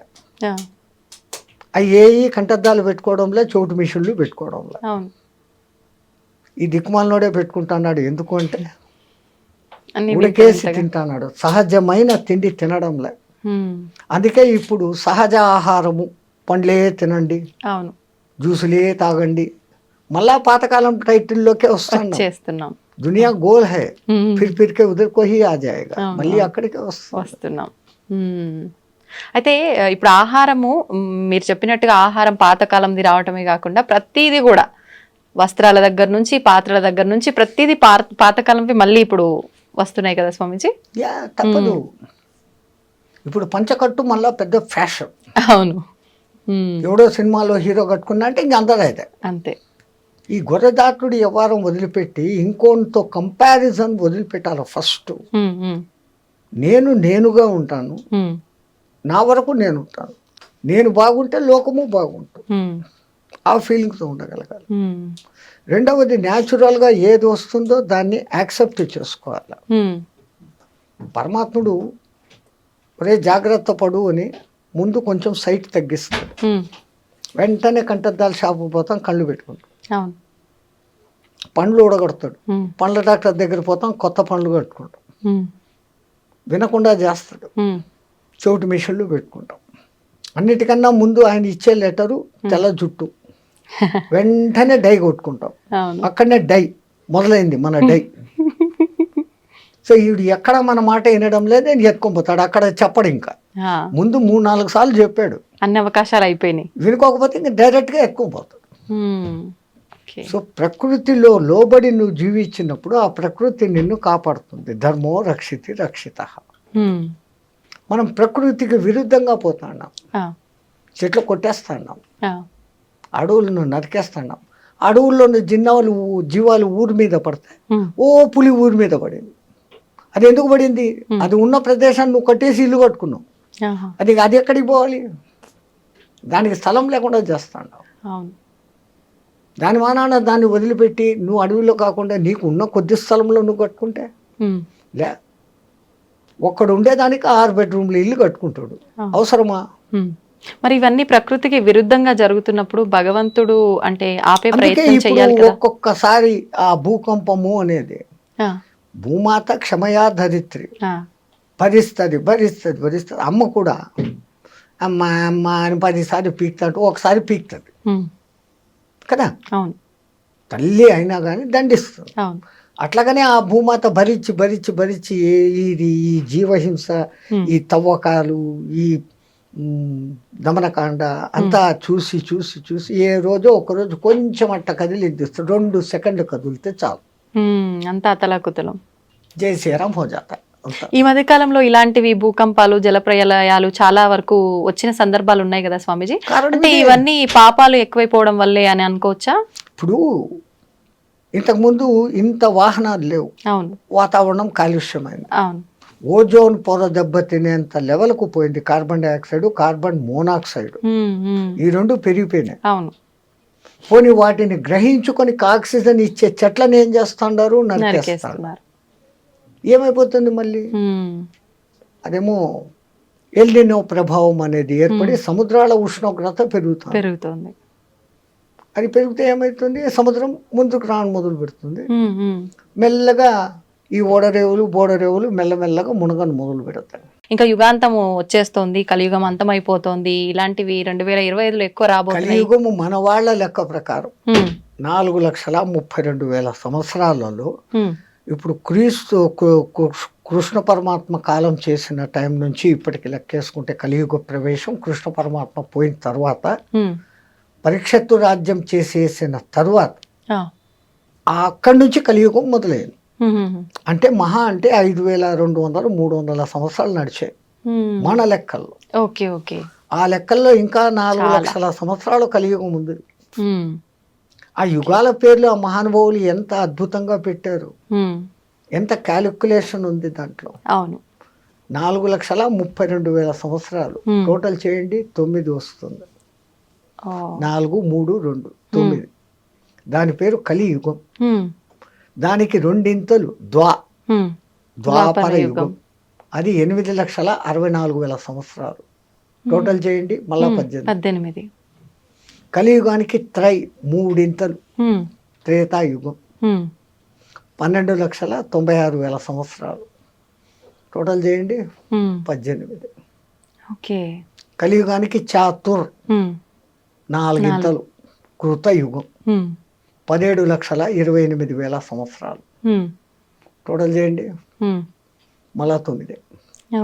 అవి కంటద్దాలు పెట్టుకోవడంలే, చోటు మిషన్లు పెట్టుకోవడంలే. ఈ దిక్కుమాలనోడే పెట్టుకుంటున్నాడు. ఎందుకు అంటే ఉడకేసి తింటున్నాడు, సహజమైన తిండి తినడంలే. అందుకే ఇప్పుడు సహజ ఆహారము, పండ్లే తినండి, జ్యూసులే తాగండి, మళ్ళా పాతకాలం టైటిల్లోకే వస్తున్నాం. దునియా goal high, Phir K ఉదర్ co he ఆ జాయేగా, మళ్ళీ అక్కడికే వస్తున్నాం. అయితే ఇప్పుడు ఆహారము మీరు చెప్పినట్టుగా ఆహారం పాతకాలంది రావటమే కాకుండా ప్రతిదీ కూడా వస్త్రాల దగ్గర నుంచి పాత్రల దగ్గర నుంచి ప్రతిదీ పాతకాలంవి మళ్ళీ ఇప్పుడు వస్తున్నాయి కదా స్వామీజీ. తప్పదు. ఇప్పుడు పంచకట్టు మళ్ళా పెద్ద ఫ్యాషన్. అవును. ఎవడో సినిమాలో హీరో కట్టుకున్నా అంటే ఇంక అందరూ అయితే అంతే. ఈ గొర్రెదాటుడు వ్యవహారం వదిలిపెట్టి ఇంకోటితో కంపారిజన్ వదిలిపెట్టాలి. ఫస్ట్ నేనుగా ఉంటాను, నా వరకు నేను ఉంటాను, నేను బాగుంటే లోకము బాగుంటుంది, ఆ ఫీలింగ్తో ఉండగలగాలి. 2వది న్యాచురల్గా ఏది వస్తుందో దాన్ని యాక్సెప్ట్ చేసుకోవాలి. పరమాత్ముడు ఒరే జాగ్రత్త పడు అని ముందు కొంచెం సైట్ తగ్గిస్తాడు, వెంటనే కంటద్దాలు షాపు పోతాం, కళ్ళు పెట్టుకుంటాం, పండ్లు ఊడగొడతాడు, పండ్ల డాక్టర్ దగ్గర పోతాం, కొత్త పండ్లు కట్టుకుంటాం, వినకుండా చేస్తాడు, చోటు మిషన్లు పెట్టుకుంటాం. అన్నిటికన్నా ముందు ఆయన ఇచ్చే లెటరు తెల్ల జుట్టు, వెంటనే డై కొట్టుకుంటాం, అక్కడనే డై మొదలైంది మన డై. సో వీడు ఎక్కడ మన మాట వినడం లేదు, నేను ఎత్తుకొని అక్కడ చెప్పడు. ఇంకా ముందు 3-4 సార్లు చెప్పాడు, అన్ని అవకాశాలు అయిపోయినాయి, వినుకోకపోతే ఇంకా డైరెక్ట్గా ఎత్తుకొని. సో ప్రకృతిలో లోబడి నువ్వు జీవించినప్పుడు ఆ ప్రకృతి నిన్ను కాపాడుతుంది. ధర్మో రక్షితి రక్షిత. మనం ప్రకృతికి విరుద్ధంగా పోతున్నాం, చెట్లు కొట్టేస్తున్నాం, అడవులను నరికేస్తున్నాం. అడవుల్లోని జీవాలు ఊరి మీద పడతాయి. ఓ పులి ఊరి మీద పడింది. అది ఎందుకు పడింది? అది ఉన్న ప్రదేశాన్ని నువ్వు కట్టేసి ఇల్లు కట్టుకున్నావు. అది ఎక్కడికి పోవాలి? దానికి స్థలం లేకుండా చేస్తున్నావు. దాని మానాన దాన్ని వదిలిపెట్టి నువ్వు అడవిలో కాకుండా నీకు ఉన్న కొద్ది స్థలంలో నువ్వు కట్టుకుంటే లే, ఒక్కడు ఉండేదానికి 6 బెడ్రూమ్లు ఇల్లు కట్టుకుంటాడు. అవసరమా? మరి ఇవన్నీ ప్రకృతికి విరుద్ధంగా జరుగుతున్నప్పుడు భగవంతుడు అంటే ఆపే ప్రయత్నం చేయాలి కదా. ఒక్కొక్కసారి ఆ భూకంపము అనేది భూమాత క్షమయా ధరిత్రి, భరిస్తుంది. అమ్మ కూడా అమ్మ అమ్మ అని 10 సార్లు పీకుతాడు, ఒకసారి పీకుతుంది కదా. తల్లి అయినా కానీ దండిస్తుంది. అట్లాగనే ఆ భూమాత భరించి ఈ జీవహింస, ఈ తవ్వకాలు, ఈ దమనకాండ అంతా చూసి ఏ రోజో ఒకరోజు కొంచెం అట్ట కదిలిద్దిస్తాడు. 2 సెకండ్లు కదిలితే చాలు, అంతా అతలాకుతలం. జై శ్రీరామ్ హో జాతా. ఈ మధ్య కాలంలో ఇలాంటివి భూకంపాలు, జలప్రలయాలు చాలా వరకు వచ్చిన సందర్భాలు ఉన్నాయి కదా స్వామీజీ. అంటే ఇవన్నీ పాపాలు ఎక్కువైపోవడం వల్లే అని అనుకోవచ్చా? ఇప్పుడు ఇంతకుముందు ఇంత వాహనాలు లేవు, వాతావరణం కాలుష్యమైంది, ఓజోన్ పొర దెబ్బతినేంత లెవెల్కు పోయింది. కార్బన్ డైఆక్సైడ్, కార్బన్ మోనాక్సైడ్, ఈ 2 పెరిగిపోయినాయి. పోనీ వాటిని గ్రహించుకొని ఆక్సిజన్ ఇచ్చే చెట్లను ఏం చేస్తున్నారు, నరికేస్తారు. నరికేస్తున్నారు. ఏమైపోతుంది మళ్ళీ? అదేమో ఎల్నినో ప్రభావం అనేది ఏర్పడి సముద్రాల ఉష్ణోగ్రత పెరుగుతుంది. అది పెరిగితే ఏమవుతుంది, సముద్రం ముందుకు రాను మొదలు పెడుతుంది. మెల్లగా ఈ ఓడరేవులు బోడరేవులు మెల్లమెల్లగా మునగను మొదలు పెడతాయి. ఇంకా యుగాంతం వచ్చేస్తోంది, కలియుగం అంతం అయిపోతుంది, ఇలాంటివి 2025లో ఎక్కువ రాబోతున్నాయి. కలియుగము మన వాళ్ళ లెక్క ప్రకారం 4,32,000 సంవత్సరాలలో ఇప్పుడు కృష్ణ పరమాత్మ కాలం చేసిన టైం నుంచి ఇప్పటికి లెక్కేసుకుంటే కలియుగ ప్రవేశం కృష్ణ పరమాత్మ పోయిన తర్వాత పరీక్షత్తు రాజ్యం చేసేసిన తర్వాత అక్కడి నుంచి కలియుగం మొదలైంది. అంటే మహా అంటే 5,200-300 సంవత్సరాలు నడిచాయి మన లెక్కల్లో. Okay okay. ఆ లెక్కల్లో ఇంకా 4,00,000 సంవత్సరాలు కలియుగం ఉంది. ఆ యుగాల పేర్లు ఆ మహానుభావులు ఎంత అద్భుతంగా పెట్టారు, ఎంత క్యాలిక్యులేషన్ ఉంది దాంట్లో. అవును. 4,32,000 సంవత్సరాలు టోటల్ చేయండి, 9 వస్తుంది. 4, 3, 2, 9. దాని పేరు కలియుగం. దానికి రెండింతలు ద్వాపర యుగం. అది 8,64,000 సంవత్సరాలు టోటల్ చేయండి, మళ్ళా 18. కలియుగానికి మూడింతలు త్రేతాయుగం, 12,96,000 సంవత్సరాలు టోటల్ చేయండి, 18. ఓకే. కలియుగానికి చాతుర్ 4 కృతయుగం, 17,28,000 సంవత్సరాలు టోటల్ చేయండి, మళ్ళా 9.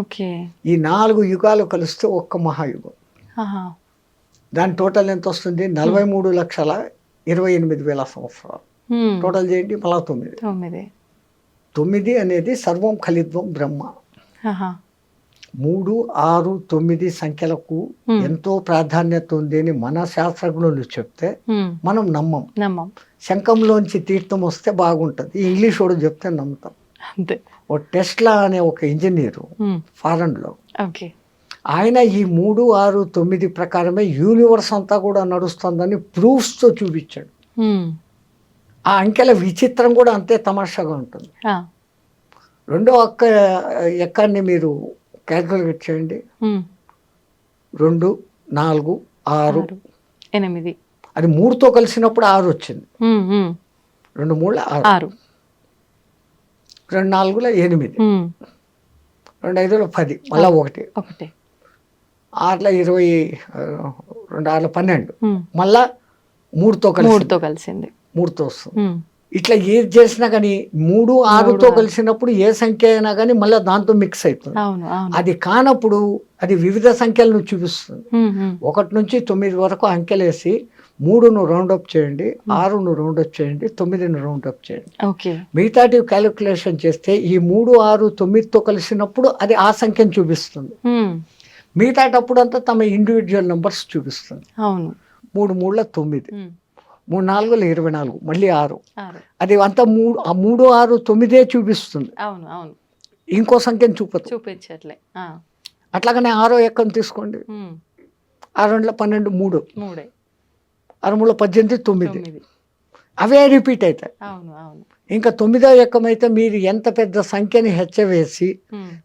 ఓకే. ఈ 4 యుగాలు కలిస్తే ఒక్క మహాయుగం. దాని టోటల్ ఎంత వస్తుంది? 43,28,000 సంవత్సరాలు టోటల్ చేయండి, మళ్ళా 9. 9 అనేది సర్వం ఖలిద్వం బ్రహ్మ. 3, 6, 9 సంఖ్యలకు ఎంతో ప్రాధాన్యత ఉంది అని మన శాస్త్రజ్ఞులు చెప్తే మనం నమ్మం. శంఖంలోంచి తీర్థం వస్తే బాగుంటుంది, ఇంగ్లీష్ వాడు చెప్తే నమ్ముతాం. ఓ టెస్లా అనే ఒక ఇంజనీరు ఫారెన్లో, ఆయన ఈ 3, 6, 9 ప్రకారమే యూనివర్స్ అంతా కూడా నడుస్తుందని ప్రూఫ్స్తో చూపించాడు. ఆ అంకెల విచిత్రం కూడా అంతే తమాషాగా ఉంటుంది. రెండో ఎక్కాన్ని మీరు క్యాల్కులేట్ చేయండి, 2, 4, 6, 8. అది 3తో కలిసినప్పుడు 6 వచ్చింది. 2, 3, 6, 2, 4, 8, 2, 5, 10, మళ్ళా 1, 6, 20, 2, 6, 12, మళ్ళా 3తో కలిసింది, 3తో వస్తుంది. ఇట్లా ఏది చేసినా కానీ 3, 6తో కలిసినప్పుడు ఏ సంఖ్య అయినా కానీ మళ్ళీ దాంతో మిక్స్ అవుతుంది. అది కానప్పుడు అది వివిధ సంఖ్యలను చూపిస్తుంది. 1 నుంచి 9 వరకు అంకెలేసి 3ను రౌండప్ చేయండి, 6ను రౌండప్ చేయండి, 9ను రౌండప్ చేయండి. మిగతాటి క్యాలిక్యులేషన్ చేస్తే ఈ 3, 6, 9తో కలిసినప్పుడు అది ఆ సంఖ్యను చూపిస్తుంది. మిగతాటప్పుడు అంతా తమ ఇండివిజువల్ నెంబర్స్ చూపిస్తుంది. 3, 3, 9, 3, 4, 24, మళ్ళీ 6. అది అంతా 3, 6, 9 చూపిస్తుంది. ఇంకో సంఖ్యను చూపించట్లే. అట్లాగనే 6వ ఎక్కను తీసుకోండి, 6, 2, 12, 3, 6, 3, 18, 9. అవే రిపీట్ అవుతాయి. ఇంకా 9వ ఎక్కం అయితే మీరు ఎంత పెద్ద సంఖ్యని హెచ్చవేసి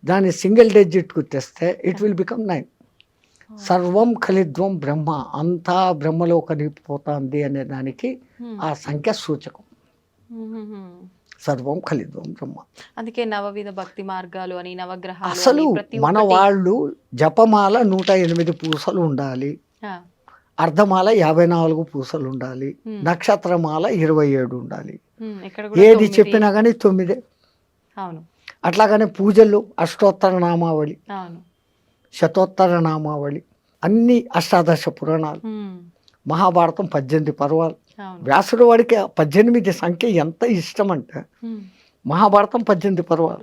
దాన్ని సింగిల్ డిజిట్కు తెస్తే ఇట్ విల్ బికమ్ 9. సర్వం ఖలిద్వం బ్రహ్మ, అంతా బ్రహ్మలో కలిగిపోతుంది అనే దానికి ఆ సంఖ్య సూచకం. సర్వం ఖలిద్వం బ్రహ్మ. అందుకే నవవిధ భక్తి మార్గాలు అని, నవగ్రహాలు. అసలు మన వాళ్ళు జపమాల 108 పూసలు ఉండాలి, అర్ధమాల 54 పూసలు ఉండాలి, నక్షత్రమాల 27 ఉండాలి. ఏది చెప్పినా కానీ 9. అట్లాగనే పూజలు అష్టోత్తర నామావళి, శతోత్తర నామావళి, అన్ని అష్టాదశ పురాణాలు, మహాభారతం 18 పర్వాలు. వ్యాసుడు వాడికి 18 సంఖ్య ఎంత ఇష్టం అంటే మహాభారతం 18 పర్వాలు,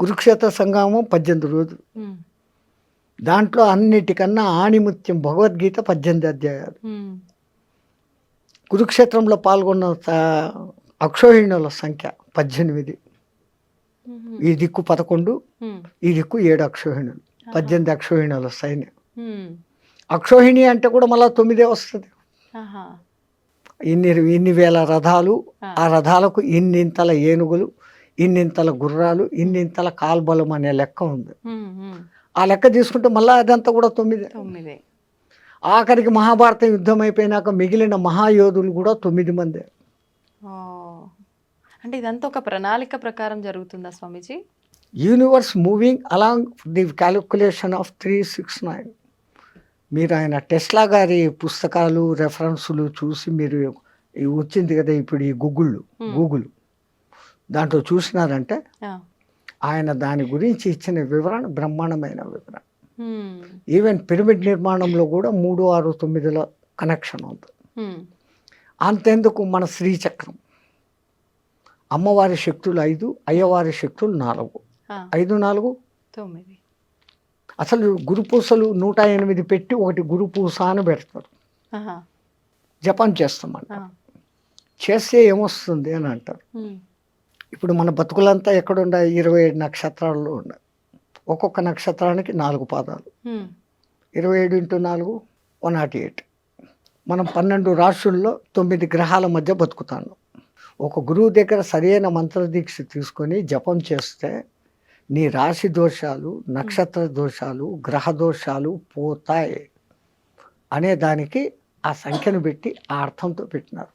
కురుక్షేత్ర సంగ్రామం 18 రోజులు. దాంట్లో అన్నిటికన్నా ఆణిముత్యం భగవద్గీత 18 అధ్యాయాలు. కురుక్షేత్రంలో పాల్గొన్న అక్షోహిణుల సంఖ్య 18. ఈ దిక్కు 11, ఈ దిక్కు 7 అక్షోహిణులు, 18 అక్షోహిణుల సైన్యం. అక్షోహిణి అంటే కూడా మళ్ళీ 9 వస్తుంది. ఇన్ని వేల రథాలు, ఆ రథాలకు ఇన్నింతల ఏనుగులు, ఇన్నింతల గుర్రాలు, ఇన్నింతల కాల్బలం అనే లెక్క ఉంది. ఆ లెక్క తీసుకుంటే మళ్ళీ అదంతా కూడా 9. ఆఖరికి మహాభారత యుద్ధం అయిపోయినాక మిగిలిన మహాయోధులు కూడా 9 మందే. అంటే ఇదంతా ఒక ప్రణాళిక ప్రకారం జరుగుతుందా Swamiji? Universe moving along the calculation of 369. మీరు ఆయన టెస్లా గారి పుస్తకాలు రెఫరెన్సులు చూసి మీరు వచ్చింది కదా ఇప్పుడు ఈ గూగుల్ దాంట్లో చూసినారంటే ఆయన దాని గురించి ఇచ్చిన వివరణ బ్రహ్మాండమైన వివరణ. ఈవెన్ పిరమిడ్ నిర్మాణంలో కూడా 3, 6, 9ల కనెక్షన్ ఉంది. అంతెందుకు మన శ్రీచక్రం, అమ్మవారి శక్తులు 5, అయ్యవారి శక్తులు 4. 5, 4, 9. అసలు గురుపూసలు 108 పెట్టి ఒకటి గురుపూస అని పెడతారు. జపం చేస్తామంట. చేస్తే ఏమొస్తుంది అని అంటారు. ఇప్పుడు మన బతుకులంతా ఎక్కడుండ 27 నక్షత్రాల్లో ఉండ. ఒక్కొక్క నక్షత్రానికి 4 పాదాలు. 27 × 4 108. మనం 12 రాశుల్లో 9 గ్రహాల మధ్య బతుకుతాను. ఒక గురువు దగ్గర సరైన మంత్రదీక్ష తీసుకొని జపం చేస్తే నీ రాశి దోషాలు, నక్షత్ర దోషాలు, గ్రహ దోషాలు పోతాయి అనే దానికి ఆ సంఖ్యను పెట్టి ఆ అర్థంతో పెట్టినారు.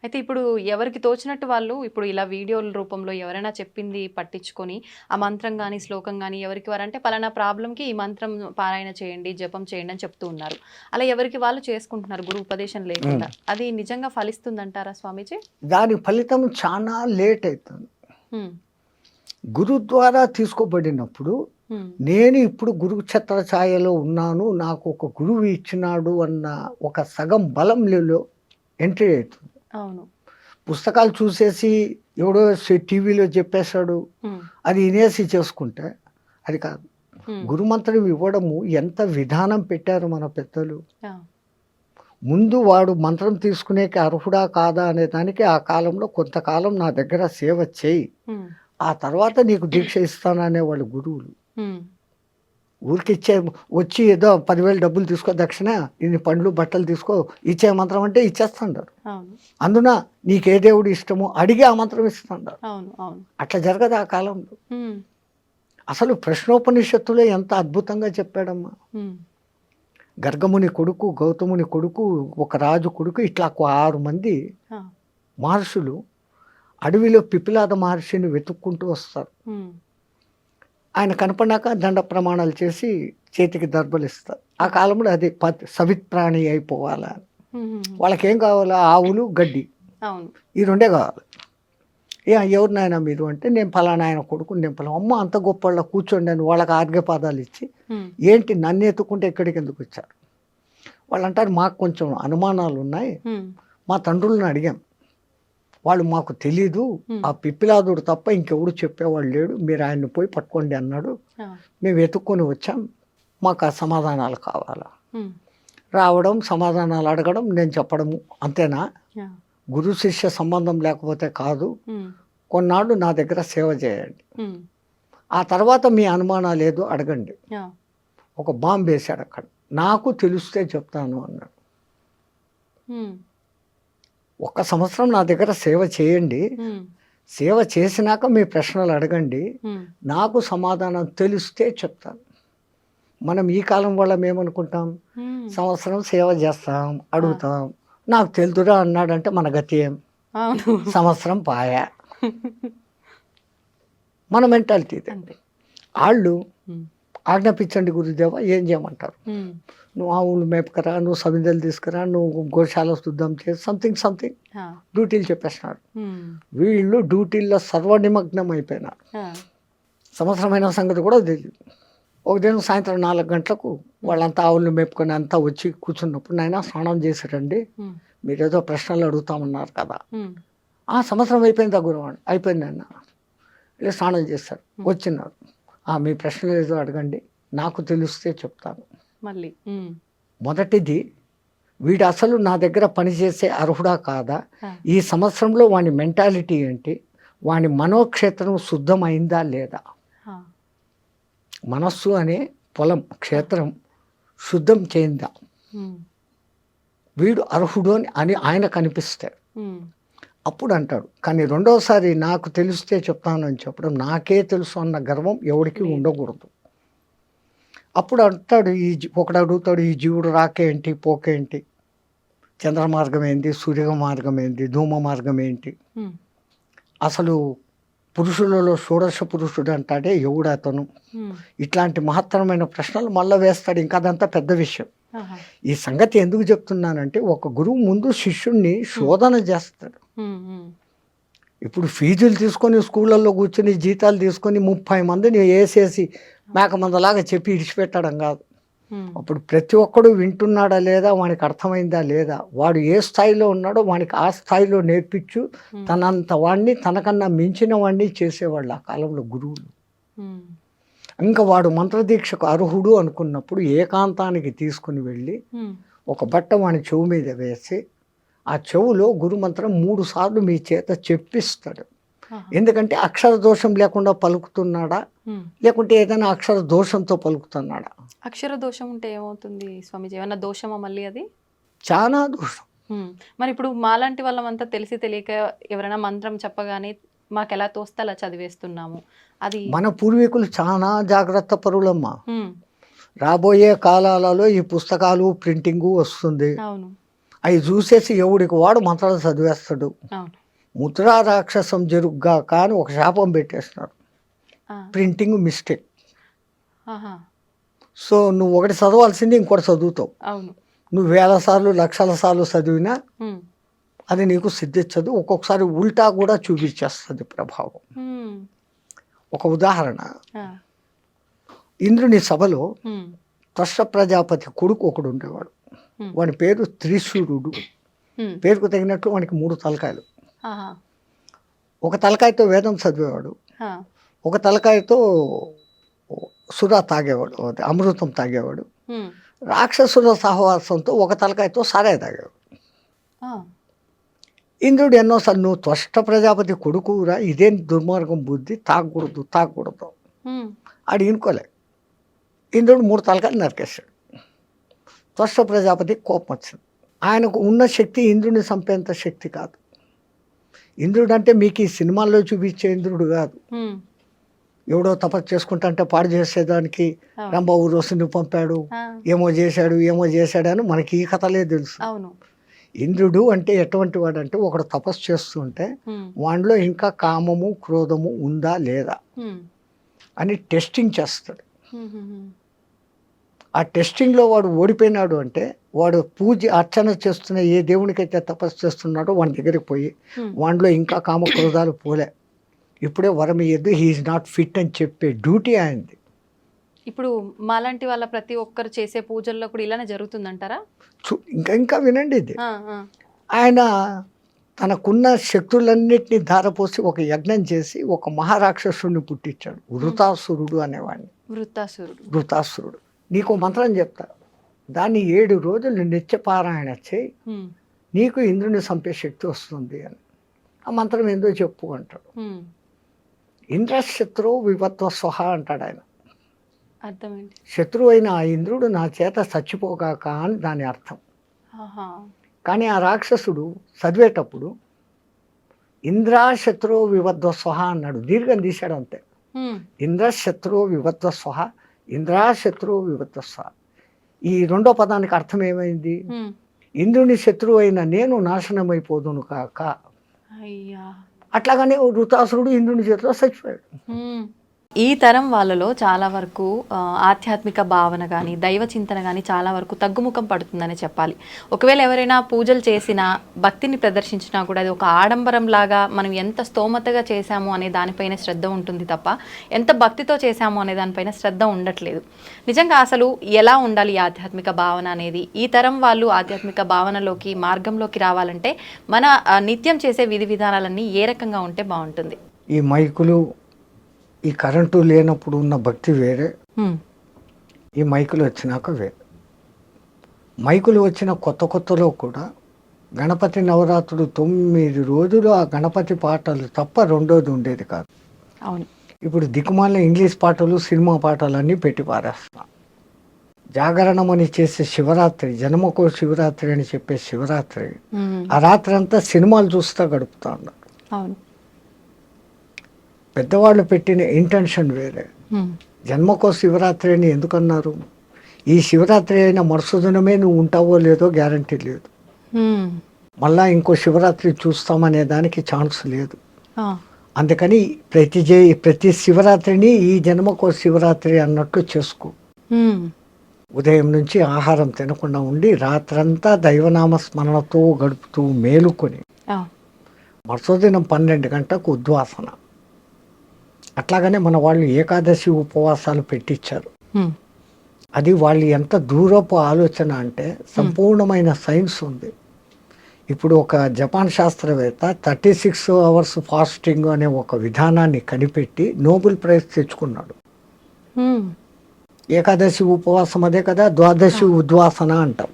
అయితే ఇప్పుడు ఎవరికి తోచినట్టు వాళ్ళు ఇప్పుడు ఇలా వీడియోల రూపంలో ఎవరైనా చెప్పింది పట్టించుకొని ఆ మంత్రం కానీ శ్లోకం కానీ ఎవరికి వారంటే పలానా ప్రాబ్లంకి ఈ మంత్రం పారాయణ చేయండి, జపం చేయండి అని చెప్తూ ఉన్నారు. అలా ఎవరికి వాళ్ళు చేసుకుంటున్నారు గురు ఉపదేశం లేకుండా. అది నిజంగా ఫలిస్తుందంటారా స్వామీజీ? దాని ఫలితం చాలా లేట్ అవుతుంది. గురు ద్వారా తీసుకోబడినప్పుడు నేను ఇప్పుడు గురు ఛత్ర ఛాయలో ఉన్నాను, నాకు ఒక గురువు ఇచ్చినాడు అన్న ఒక సగం బలంలో ఎంట్రీ అవుతుంది. అవును. పుస్తకాలు చూసేసి ఎవడో టీవీలో చెప్పేశాడు అది వినేసి చేసుకుంటే అది కాదు. గురుమంత్రం ఇవ్వడము ఎంత విధానం పెట్టారు మన పెద్దలు. ముందు వాడు మంత్రం తీసుకునేకి అర్హుడా కాదా అనే దానికి ఆ కాలంలో కొంతకాలం నా దగ్గర సేవ చేయి, ఆ తర్వాత నీకు దీక్ష ఇస్తాననే వాళ్ళు గురువులు. ఊరికి వచ్చి ఏదో 10,000 డబ్బులు తీసుకో దక్షిణ, ఇన్ని పండ్లు బట్టలు తీసుకో, ఇచ్చే మంత్రం అంటే ఇచ్చేస్తాండారు. అందున నీకే దేవుడు ఇష్టమో అడిగి ఆ మంత్రం ఇస్తాండారు. అట్లా జరగదు ఆ కాలంలో. అసలు ప్రశ్నోపనిషత్తులే ఎంత అద్భుతంగా చెప్పాడమ్మా. గర్గముని కొడుకు, గౌతముని కొడుకు, ఒక రాజు కొడుకు, ఇట్లా 6 మంది మహర్షులు అడవిలో పిపిలాద మహర్షిని వెతుక్కుంటూ వస్తారు. ఆయన కనపడినాక దండ ప్రమాణాలు చేసి చేతికి దర్భలు ఇస్తారు. ఆ కాలంలో అది సవిత్ప్రాణి అయిపోవాలా. వాళ్ళకేం కావాలా? ఆవులు, గడ్డి, ఈ 2 కావాలి. ఎవరినైనా మీరు అంటే నేను ఫలానా ఆయన కొడుకు, నేను ఫలానా. అమ్మ అంత గొప్ప వాళ్ళ కూర్చోండి అని వాళ్ళకి ఆర్ఘ్యపాదాలు ఇచ్చి ఏంటి నన్ను ఎత్తుకుంటే ఎక్కడికి ఎందుకు వచ్చారు? వాళ్ళు అంటారు మాకు కొంచెం అనుమానాలు ఉన్నాయి, మా తండ్రులను అడిగాం, వాళ్ళు మాకు తెలీదు, ఆ పిప్పిలాదుడు తప్ప ఇంకెవడు చెప్పేవాళ్ళు లేడు, మీరు ఆయన్ని పోయి పట్టుకోండి అన్నాడు, మేము వెతుక్కొని వచ్చాం, మాకు ఆ సమాధానాలు కావాలా. రావడం, సమాధానాలు అడగడం, నేను చెప్పడము, అంతేనా? గురు శిష్య సంబంధం లేకపోతే కాదు. కొన్నాళ్ళు నా దగ్గర సేవ చేయండి, ఆ తర్వాత మీ అనుమానాలు ఏదో అడగండి. ఒక బాంబు వేశాడు అక్కడ, నాకు తెలిస్తే చెప్తాను అన్నాడు. 1 సంవత్సరం నా దగ్గర సేవ చేయండి, సేవ చేసినాక మీ ప్రశ్నలు అడగండి, నాకు సమాధానం తెలిస్తే చెప్తాను. మనం ఈ కాలం వాళ్ళం ఏమనుకుంటాం? సంవత్సరం సేవ చేస్తాం, అడుగుతాం, నాకు తెలుదురా అన్నాడంటే మన గతి ఏం? సంవత్సరం పాయా. మన మెంటాలిటీ వాళ్ళు ఆజ్ఞాపించండి గురుదేవా, ఏం చేయమంటారు? నువ్వు ఆవులు మేపకరా, నువ్వు సమిదలు తీసుకురా, నువ్వు గోశాల శుద్ధం చేసి సంథింగ్ డ్యూటీలు చెప్పేస్తున్నారు. వీళ్ళు డ్యూటీల్లో సర్వనిమగ్నం అయిపోయినారు. సంవత్సరమైన సంగతి కూడా తెలియదు. ఒక దినం సాయంత్రం 4 గంటలకు వాళ్ళంతా ఆవులు మేపుకొని అంతా వచ్చి కూర్చున్నప్పుడు, నాయన స్నానం చేశారండి, మీరేదో ప్రశ్నలు అడుగుతామన్నారు కదా. ఆ సంవత్సరం అయిపోయింది, గురువాడు అయిపోయింది అన్న. ఇలా స్నానం చేశారు, వచ్చినారు, మీ ప్రశ్నలు ఏదో అడగండి, నాకు తెలిస్తే చెప్తాను. మళ్ళీ మొదటిది, వీడు అసలు నా దగ్గర పనిచేసే అర్హుడా కాదా, ఈ సంవత్సరంలో వాని మెంటాలిటీ ఏంటి, వాని మనోక్షేత్రం శుద్ధమైందా లేదా. మనస్సు అనే పొలం క్షేత్రం శుద్ధం చేయిందా. వీడు అర్హుడు అని ఆయన కనిపిస్తాడు. అప్పుడు అంటాడు. కానీ రెండోసారి నాకు తెలిస్తే చెప్తానని చెప్పడం, నాకే తెలుసు అన్న గర్వం ఎవరికి ఉండకూడదు. అప్పుడు అంటాడు, ఒకడు అడుగుతాడు, ఈ జీవుడు రాకేంటి పోకేంటి, చంద్ర మార్గం ఏంటి, సూర్య మార్గం ఏంటి, ధూమ మార్గం ఏంటి, అసలు పురుషులలో షోడశ పురుషుడు అంటాడే ఎవడు అతను, ఇట్లాంటి మహత్తరమైన ప్రశ్నలు మళ్ళీ వేస్తాడు. ఇంకా అదంతా పెద్ద విషయం. ఈ సంగతి ఎందుకు చెప్తున్నానంటే, ఒక గురువు ముందు శిష్యుణ్ణి శోధన చేస్తాడు. ఇప్పుడు ఫీజులు తీసుకొని స్కూళ్ళల్లో కూర్చొని జీతాలు తీసుకొని 30 మందిని వేసేసి మేకమందలాగా చెప్పి ఇడిచిపెట్టడం కాదు. అప్పుడు ప్రతి ఒక్కడు వింటున్నాడా లేదా, వానికి అర్థమైందా లేదా, వాడు ఏ స్థాయిలో ఉన్నాడో వానికి ఆ స్థాయిలో నేర్పించు తనంత వాడిని తనకన్నా మించిన వాడిని చేసేవాళ్ళు ఆ కాలంలో గురువులు. ఇంకా వాడు మంత్రదీక్షకు అర్హుడు అనుకున్నప్పుడు ఏకాంతానికి తీసుకుని వెళ్ళి ఒక బట్ట వాని చెవు మీద వేసి ఆ చెవులో గురుమంత్రం 3 సార్లు మీ చేత చెప్పిస్తాడు. ఎందుకంటే అక్షర దోషం లేకుండా పలుకుతున్నాడా, లేకుంటే ఏదైనా అక్షర దోషంతో పలుకుతున్నాడా. అక్షర దోషం ఉంటే ఏమవుతుంది స్వామిజీ? ఏమన్నా దోషమా మళ్ళీ? అది చాలా దోషం. మరి ఇప్పుడు మాలాంటి వాళ్ళమంతా తెలిసి తెలియక ఎవరైనా మంత్రం చెప్పగానే మాకు ఎలా తోస్తే అలా చదివేస్తున్నాము. అది మన పూర్వీకులు చాలా జాగ్రత్త పరులమ్మా. రాబోయే కాలాలలో ఈ పుస్తకాలు ప్రింటింగు వస్తుంది. అవును, అవి చూసేసి ఎవడికి వాడు మంత్రాలు చదివేస్తాడు. ముద్రా రాక్షసం జరుగుగా కానీ ఒక శాపం పెట్టేస్తున్నారు. Printing mistake. సో నువ్వు ఒకటి చదవాల్సింది ఇంకోటి చదువుతావు. నువ్వు 1000 సార్లు 1,00,000 సార్లు చదివినా అది నీకు సిద్ధించదు. ఒక్కొక్కసారి ఉల్టా కూడా చూపించేస్తుంది ప్రభావం. ఒక ఉదాహరణ, ఇంద్రుని సభలో త్వష్ట ప్రజాపతి కొడుకు ఒకడు ఉండేవాడు. వాడి పేరు త్రిశూరుడు. పేరుకు తగినట్లు వానికి 3 తలకాయలు. ఒక తలకాయతో వేదం చదివేవాడు, ఒక తలకాయతో సురా తాగేవాడు, అమృతం తాగేవాడు. రాక్షసుల సహవాసంతో ఒక తలకాయతో సారాయి తాగేవాడు. ఇంద్రుడు ఎన్నోసార్లు, నువ్వు త్వష్ట ప్రజాపతి కొడుకురా, ఇదేం దుర్మార్గం బుద్ధి, తాగకూడదు ఆడు ఇనుకోలే. ఇంద్రుడు 3 తలకాయలు నరికేశాడు. త్వష్ట ప్రజాపతి కోపం వచ్చింది. ఆయనకు ఉన్న శక్తి ఇంద్రుడిని చంపేంత శక్తి కాదు. ఇంద్రుడు అంటే మీకు ఈ సినిమాల్లో చూపించే ఇంద్రుడు కాదు. ఎవడో తపస్సు చేసుకుంటా అంటే పాడు చేసేదానికి రంభ ఊరోసుని పంపాడు, ఏమో చేశాడు అని మనకి ఈ కథలే తెలుసు. ఇంద్రుడు అంటే ఎటువంటి వాడు అంటే, ఒకడు తపస్సు చేస్తుంటే వాడిలో ఇంకా కామము క్రోధము ఉందా లేదా అని టెస్టింగ్ చేస్తాడు. ఆ టెస్టింగ్లో వాడు ఓడిపోయినాడు అంటే, వాడు పూజ అర్చన చేస్తున్న ఏ దేవునికైతే తపస్సు చేస్తున్నాడో వాడి దగ్గరికి పోయి వాడిలో ఇంకా కామ క్రోధాలు పోలే, ఇప్పుడే వరం ఇయ్యద్దు, హీఈస్ నాట్ ఫిట్ అని చెప్పే డ్యూటీ ఆయనది. ఇప్పుడు మాలాంటి వాళ్ళ ప్రతి ఒక్కరు చేసే పూజల్లో కూడా ఇలానే జరుగుతుందంటారా? ఇంకా వినండి, ఇది ఆయన తనకున్న శక్తులన్నిటినీ ధారపోసి ఒక యజ్ఞం చేసి ఒక మహారాక్షసుడిని పుట్టించాడు, వృతాసురుడు అనేవాడిని. వృతాసురుడు. నీకు మంత్రం చెప్తా, దాన్ని 7 రోజులు నిత్యపారాయణ చేయి, నీకు ఇంద్రుని చంపే శక్తి వస్తుంది అని. ఆ మంత్రం ఏందో చెప్పు అంటాడు. ఇంద్రశత్రు వివత్వ స్వహ అంటాడు ఆయన. శత్రువు అయిన ఆ ఇంద్రుడు నా చేత చచ్చిపోగాక అని దాని అర్థం. కానీ ఆ రాక్షసుడు చదివేటప్పుడు ఇంద్రశత్రు వివత్వ స్వహ అన్నాడు, దీర్ఘం తీశాడు అంతే. ఇంద్రశత్రు వివత్వ స్వహ, ఇంద్రశత్రు వివత్వ స్వహ. ఈ 2వ పదానికి అర్థం ఏమైంది? ఇంద్రుని శత్రువు అయిన నేను నాశనమైపోదును కాక. అట్లాగానే వృతాసురుడు ఇంద్రుని చేతిలో చచ్చిపోయాడు. ఈ తరం వాళ్ళలో చాలా వరకు ఆధ్యాత్మిక భావన కానీ దైవ చింతన కానీ చాలా వరకు తగ్గుముఖం పడుతుందని చెప్పాలి. ఒకవేళ ఎవరైనా పూజలు చేసినా భక్తిని ప్రదర్శించినా కూడా అది ఒక ఆడంబరం లాగా, మనం ఎంత స్తోమతగా చేశాము అనే దానిపైన శ్రద్ధ ఉంటుంది తప్ప ఎంత భక్తితో చేశాము అనే దానిపైన శ్రద్ధ ఉండట్లేదు. నిజంగా అసలు ఎలా ఉండాలి ఈ ఆధ్యాత్మిక భావన అనేది? ఈ తరం వాళ్ళు ఆధ్యాత్మిక భావనలోకి మార్గంలోకి రావాలంటే మన నిత్యం చేసే విధి విధానాలన్నీ ఏ రకంగా ఉంటే బాగుంటుంది? ఈ మైకులు, ఈ కరెంటు లేనప్పుడు ఉన్న భక్తి వేరే, ఈ మైకులు వచ్చినాక వేరే. మైకులు వచ్చిన కొత్తలో కూడా గణపతి నవరాత్రులు 9 రోజులు ఆ గణపతి పాటలు తప్ప రెండోది ఉండేది కాదు. అవును. ఇప్పుడు దిక్కుమాలిన ఇంగ్లీష్ పాటలు, సినిమా పాటలు అన్నీ పెట్టి పారేస్తాం. జాగరణం అని చేసే శివరాత్రి, జన్మకో శివరాత్రి అని చెప్పే శివరాత్రి, ఆ రాత్రి అంతా సినిమాలు చూస్తూ గడుపుతా ఉన్నారు. అవును. పెద్దవాళ్ళు పెట్టిన ఇంటెన్షన్ వేరే. జన్మకో శివరాత్రి అని ఎందుకన్నారు? ఈ శివరాత్రి అయిన మరుసదినమే నువ్వు ఉంటావో లేదో గ్యారంటీ లేదు, మళ్ళా ఇంకో శివరాత్రి చూస్తామనే దానికి ఛాన్స్ లేదు. అందుకని ప్రతి శివరాత్రిని ఈ జన్మకో శివరాత్రి అన్నట్లు చేసుకో. ఉదయం నుంచి ఆహారం తినకుండా ఉండి రాత్రంతా దైవనామ స్మరణతో గడుపుతూ మేలుకొని మరుసదినం 12 గంటలకు ఉద్వాసన. అట్లాగనే మన వాళ్ళు ఏకాదశి ఉపవాసాలు పెట్టించారు. అది వాళ్ళు ఎంత దూరపు ఆలోచన అంటే సంపూర్ణమైన సైన్స్ ఉంది. ఇప్పుడు ఒక జపాన్ శాస్త్రవేత్త 36 hours ఫాస్టింగ్ అనే ఒక విధానాన్ని కనిపెట్టి నోబెల్ ప్రైజ్ తెచ్చుకున్నాడు. ఏకాదశి ఉపవాసం అదే కదా, ద్వాదశి ఉద్వాసన అంటాం.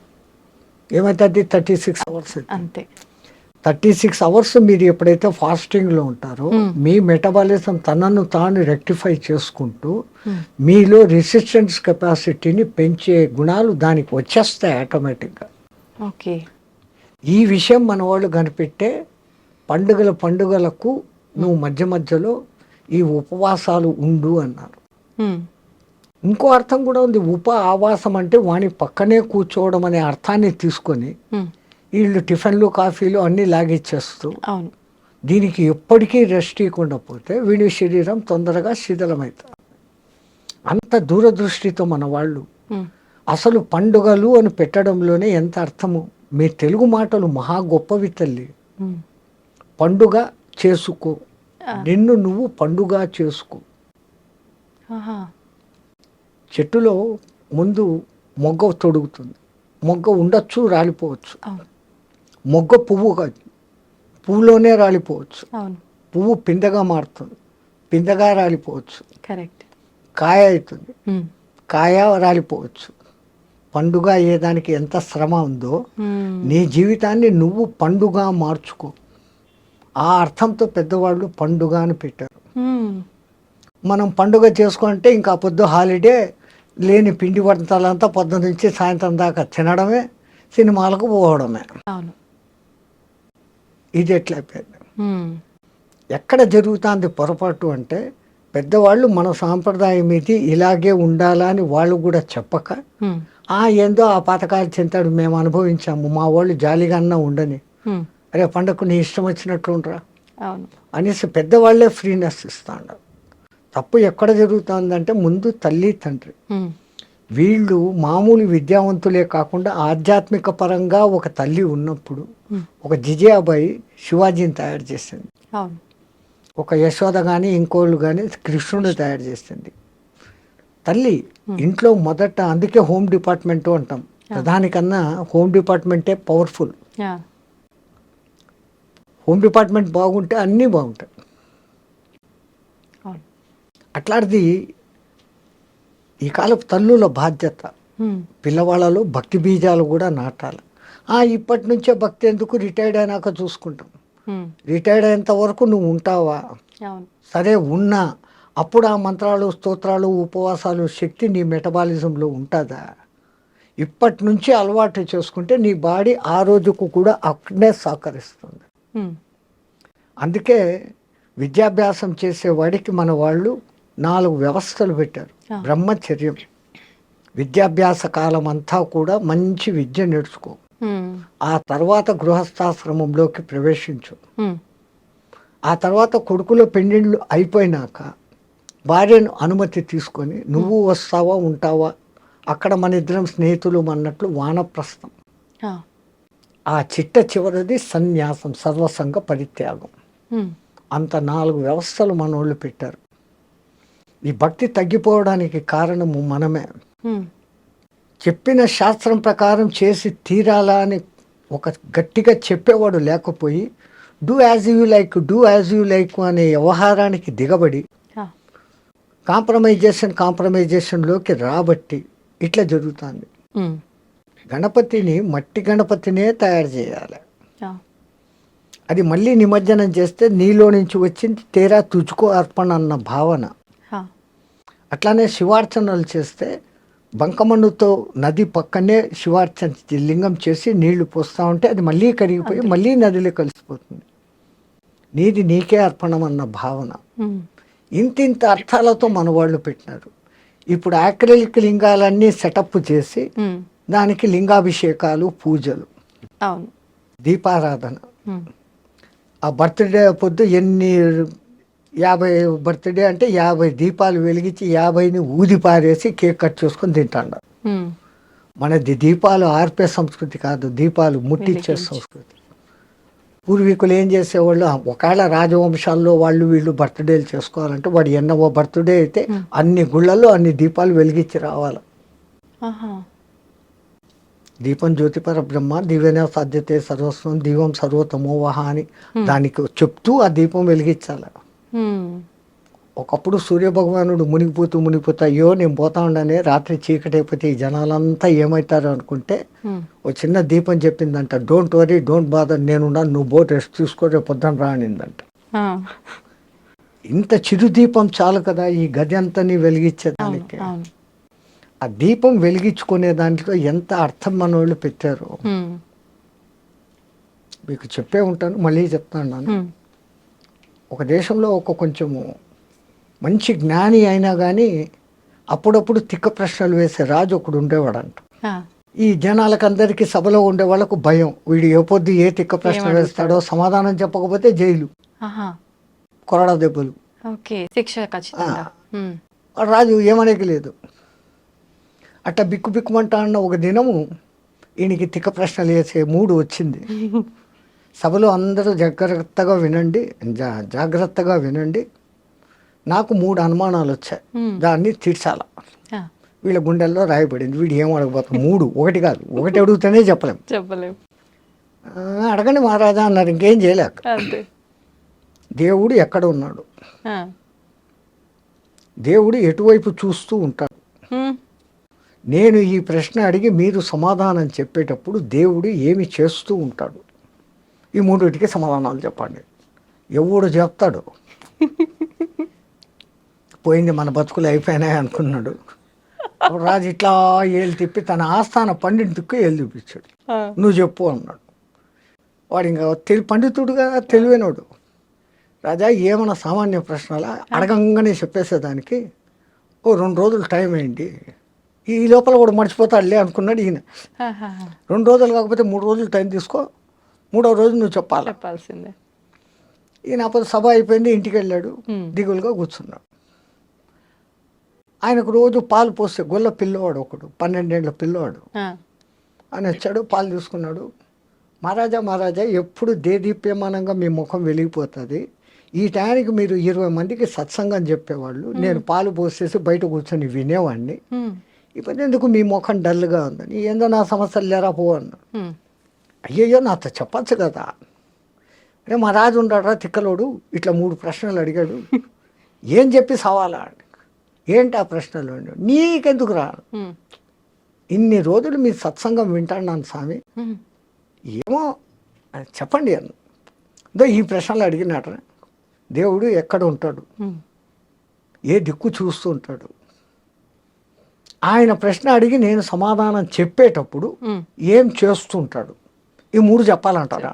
ఏమైతుంది? 36 hours. అంతే. 36 hours మీరు ఎప్పుడైతే ఫాస్టింగ్లో ఉంటారో మీ మెటబాలిజం తనను తాను రెక్టిఫై చేసుకుంటూ మీలో రెసిస్టెన్స్ కెపాసిటీని పెంచే గుణాలు దానికి వచ్చేస్తాయి ఆటోమేటిక్గా. ఓకే. ఈ విషయం మన వాళ్ళు కనిపెట్టే పండుగలకు నువ్వు మధ్య మధ్యలో ఈ ఉపవాసాలు ఉండు అన్నారు. ఇంకో అర్థం కూడా ఉంది. ఆవాసం అంటే వాని పక్కనే కూర్చోవడం అనే అర్థాన్ని తీసుకొని వీళ్ళు టిఫిన్లు కాఫీలు అన్నీ లాగిచ్చేస్తూ దీనికి ఎప్పటికీ రెస్ట్ ఇవ్వకుండా పోతే వీడి శరీరం తొందరగా శిథిలమవుతుంది. అంత దూరదృష్టితో మన వాళ్ళు అసలు పండుగలు అని పెట్టడంలోనే ఎంత అర్థము. మీ తెలుగు మాటలు మహా గొప్పవి తల్లి. పండుగ చేసుకో, నిన్ను నువ్వు పండుగ చేసుకో. చెట్టులో ముందు మొగ్గ తొడుగుతుంది, మొగ్గ ఉండొచ్చు, రాలిపోవచ్చు. మొగ్గ పువ్వు కాదు, పువ్వులోనే రాలిపోవచ్చు. పువ్వు పిందెగా మారుతుంది, పిందెగా రాలిపోవచ్చు. కరెక్ట్. కాయ అవుతుంది, కాయ రాలిపోవచ్చు. పండుగ అయ్యేదానికి ఎంత శ్రమ ఉందో నీ జీవితాన్ని నువ్వు పండుగ మార్చుకో. ఆ అర్థంతో పెద్దవాళ్ళు పండుగ అని పెట్టారు. మనం పండుగ చేసుకుంటే ఇంకా పొద్దు హాలిడే, లేని పిండి వంటలంతా పొద్దున్న నుంచి సాయంత్రం దాకా తినడమే, సినిమాలకు పోవడమే. ఇది ఎట్లయిపోయింది? ఎక్కడ జరుగుతుంది పొరపాటు అంటే పెద్దవాళ్ళు మన సాంప్రదాయం ఇది, ఇలాగే ఉండాలా అని వాళ్ళు కూడా చెప్పక ఏందో ఆ పథకాలు చెంతాడు మేము అనుభవించాము, మా వాళ్ళు జాలిగా అన్నా ఉండని, అరే పండగకు నీ ఇష్టం వచ్చినట్లు ఉండరా అనేసి పెద్దవాళ్లే ఫ్రీనెస్ ఇస్తాడు. తప్పు ఎక్కడ జరుగుతుందంటే ముందు తల్లి తండ్రి వీళ్ళు మామూలు విద్యావంతులే కాకుండా ఆధ్యాత్మిక పరంగా ఒక తల్లి ఉన్నప్పుడు ఒక జిజియాబాయి శివాజీని తయారు చేసింది, ఒక యశోద కానీ ఇంకోళ్ళు కానీ కృష్ణుడు తయారు చేసింది. తల్లి ఇంట్లో మొదట, అందుకే హోమ్ డిపార్ట్మెంట్ అంటాం, ప్రధానికన్నా హోమ్ డిపార్ట్మెంటే పవర్ఫుల్. హోమ్ డిపార్ట్మెంట్ బాగుంటే అన్నీ బాగుంటాయి. అట్లాంటిది ఈ కాలపు తల్లుల బాధ్యత పిల్లవాళ్ళలో భక్తి బీజాలు కూడా నాటాలి. ఇప్పటి నుంచే భక్తి ఎందుకు, రిటైర్డ్ అయినాక చూసుకుంటాం. రిటైర్డ్ అయ్యేంత వరకు నువ్వు ఉంటావా? సరే ఉన్నా అప్పుడు ఆ మంత్రాలు, స్తోత్రాలు, ఉపవాసాలు శక్తి నీ మెటబాలిజంలో ఉంటుందా? ఇప్పటి నుంచి అలవాటు చేసుకుంటే నీ బాడీ ఆ రోజుకు కూడా అక్కడే సహకరిస్తుంది. అందుకే విద్యాభ్యాసం చేసేవాడికి మన వాళ్ళు 4 వ్యవస్థలు పెట్టారు. బ్రహ్మచర్యం, విద్యాభ్యాస కాలం అంతా కూడా మంచి విద్య నేర్చుకో, ఆ తర్వాత గృహస్థాశ్రమంలోకి ప్రవేశించు, ఆ తర్వాత కొడుకులో పెళ్ళిళ్ళు అయిపోయినాక భార్యను అనుమతి తీసుకొని నువ్వు వస్తావా ఉంటావా, అక్కడ మన ఇద్దరం స్నేహితులు అన్నట్లు వానప్రస్థం. ఆ చిట్ట చివరిది సన్యాసం, సర్వసంగ పరిత్యాగం. అంత 4 వ్యవస్థలు మన వాళ్ళు పెట్టారు. ఈ భక్తి తగ్గిపోవడానికి కారణము మనమే. చెప్పిన శాస్త్రం ప్రకారం చేసి తీరాలా అని ఒక గట్టిగా చెప్పేవాడు లేకపోయి డూ యాజ్ యూ లైక్ అనే వ్యవహారానికి దిగబడి కాంప్రమైజేషన్లోకి రాబట్టి ఇట్లా జరుగుతుంది. గణపతిని, మట్టి గణపతినే తయారు చేయాలి. అది మళ్ళీ నిమజ్జనం చేస్తే నీలో నుంచి వచ్చింది తేరా తుజుకో అర్పణ అన్న భావన. అట్లానే శివార్చనలు చేస్తే బంకమన్నుతో నది పక్కనే శివార్చన లింగం చేసి నీళ్లు పోస్తూ ఉంటే అది మళ్ళీ కరిగిపోయి మళ్ళీ నదిలో కలిసిపోతుంది. నీది నీకే అర్పణం అన్న భావన ఇంత అర్థాలతో మన వాళ్ళు పెట్టినారు. ఇప్పుడు యాక్రిలిక్ లింగాలన్నీ సెటప్ చేసి దానికి లింగాభిషేకాలు, పూజలు, దీపారాధన. ఆ బర్త్డే పొద్దు 50 బర్త్డే అంటే 50 దీపాలు వెలిగించి 50ని ఊది పారేసి కేక్ కట్ చేసుకొని తింటాడు. మనది దీపాలు ఆర్పే సంస్కృతి కాదు, దీపాలు ముట్టించే సంస్కృతి. పూర్వీకులు ఏం చేసేవాళ్ళు, ఒకవేళ రాజవంశాల్లో వాళ్ళు వీళ్ళు బర్త్డేలు చేసుకోవాలంటే వాడు ఎన్నో బర్త్డే అయితే అన్ని గుళ్ళల్లో అన్ని దీపాలు వెలిగించి రావాలి. దీపం జ్యోతిపర బ్రహ్మ దివ్యన సాధ్యతే సర్వస్వం దీపం సర్వతమోవహ అని దానికి చెప్తూ ఆ దీపం వెలిగించాలి. ఒకప్పుడు సూర్యభగవానుడు మునిగిపోతా అయ్యో నేను పోతా ఉండనే రాత్రి చీకటి అయిపోతే ఈ జనాలంతా ఏమవుతారు అనుకుంటే ఒక చిన్న దీపం చెప్పిందంట, డోంట్ వరీ డోంట్ బాదర్, నేనున్నా, నువ్వు బోట్ రెస్ట్ తీసుకో, రేపు పొద్దున రానిందంట. ఇంత చిరు దీపం చాలు కదా ఈ గది అంతని వెలిగించేదానికి. ఆ దీపం వెలిగించుకునే దాంట్లో ఎంత అర్థం మన వాళ్ళు పెట్టారు మీకు చెప్పే ఉంటాను, మళ్ళీ చెప్తాను. ఒక దేశంలో కొంచెము మంచి జ్ఞాని అయినా కానీ అప్పుడప్పుడు తిక్క ప్రశ్నలు వేసే రాజు ఒకడు ఉండేవాడంట. ఈ జనాలకందరికీ సభలో ఉండే వాళ్ళకు భయం, వీడు ఏ పొద్దు ఏ తిక్క ప్రశ్న వేస్తాడో, సమాధానం చెప్పకపోతే జైలు, కొరడా దెబ్బలు, రాజు ఏమనేకి లేదు. అట్లా బిక్కుమంటా అన్న ఒక దినము ఈయనకి తిక్క ప్రశ్నలు వేసే మూడు వచ్చింది. సభలో అందరూ జాగ్రత్తగా వినండి, నాకు 3 అనుమానాలు వచ్చాయి, దాన్ని తీర్చాల. వీళ్ళ గుండెల్లో రాయబడింది. వీడు ఏం అడగబోతాం, 3 ఒకటి కాదు, ఒకటి అడిగితేనే చెప్పలేం. అడగండి మహారాజా అన్నారు, ఇంకేం చేయలేక. దేవుడు ఎక్కడ ఉన్నాడు, దేవుడు ఎటువైపు చూస్తూ ఉంటాడు, నేను ఈ ప్రశ్న అడిగి మీరు సమాధానం చెప్పేటప్పుడు దేవుడు ఏమి చేస్తూ ఉంటాడు, ఈ 3టికి సమాధానాలు చెప్పండి. ఎవడు చెప్తాడు, పోయింది మన బతుకులు అయిపోయినాయి అనుకున్నాడు. రాజు ఇట్లా ఏళ్ళు తిప్పి తన ఆస్థాన పండితుడికి ఏళ్ళు చూపించాడు, నువ్వు చెప్పు అన్నాడు. వాడు ఇంకా పండితుడుగా తెలివైనడు. రాజా ఏమన్నా సామాన్య ప్రశ్నలా, అడగంగానే చెప్పేసేదానికి 2 రోజులు టైం అయింది, ఈ లోపల కూడా మర్చిపోతాడులే అనుకున్నాడు ఈయన. 2 రోజులు కాకపోతే 3 రోజులు టైం తీసుకో, 3వ రోజు నువ్వు చెప్పాల్సిందే. ఈయన అప్పుడు సభ అయిపోయింది, ఇంటికి వెళ్ళాడు, దిగులుగా కూర్చున్నాడు. ఆయనకు రోజు పాలు పోస్తే గొల్ల పిల్లవాడు ఒకడు, 12 ఏళ్ల పిల్లవాడు అని వచ్చాడు, పాలు తీసుకున్నాడు. మహారాజా ఎప్పుడు దేదీప్యమానంగా మీ ముఖం వెలిగిపోతుంది, ఈ టైంకి మీరు 20 మందికి సత్సంగం చెప్పేవాళ్ళు, నేను పాలు పోసేసి బయట కూర్చొని వినేవాడిని, ఇప్పుడు ఎందుకు మీ ముఖం డల్గా ఉందని. ఏందో నా సమస్యలు లేరా పో అన్నాడు. అయ్యయ్యో నాతో చెప్పచ్చు కదా. అరే మా రాజు ఉన్నాడా తిక్కలోడు, ఇట్లా 3 ప్రశ్నలు అడిగాడు, ఏం చెప్పి సవాలా, ఏంటి ఆ ప్రశ్నలు, నీకెందుకు రా, ఇన్ని రోజులు మీ సత్సంగం వింటాను స్వామి, ఏమో చెప్పండి అన్న. ఈ ప్రశ్నలు అడిగినాట, దేవుడు ఎక్కడ ఉంటాడు, ఏ దిక్కు చూస్తూ ఉంటాడు, ఆయన ప్రశ్న అడిగి నేను సమాధానం చెప్పేటప్పుడు ఏం చేస్తుంటాడు, ఈ 3 చెప్పాలంటారు.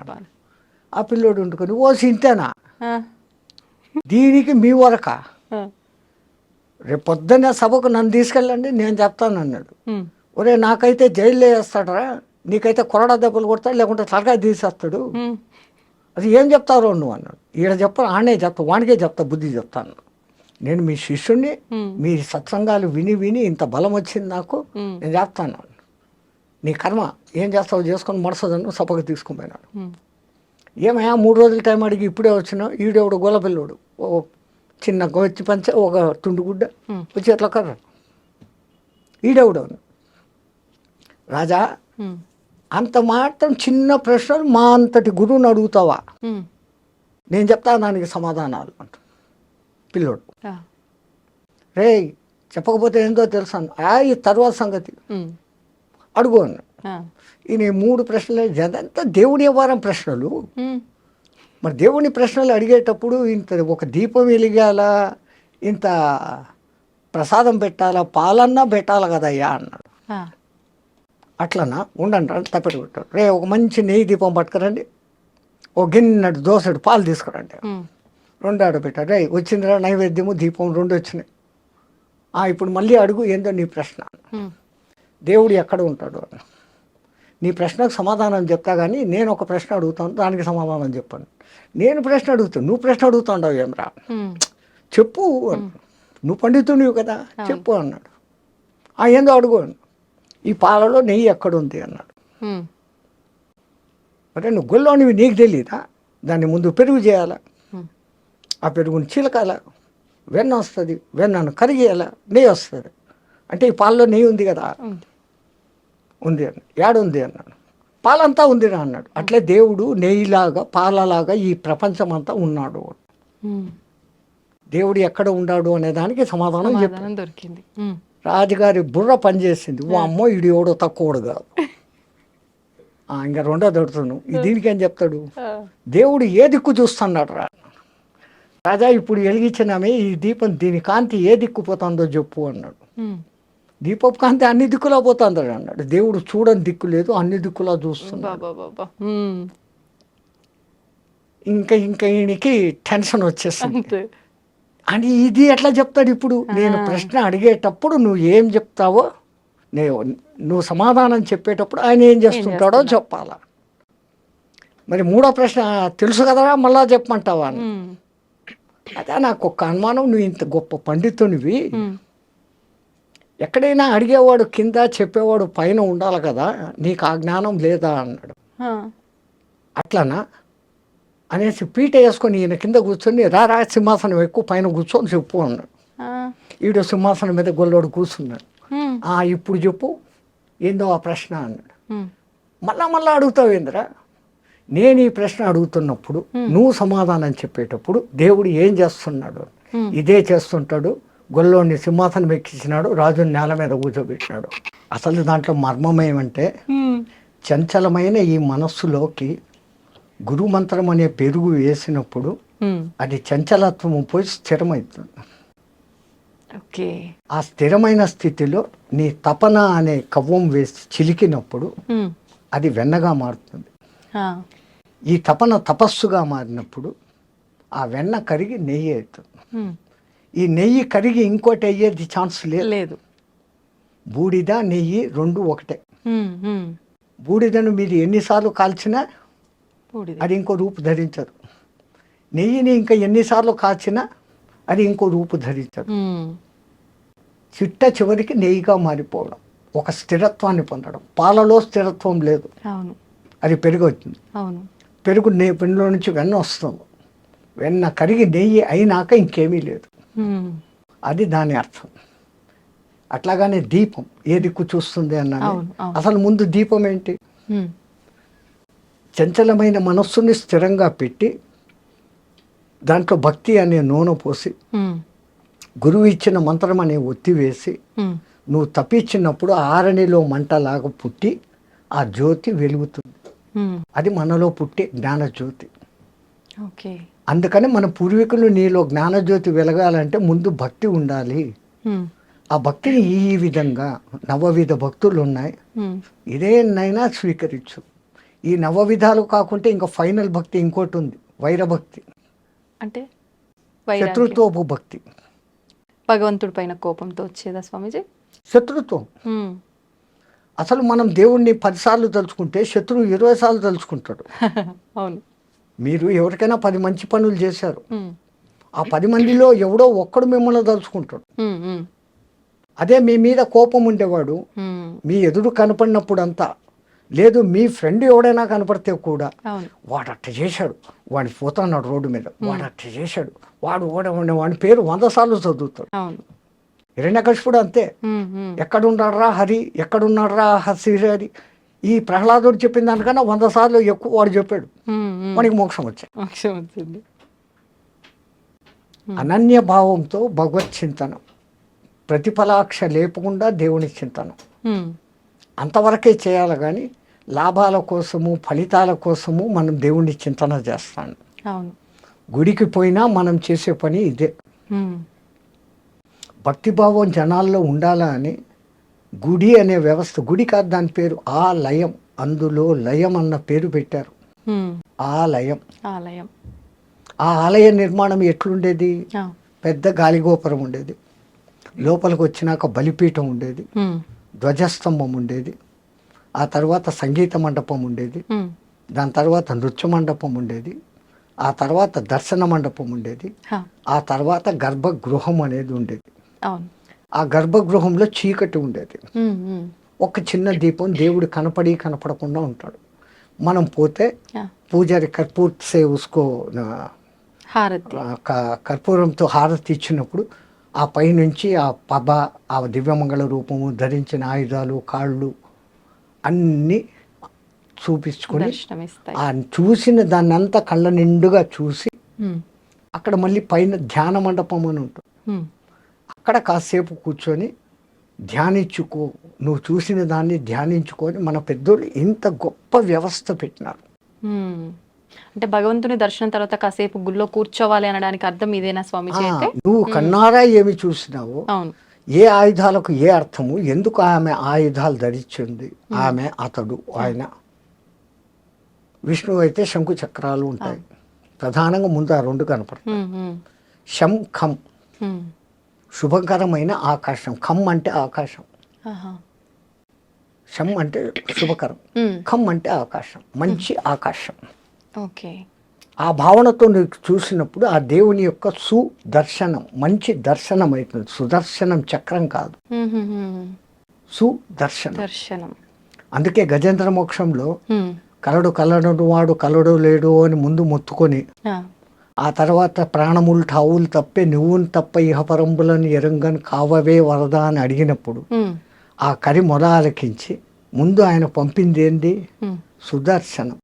ఆ పిల్లోడు ఉంటుకొని ఓ సింతేనా, దీనికి మీ వరక, రేపు పొద్దున్న సభకు నన్ను తీసుకెళ్ళండి నేను చెప్తాను అన్నాడు. ఒరే నాకైతే జైల్లో వేస్తాడరా, నీకైతే కొరడా దెబ్బలు కొడతాడు, లేకుంటే తలకాయ తీసేస్తాడు, అది ఏం చెప్తారో నువ్వు అన్నాడు. ఈడ చెప్పను, ఆడనే చెప్తా, వానికే చెప్తా, బుద్ధి చెప్తాను. నేను మీ శిష్యుణ్ణి, మీ సత్సంగాలు విని ఇంత బలం వచ్చింది నాకు, నేను చెప్తాను. నీ కర్మ ఏం చేస్తావు చేసుకొని మడసదను సభకు తీసుకుని పోయినాడు. ఏమయ్యా 3 రోజులు టైం అడిగి ఇప్పుడే వచ్చినావు, ఈడెవడు గోలపిల్లోడు, ఓ చిన్న గొచ్చి పంచ, ఒక తుండుగుడ్డ, వచ్చి ఎట్లా కర్ర, ఈడెవడు. రాజా అంత మాత్రం చిన్న ప్రశ్నలు మా అంతటి గురువుని అడుగుతావా, నేను చెప్తా దానికి సమాధానాలు అంట పిల్లోడు. రే చెప్పకపోతే ఏందో తెలుసా, ఈ తర్వాత సంగతి అడుగు అన్న. ఈయన 3 ప్రశ్నలు అదంతా దేవుని వ్యవహారం ప్రశ్నలు. మరి దేవుని ప్రశ్నలు అడిగేటప్పుడు ఇంత ఒక దీపం వెలిగాల, ఇంత ప్రసాదం పెట్టాలా, పాలన్నా పెట్టాలి కదయ్యా అన్నాడు. ఆ. అట్లనా ఉండండి అని తప్పెట్టు పెట్టాడు. రే ఒక మంచి నెయ్యి దీపం పట్టుకురండి, ఓ గిన్నెడు దోసెడు పాలు తీసుకురండి. ఉమ్. 2 ఆడబెట్టాడు. రే వచ్చిందిరా నైవేద్యము దీపం 2 వచ్చినాయి. ఇప్పుడు మళ్ళీ అడుగు, ఏందో నీ ప్రశ్న. ఉమ్. దేవుడు ఎక్కడ ఉంటాడు అని. నీ ప్రశ్నకు సమాధానం చెప్తా కానీ నేను ఒక ప్రశ్న అడుగుతాను, దానికి సమాధానం చెప్పాను. నేను ప్రశ్న అడుగుతాను, నువ్వు ప్రశ్న అడుగుతావు ఏమరా, ఉమ్. చెప్పు అన్నాడు. నువ్వు పండితునివి కదా, చెప్పు అన్నాడు. ఏందో అడుగు అన్నాడు. ఈ పాలలో నెయ్యి ఎక్కడుంది అన్నాడు. ఉమ్. అంటే నువ్వు గొల్లోనివి నీకు తెలియదా, దాన్ని ముందు పెరుగు చేయాలా, ఉమ్. ఆ పెరుగుని చిలకాల, వెన్న వస్తుంది, వెన్నను కరిగేయాల, నెయ్యి వస్తుంది. అంటే ఈ పాలలో నెయ్యి ఉంది కదా, ఉంది అని. ఏడుంది అన్నాడు. పాలంతా ఉందిరా అన్నాడు. అట్లే దేవుడు నెయ్యిలాగా పాలలాగా ఈ ప్రపంచం అంతా ఉన్నాడు. ఉమ్. దేవుడు ఎక్కడ ఉన్నాడు అనే దానికి సమాధానం చెప్పాడు. సమాధానం దొరికింది. ఉమ్. రాజుగారి బుర్ర పనిచేసింది. ఓ అమ్మో ఇడు ఎవడో తక్కువడు కాదు. ఇంకా రెండో దొరుకుతున్నావు దీనికి ఏం చెప్తాడు, దేవుడు ఏ దిక్కు చూస్తున్నాడు రా. రాజా ఇప్పుడు వెలిగించినామే ఈ దీపం, దీని కాంతి ఏ దిక్కు పోతుందో చెప్పు అన్నాడు. ఉమ్. దీపపు కాంతి అన్ని దిక్కులా పోతుంది అన్నాడు. దేవుడు చూడని దిక్కు లేదు, అన్ని దిక్కులా చూస్తున్నాడు. బాబా. ఉమ్. ఇంకా ఈయనకి టెన్షన్ వచ్చేస్తుంది. అంతే. అని ఇది ఎట్లా చెప్తాడు ఇప్పుడు. నేను ప్రశ్న అడిగేటప్పుడు నువ్వు ఏం చెప్తావో, నువ్వు సమాధానం చెప్పేటప్పుడు ఆయన ఏం చేస్తుంటాడో చెప్పాలా. మరి మూడో ప్రశ్న తెలుసు కదరా మళ్ళా చెప్పమంటావా అని. ఉమ్. అదే నాకు ఒక అనుమానం, నువ్వు ఇంత గొప్ప పండితునివి, ఉమ్. ఎక్కడైనా అడిగేవాడు కింద చెప్పేవాడు పైన ఉండాలి కదా, నీకు ఆ జ్ఞానం లేదా అన్నాడు. ఆ. అట్లనా అనేసి పీట వేసుకొని ఈయన కింద కూర్చొని రా సింహాసనం ఎక్కువ పైన కూర్చొని చెప్పు అన్నాడు. ఆ. ఈడు సింహాసనం మీద గొల్లోడు కూర్చున్నాడు. ఉమ్. ఇప్పుడు చెప్పు ఏందో ఆ ప్రశ్న అన్నాడు. ఉమ్. మళ్ళా అడుగుతావు ఏందిరా, నేను ఈ ప్రశ్న అడుగుతున్నప్పుడు నువ్వు సమాధానం చెప్పేటప్పుడు దేవుడు ఏం చేస్తున్నాడు, ఇదే చేస్తుంటాడు. గొల్లోని సింహాసనం ఎక్కించినాడు, రాజుని నేల మీద కూర్చోబెట్టినాడు. అసలు దాంట్లో మర్మం ఏమంటే, ఉమ్. చంచలమైన ఈ మనస్సులోకి గురుమంత్రం అనే పెరుగు వేసినప్పుడు ఉమ్. అది చంచలత్వము పోయి స్థిరమవుతుంది. ఓకే. ఆ స్థిరమైన స్థితిలో నీ తపన అనే కవ్వం వేసి చిలికినప్పుడు ఉమ్. అది వెన్నగా మారుతుంది. ఆ. ఈ తపన తపస్సుగా మారినప్పుడు ఆ వెన్న కరిగి నెయ్యి అవుతుంది. ఉమ్. ఈ నెయ్యి కరిగి ఇంకోటి అయ్యేది ఛాన్స్ లేదు. బూడిద నెయ్యి 2 ఒకటే. ఉమ్. ఉమ్. బూడిదను మీరు ఎన్నిసార్లు కాల్చినా బూడిద. అది ఇంకో రూపు ధరించదు. నెయ్యిని ఇంకా ఎన్నిసార్లు కాల్చినా అది ఇంకో రూపు ధరించదు. ఉమ్. చివరికి నెయ్యిగా మారిపోవడం, ఒక స్థిరత్వాన్ని పొందడం. పాలలో స్థిరత్వం లేదు, అవును. అది పెరుగు అవుతుంది. అవును. పెరుగులో నుంచి వెన్న వస్తుంది. వెన్న కరిగి నెయ్యి అయినాక ఇంకేమీ లేదు. ఉమ్. అది దాని అర్థం. అట్లాగానే దీపం ఏ దిక్కు చూస్తుంది అన్నాను. అవును, అవును. అసలు ముందు దీపం ఏంటి, ఉమ్. చంచలమైన మనస్సుని స్థిరంగా పెట్టి దాంట్లో భక్తి అనే నూనె పోసి ఉమ్. గురువు ఇచ్చిన మంత్రం అనే ఒత్తి వేసి ఉమ్. నువ్వు తప్పించినప్పుడు ఆరణిలో మంటలాగా పుట్టి ఆ జ్యోతి వెలుగుతుంది. ఉమ్. అది మనలో పుట్టే జ్ఞానజ్యోతి. ఓకే. అందుకని మన పూర్వీకులు నీలో జ్ఞానజ్యోతి వెలగాలంటే ముందు భక్తి ఉండాలి. ఉమ్. ఆ భక్తిని ఈ విధంగా నవవిధ భక్తులు ఉన్నాయి, ఉమ్. ఇదేనైనా స్వీకరించు. ఈ నవవిధాలు కాకుంటే ఇంకా ఫైనల్ భక్తి ఇంకోటి ఉంది, వైరభక్తి, అంటే శత్రుత్వపు భక్తి. భగవంతుడి పైన కోపంతో వచ్చేదా స్వామీజీ? శత్రుత్వం. ఉమ్. అసలు మనం దేవుణ్ణి 10 సార్లు తలుచుకుంటే శత్రువు 20 సార్లు తలుచుకుంటాడు. అవును. మీరు ఎవరికైనా 10 మంచి పనులు చేశారు, ఉమ్. ఆ 10 మందిలో ఎవడో ఒక్కడు మిమ్మల్ని తలుచుకుంటాడు. ఉమ్. ఉమ్. అదే మీ మీద కోపం ఉండేవాడు ఉమ్. మీ ఎదురు కనపడినప్పుడు అంతా లేదు, మీ ఫ్రెండ్ ఎవడైనా కనపడితే కూడా అవును. వాడు అట్ట చేశాడు, వాడిని పోతున్నాడు రోడ్డు మీద, వాడు అట్ట చేశాడు, వాడి పేరు 100 సార్లు చదువుతాడు. అవును. హిరణ్యకశిపుడు అంతే. ఉమ్. ఉమ్. ఎక్కడున్నాడురా హరి, ఎక్కడున్నాడురా హరి, ఈ ప్రహ్లాదుడు చెప్పిన దానికన్నా 100 సార్లు ఎక్కువ వాడు చెప్పాడు. ఉమ్. ఉమ్. వాడికి మోక్షం వచ్చాయి. మోక్షం వచ్చింది. అనన్య భావంతో భగవత్ చింతనం, ప్రతిఫలాక్ష లేపకుండా దేవుని చింతనం ఉమ్. అంతవరకే చేయాలి. కానీ లాభాల కోసము ఫలితాల కోసము మనం దేవుణ్ణి చింతన చేస్తాం. అవును. గుడికి పోయినా మనం చేసే పని ఇదే. ఉమ్. భక్తిభావం జనాల్లో ఉండాలా అని గుడి అనే వ్యవస్థ, గుడి కాదు దాని పేరు ఆలయం, అందులో లయం అన్న పేరు పెట్టారు. ఆలయం. ఆలయం. ఆ ఆలయ నిర్మాణం ఎట్లుండేది? ఆ. పెద్ద గాలిగోపురం ఉండేది, లోపలికి వచ్చినాక బలిపీఠం ఉండేది, ధ్వజస్తంభం ఉండేది, ఆ తర్వాత సంగీత మండపం ఉండేది, దాని తర్వాత నృత్య మండపం ఉండేది, ఆ తర్వాత దర్శన మండపం ఉండేది, ఆ తర్వాత గర్భగృహం అనేది ఉండేది. ఆ గర్భగృహంలో చీకటి ఉండేది, ఒక చిన్న దీపం, దేవుడు కనపడకుండా ఉంటాడు. మనం పోతే పూజారి కర్పూర్ సే ఉస్కో కర్పూరంతో హారతి ఇచ్చినప్పుడు ఆ పైనుంచి ఆ పబ, ఆ దివ్యమంగళ రూపము, ధరించిన ఆయుధాలు, కాళ్ళు అన్నీ చూపించుకొని ఆ చూసిన దాన్ని అంతా కళ్ళ నిండుగా చూసి అక్కడ మళ్ళీ పైన ధ్యాన మండపం అని ఉంటుంది. అక్కడ కాసేపు కూర్చొని ధ్యానించుకో, నువ్వు చూసిన దాన్ని ధ్యానించుకొని మన పెద్దోళ్ళు ఇంత గొప్ప వ్యవస్థ పెట్టినారు. అంటే భగవంతుని దర్శనం తర్వాత కాసేపు గుళ్ళో కూర్చోవాలి అనడానికి అర్థం ఇదేనా స్వామిజీ? అయితే నువ్వు కన్నారా ఏమి చూసినావో, ఏ ఆయుధాలకు ఏ అర్థము, ఎందుకు ఆమె ఆయుధాలు ధరించింది, ఆమె అతడు ఆయన. విష్ణువు అయితే శంకు చక్రాలు ఉంటాయి, ప్రధానంగా ముందు ఆ రెండు కనపడతాయి. శం ఖం, శుభకరమైన ఆకాశం. ఖం అంటే ఆకాశం, శం అంటే శుభకరం, ఖం అంటే ఆకాశం, మంచి ఆకాశం. ఆ భావనతో నువ్వు చూసినప్పుడు ఆ దేవుని యొక్క సుదర్శనం, మంచి దర్శనం అవుతుంది. సుదర్శనం చక్రం కాదు, సుదర్శనం. అందుకే గజేంద్ర మోక్షంలో కలడు వాడు కలడు లేడు అని ముందు మొత్తుకొని, ఆ తర్వాత ప్రాణములు ఠావులు తప్పే నువ్వును తప్ప ఇహపరంబులను ఎరంగని కావవే వరదా అని అడిగినప్పుడు ఆ కరి మొద ఆలకించి ముందు ఆయన పంపింది ఏంది? సుదర్శనం.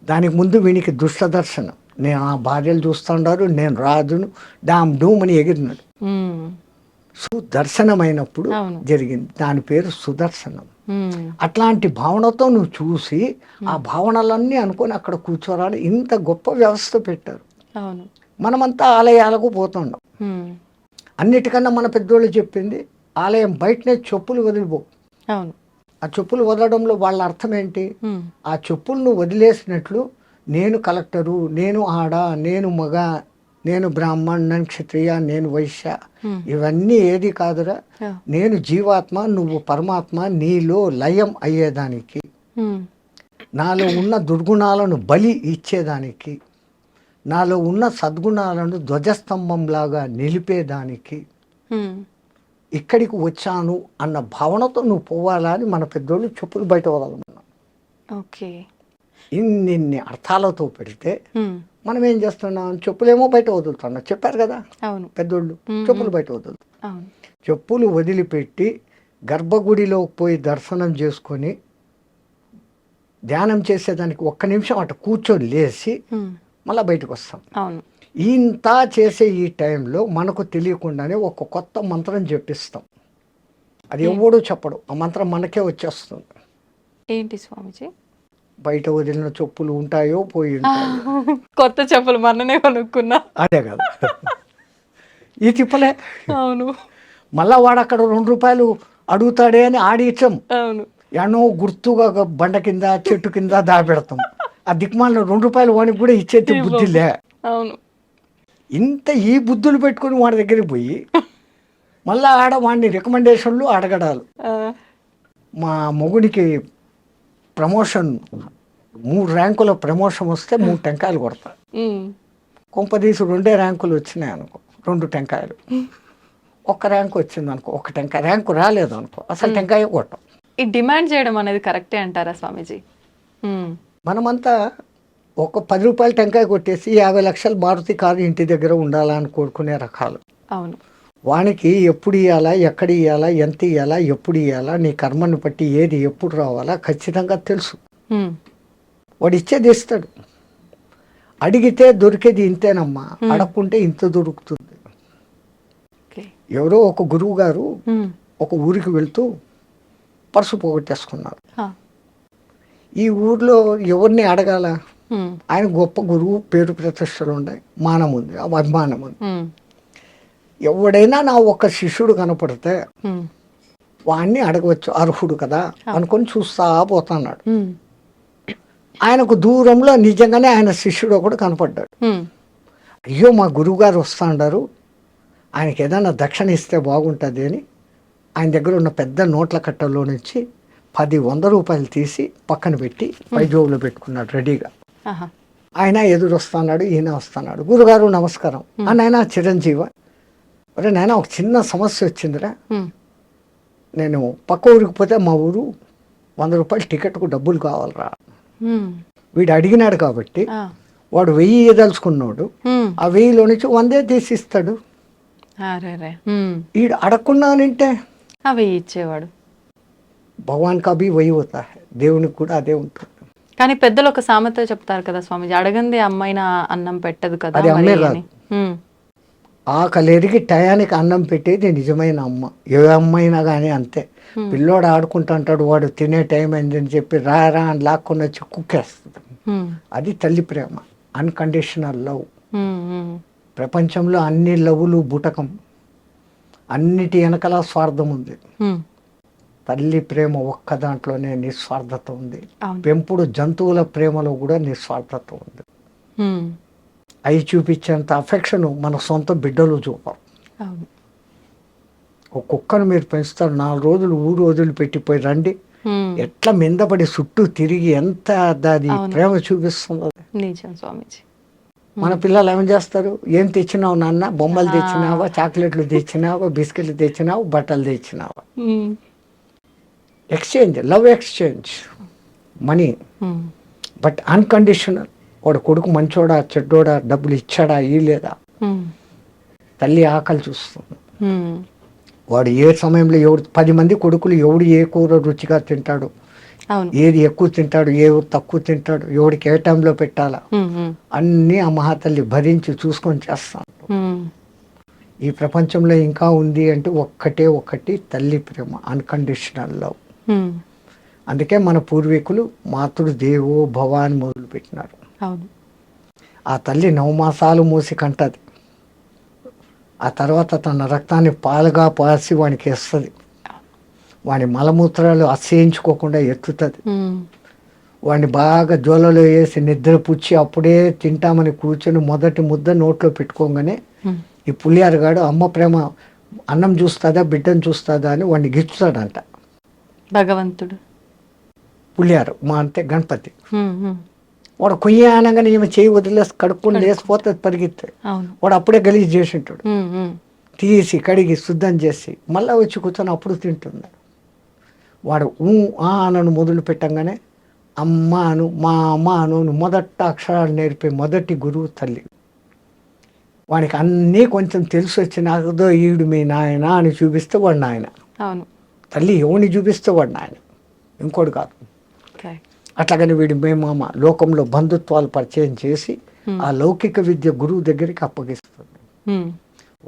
దానికి ముందు వీనికి దుష్ట దర్శనం. నేను ఆ భార్యలు చూస్తుండారు, నేను రాజును, డామ్ డూమ్ అని ఎగిరినాడు. సుదర్శనమైనప్పుడు జరిగింది, దాని పేరు సుదర్శనం. అట్లాంటి భావనతో నువ్వు చూసి ఆ భావనలన్నీ అనుకొని అక్కడ కూర్చోరాని ఇంత గొప్ప వ్యవస్థ పెట్టారు. మనమంతా ఆలయాలకు పోతుండం. అన్నిటికన్నా మన పెద్దోళ్ళు చెప్పింది, ఆలయం బయటనే చెప్పులు వదిలిపో. ఆ చెప్పులు వదలడంలో వాళ్ళ అర్థం ఏంటి? ఆ చెప్పులను వదిలేసినట్లు నేను కలెక్టరు, నేను ఆడ, నేను మగ, నేను బ్రాహ్మణ్, నేను క్షత్రియ, నేను వైశ్య, ఇవన్నీ ఏది కాదురా. నేను జీవాత్మ, నువ్వు పరమాత్మ, నీలో లయం అయ్యేదానికి, నాలో ఉన్న దుర్గుణాలను బలి ఇచ్చేదానికి, నాలో ఉన్న సద్గుణాలను ధ్వజస్తంభంలాగా నిలిపేదానికి ఇక్కడికి వచ్చాను అన్న భావనతో నువ్వు పోవాలా అని మన పెద్దోళ్ళు చెప్పులు బయట వదలమన్నా. ఇన్ని అర్థాలతో పెడితే మనం ఏం చేస్తున్నాం? చెప్పులేమో బయట వదులుతున్నాం. చెప్పారు కదా పెద్దోళ్ళు, చెప్పులు బయట వదులుతాం. చెప్పులు వదిలిపెట్టి గర్భగుడిలో పోయి దర్శనం చేసుకొని ధ్యానం చేసేదానికి ఒక్క నిమిషం అటు కూర్చొని లేచి మళ్ళీ బయటకు వస్తాం. ఇంత చేసే ఈ టైంలో మనకు తెలియకుండానే ఒక కొత్త మంత్రం చెప్పిస్తాం. అది ఎవడూ చెప్పడు, ఆ మంత్రం మనకే వచ్చేస్తుంది. ఏంటి స్వామిజీ? బయట వదిలిన చెప్పులు ఉంటాయో పోయి కొత్త చెప్పులు మననే కొనుక్కున్నా. అదే కదా, ఈ తిప్పలే. అవును. మళ్ళా వాడు అక్కడ 2 రూపాయలు అడుగుతాడే అని ఆడిచ్చాం. అవును. ఎన్నో గుర్తుగా బండ కింద చెట్టు కింద దాపెడతాం. ఆ దిక్మాలను 2 రూపాయలు వానికి కూడా ఇచ్చేది బుద్ధిలే. అవును. ఇంత ఈ బుద్ధులు పెట్టుకుని వాడి దగ్గరికి పోయి మళ్ళీ ఆడ వాడిని రికమెండేషన్లు అడగడాలు. మా మొగుడికి ప్రమోషన్ 3 ర్యాంకుల ప్రమోషన్ వస్తే 3 టెంకాయలు కొడతా. కొంపదీసి 2 ర్యాంకులు వచ్చినాయి అనుకో, 2 టెంకాయలు. 1 ర్యాంకు వచ్చింది అనుకో, 1 టెంకాయ. ర్యాంకు రాలేదు అనుకో, అసలు టెంకాయ కొట్టాం. ఈ డిమాండ్ చేయడం అనేది కరెక్టే అంటారా స్వామీజీ? మనమంతా ఒక 10 రూపాయలు టెంకాయ కొట్టేసి 50 లక్షల మారుతి కారు ఇంటి దగ్గర ఉండాలని కోరుకునే రకాలు. అవును. వానికి ఎప్పుడు ఇవ్వాలా, ఎక్కడ ఇవ్వాలా, ఎంత ఇవ్వాలా, ఎప్పుడు ఇవ్వాలా, నీ కర్మను బట్టి ఏది ఎప్పుడు రావాలా ఖచ్చితంగా తెలుసు. వాడు ఇచ్చేది ఇస్తాడు. అడిగితే దొరికేది ఇంతేనమ్మా, అడగకుంటే ఇంత దొరుకుతుంది. ఎవరో ఒక గురువు గారు ఒక ఊరికి వెళ్తూ పర్సు పోగొట్టేసుకున్నారు. ఈ ఊర్లో ఎవరిని అడగాల? ఆయన గొప్ప గురువు, పేరు ప్రతిష్టలు ఉన్నాయి, మానం ఉంది, అభిమానం ఉంది. ఎవడైనా నా ఒక శిష్యుడు కనపడితే వాడిని అడగవచ్చు, అర్హుడు కదా అనుకొని చూస్తా పోతున్నాడు. ఆయనకు దూరంలో నిజంగానే ఆయన శిష్యుడు ఒకడు కనపడ్డాడు. అయ్యో మా గురువుగారు వస్తాడారు, ఆయనకి ఏదైనా దక్షిణ ఇస్తే బాగుంటుంది అని ఆయన దగ్గర ఉన్న పెద్ద నోట్ల కట్టల్లో నుంచి 100 రూపాయలు తీసి పక్కన పెట్టి పై జోబులో పెట్టుకున్నాడు రెడీగా. ఆయన ఎదురు వస్తున్నాడు, ఈయన వస్తున్నాడు. గురుగారు నమస్కారం. నాయన చిరంజీవ, అరే నాయన ఒక చిన్న సమస్య వచ్చిందిరా, నేను పక్క ఊరికి పోతే మా ఊరు 100 రూపాయలు టికెట్కు డబ్బులు కావాలరా. వీడు అడిగినాడు కాబట్టి వాడు 1000 ఇవ్వదలుచుకున్నాడు, ఆ 1000లో నుంచి 100 తీసిస్తాడు. వీడు అడగకున్నానంటే అవి ఇచ్చేవాడు. భగవాన్ కభీ వహీ హోతా హై, దేవునికి కూడా అదే ఉంటుంది. కానీ పెద్దలు ఒక సామెత చెప్తారు కదా స్వామిజీ, అడగంది అమ్మాయిన అన్నం పెట్టదు కదా. అది అమ్మే కాదు, ఆకలిరిగి టయానికి అన్నం పెట్టేది నిజమైన అమ్మ. ఏ అమ్మైనా కానీ అంతే. పిల్లోడు ఆడుకుంటుంటాడు, వాడు తినే టైం అయిందని చెప్పి రా రా అని లాక్కొని వచ్చి కుక్కేస్తుంది. అది తల్లి ప్రేమ, అన్కండిషనల్ లవ్. ప్రపంచంలో అన్ని లవ్లు బూటకం, అన్నిటి వెనకాల స్వార్థం ఉంది. తల్లి ప్రేమ ఒక్క దాంట్లోనే నిస్వార్థత ఉంది. పెంపుడు జంతువుల ప్రేమలో కూడా నిస్వార్థత ఉంది. అవి చూపించేంత అఫెక్షన్ మన సొంత బిడ్డలు చూపరు. ఒక కుక్కను మీరు పెంచుతారు, 4 రోజులు ఊరు వదిలిపెట్టిపోయి రండి, ఎట్లా మిందపడి చుట్టూ తిరిగి ఎంత అది ప్రేమ చూపిస్తుందో. నిజం స్వామిజీ. మన పిల్లలు ఏం చేస్తారు, ఏం తెచ్చినావు నాన్న, బొమ్మలు తెచ్చినావా, చాక్లెట్లు తెచ్చినావా, బిస్కెట్లు తెచ్చినావు, బట్టలు తెచ్చినావా. Exchange, love exchange, money, but unconditional. వాడు కొడుకు మంచోడా చెడ్డోడా, డబ్బులు ఇచ్చాడా ఇలేదా, తల్లి ఆకలి చూస్తుంది. వాడు ఏ సమయంలో ఎవడు 10 మంది కొడుకులు ఎవడు ఏ కూర రుచిగా తింటాడు, ఏది ఎక్కువ తింటాడు, ఏ తక్కువ తింటాడు, ఎవడికి ఏ టైంలో పెట్టాలా, అన్నీ ఆ మహాతల్లి భరించి చూసుకొని చేస్తాను. ఈ ప్రపంచంలో ఇంకా ఉంది అంటే ఒక్కటి తల్లి ప్రేమ, అన్కండిషనల్ లవ్. అందుకే మన పూర్వీకులు మాతృ దేవో భవ అని మొదలు పెట్టినారు. ఆ తల్లి 9 మాసాలు మూసి కంటది, ఆ తర్వాత తన రక్తాన్ని పాలుగా పాసి వానికి వేస్తుంది, వాని మలమూత్రాలు అసహించుకోకుండా ఎత్తుతుంది, వాడిని బాగా జోలలో వేసి నిద్ర పుచ్చి అప్పుడే తింటామని కూర్చొని మొదటి ముద్ద నోట్లో పెట్టుకోగానే ఈ పులియారుగాడు అమ్మ ప్రేమ అన్నం చూస్తుందా బిడ్డను చూస్తుందా అని వాడిని గిచ్చుతాడంట భగవంతుడు. పులియారు మా అంటే గణపతి. వాడు కొయ్య అనగానే ఈమె చేయి వదిలేసి కడుక్కొని లేసిపోతుంది పరిగెత్తే. వాడు అప్పుడే గలీజ్ చేసి ఉంటాడు, తీసి కడిగి శుద్ధం చేసి మళ్ళీ వచ్చి కూర్చొని అప్పుడు తింటున్నాడు. వాడు అనను మొదలు పెట్టంగానే అమ్మ అను, మా అమ్మ అను మొదట అక్షరాలు నేర్పే మొదటి గురువు తల్లి. వానికి అన్నీ కొంచెం తెలిసి వచ్చినాకదో ఈడు మీ నాయన అని చూపిస్తే వాడు నాయన. తల్లి ఎవరిని చూపిస్తే వాడు నాయన, ఇంకోటి కాదు. అట్లాగని వీడి మేమామ లోకంలో బంధుత్వాలు పరిచయం చేసి ఆ లౌకిక విద్య గురువు దగ్గరికి అప్పగిస్తుంది.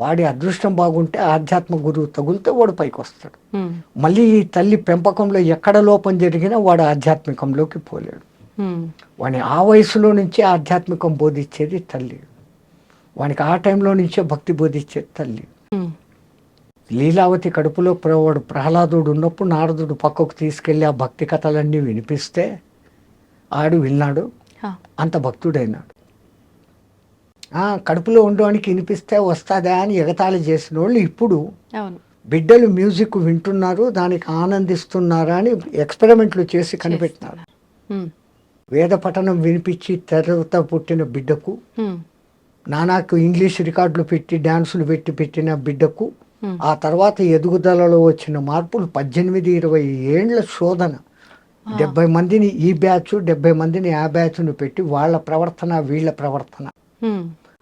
వాడి అదృష్టం బాగుంటే ఆధ్యాత్మ గురువు తగులితే వాడు పైకి వస్తాడు. మళ్ళీ ఈ తల్లి పెంపకంలో ఎక్కడ లోపం జరిగినా వాడు ఆధ్యాత్మికంలోకి పోలేడు. వాడిని ఆ వయసులో నుంచే ఆధ్యాత్మికం బోధించేది తల్లి, వానికి ఆ టైంలో నుంచే భక్తి బోధించేది తల్లి. లీలావతి కడుపులో వాడు ప్రహ్లాదుడు ఉన్నప్పుడు నారదుడు పక్కకు తీసుకెళ్ళి ఆ భక్తి కథలన్నీ వినిపిస్తే ఆడు విన్నాడు, అంత భక్తుడైనాడు. కడుపులో ఉండడానికి వినిపిస్తే వస్తుందా అని ఎగతాళి చేసిన వాళ్ళు ఇప్పుడు బిడ్డలు మ్యూజిక్ వింటున్నారు, దానికి ఆనందిస్తున్నారా అని ఎక్స్పెరిమెంట్లు చేసి కనిపెట్టినారు. వేద పఠనం వినిపించి తెరత పుట్టిన బిడ్డకు, నానాకు ఇంగ్లీష్ రికార్డులు పెట్టి డ్యాన్సులు పెట్టిన బిడ్డకు, ఆ తర్వాత ఎదుగుదలలో వచ్చిన మార్పులు 18-20 ఏండ్ల శోధన, 70 మందిని ఈ బ్యాచ్ 70 మందిని ఆ బ్యాచ్ను పెట్టి వాళ్ళ ప్రవర్తన వీళ్ళ ప్రవర్తన,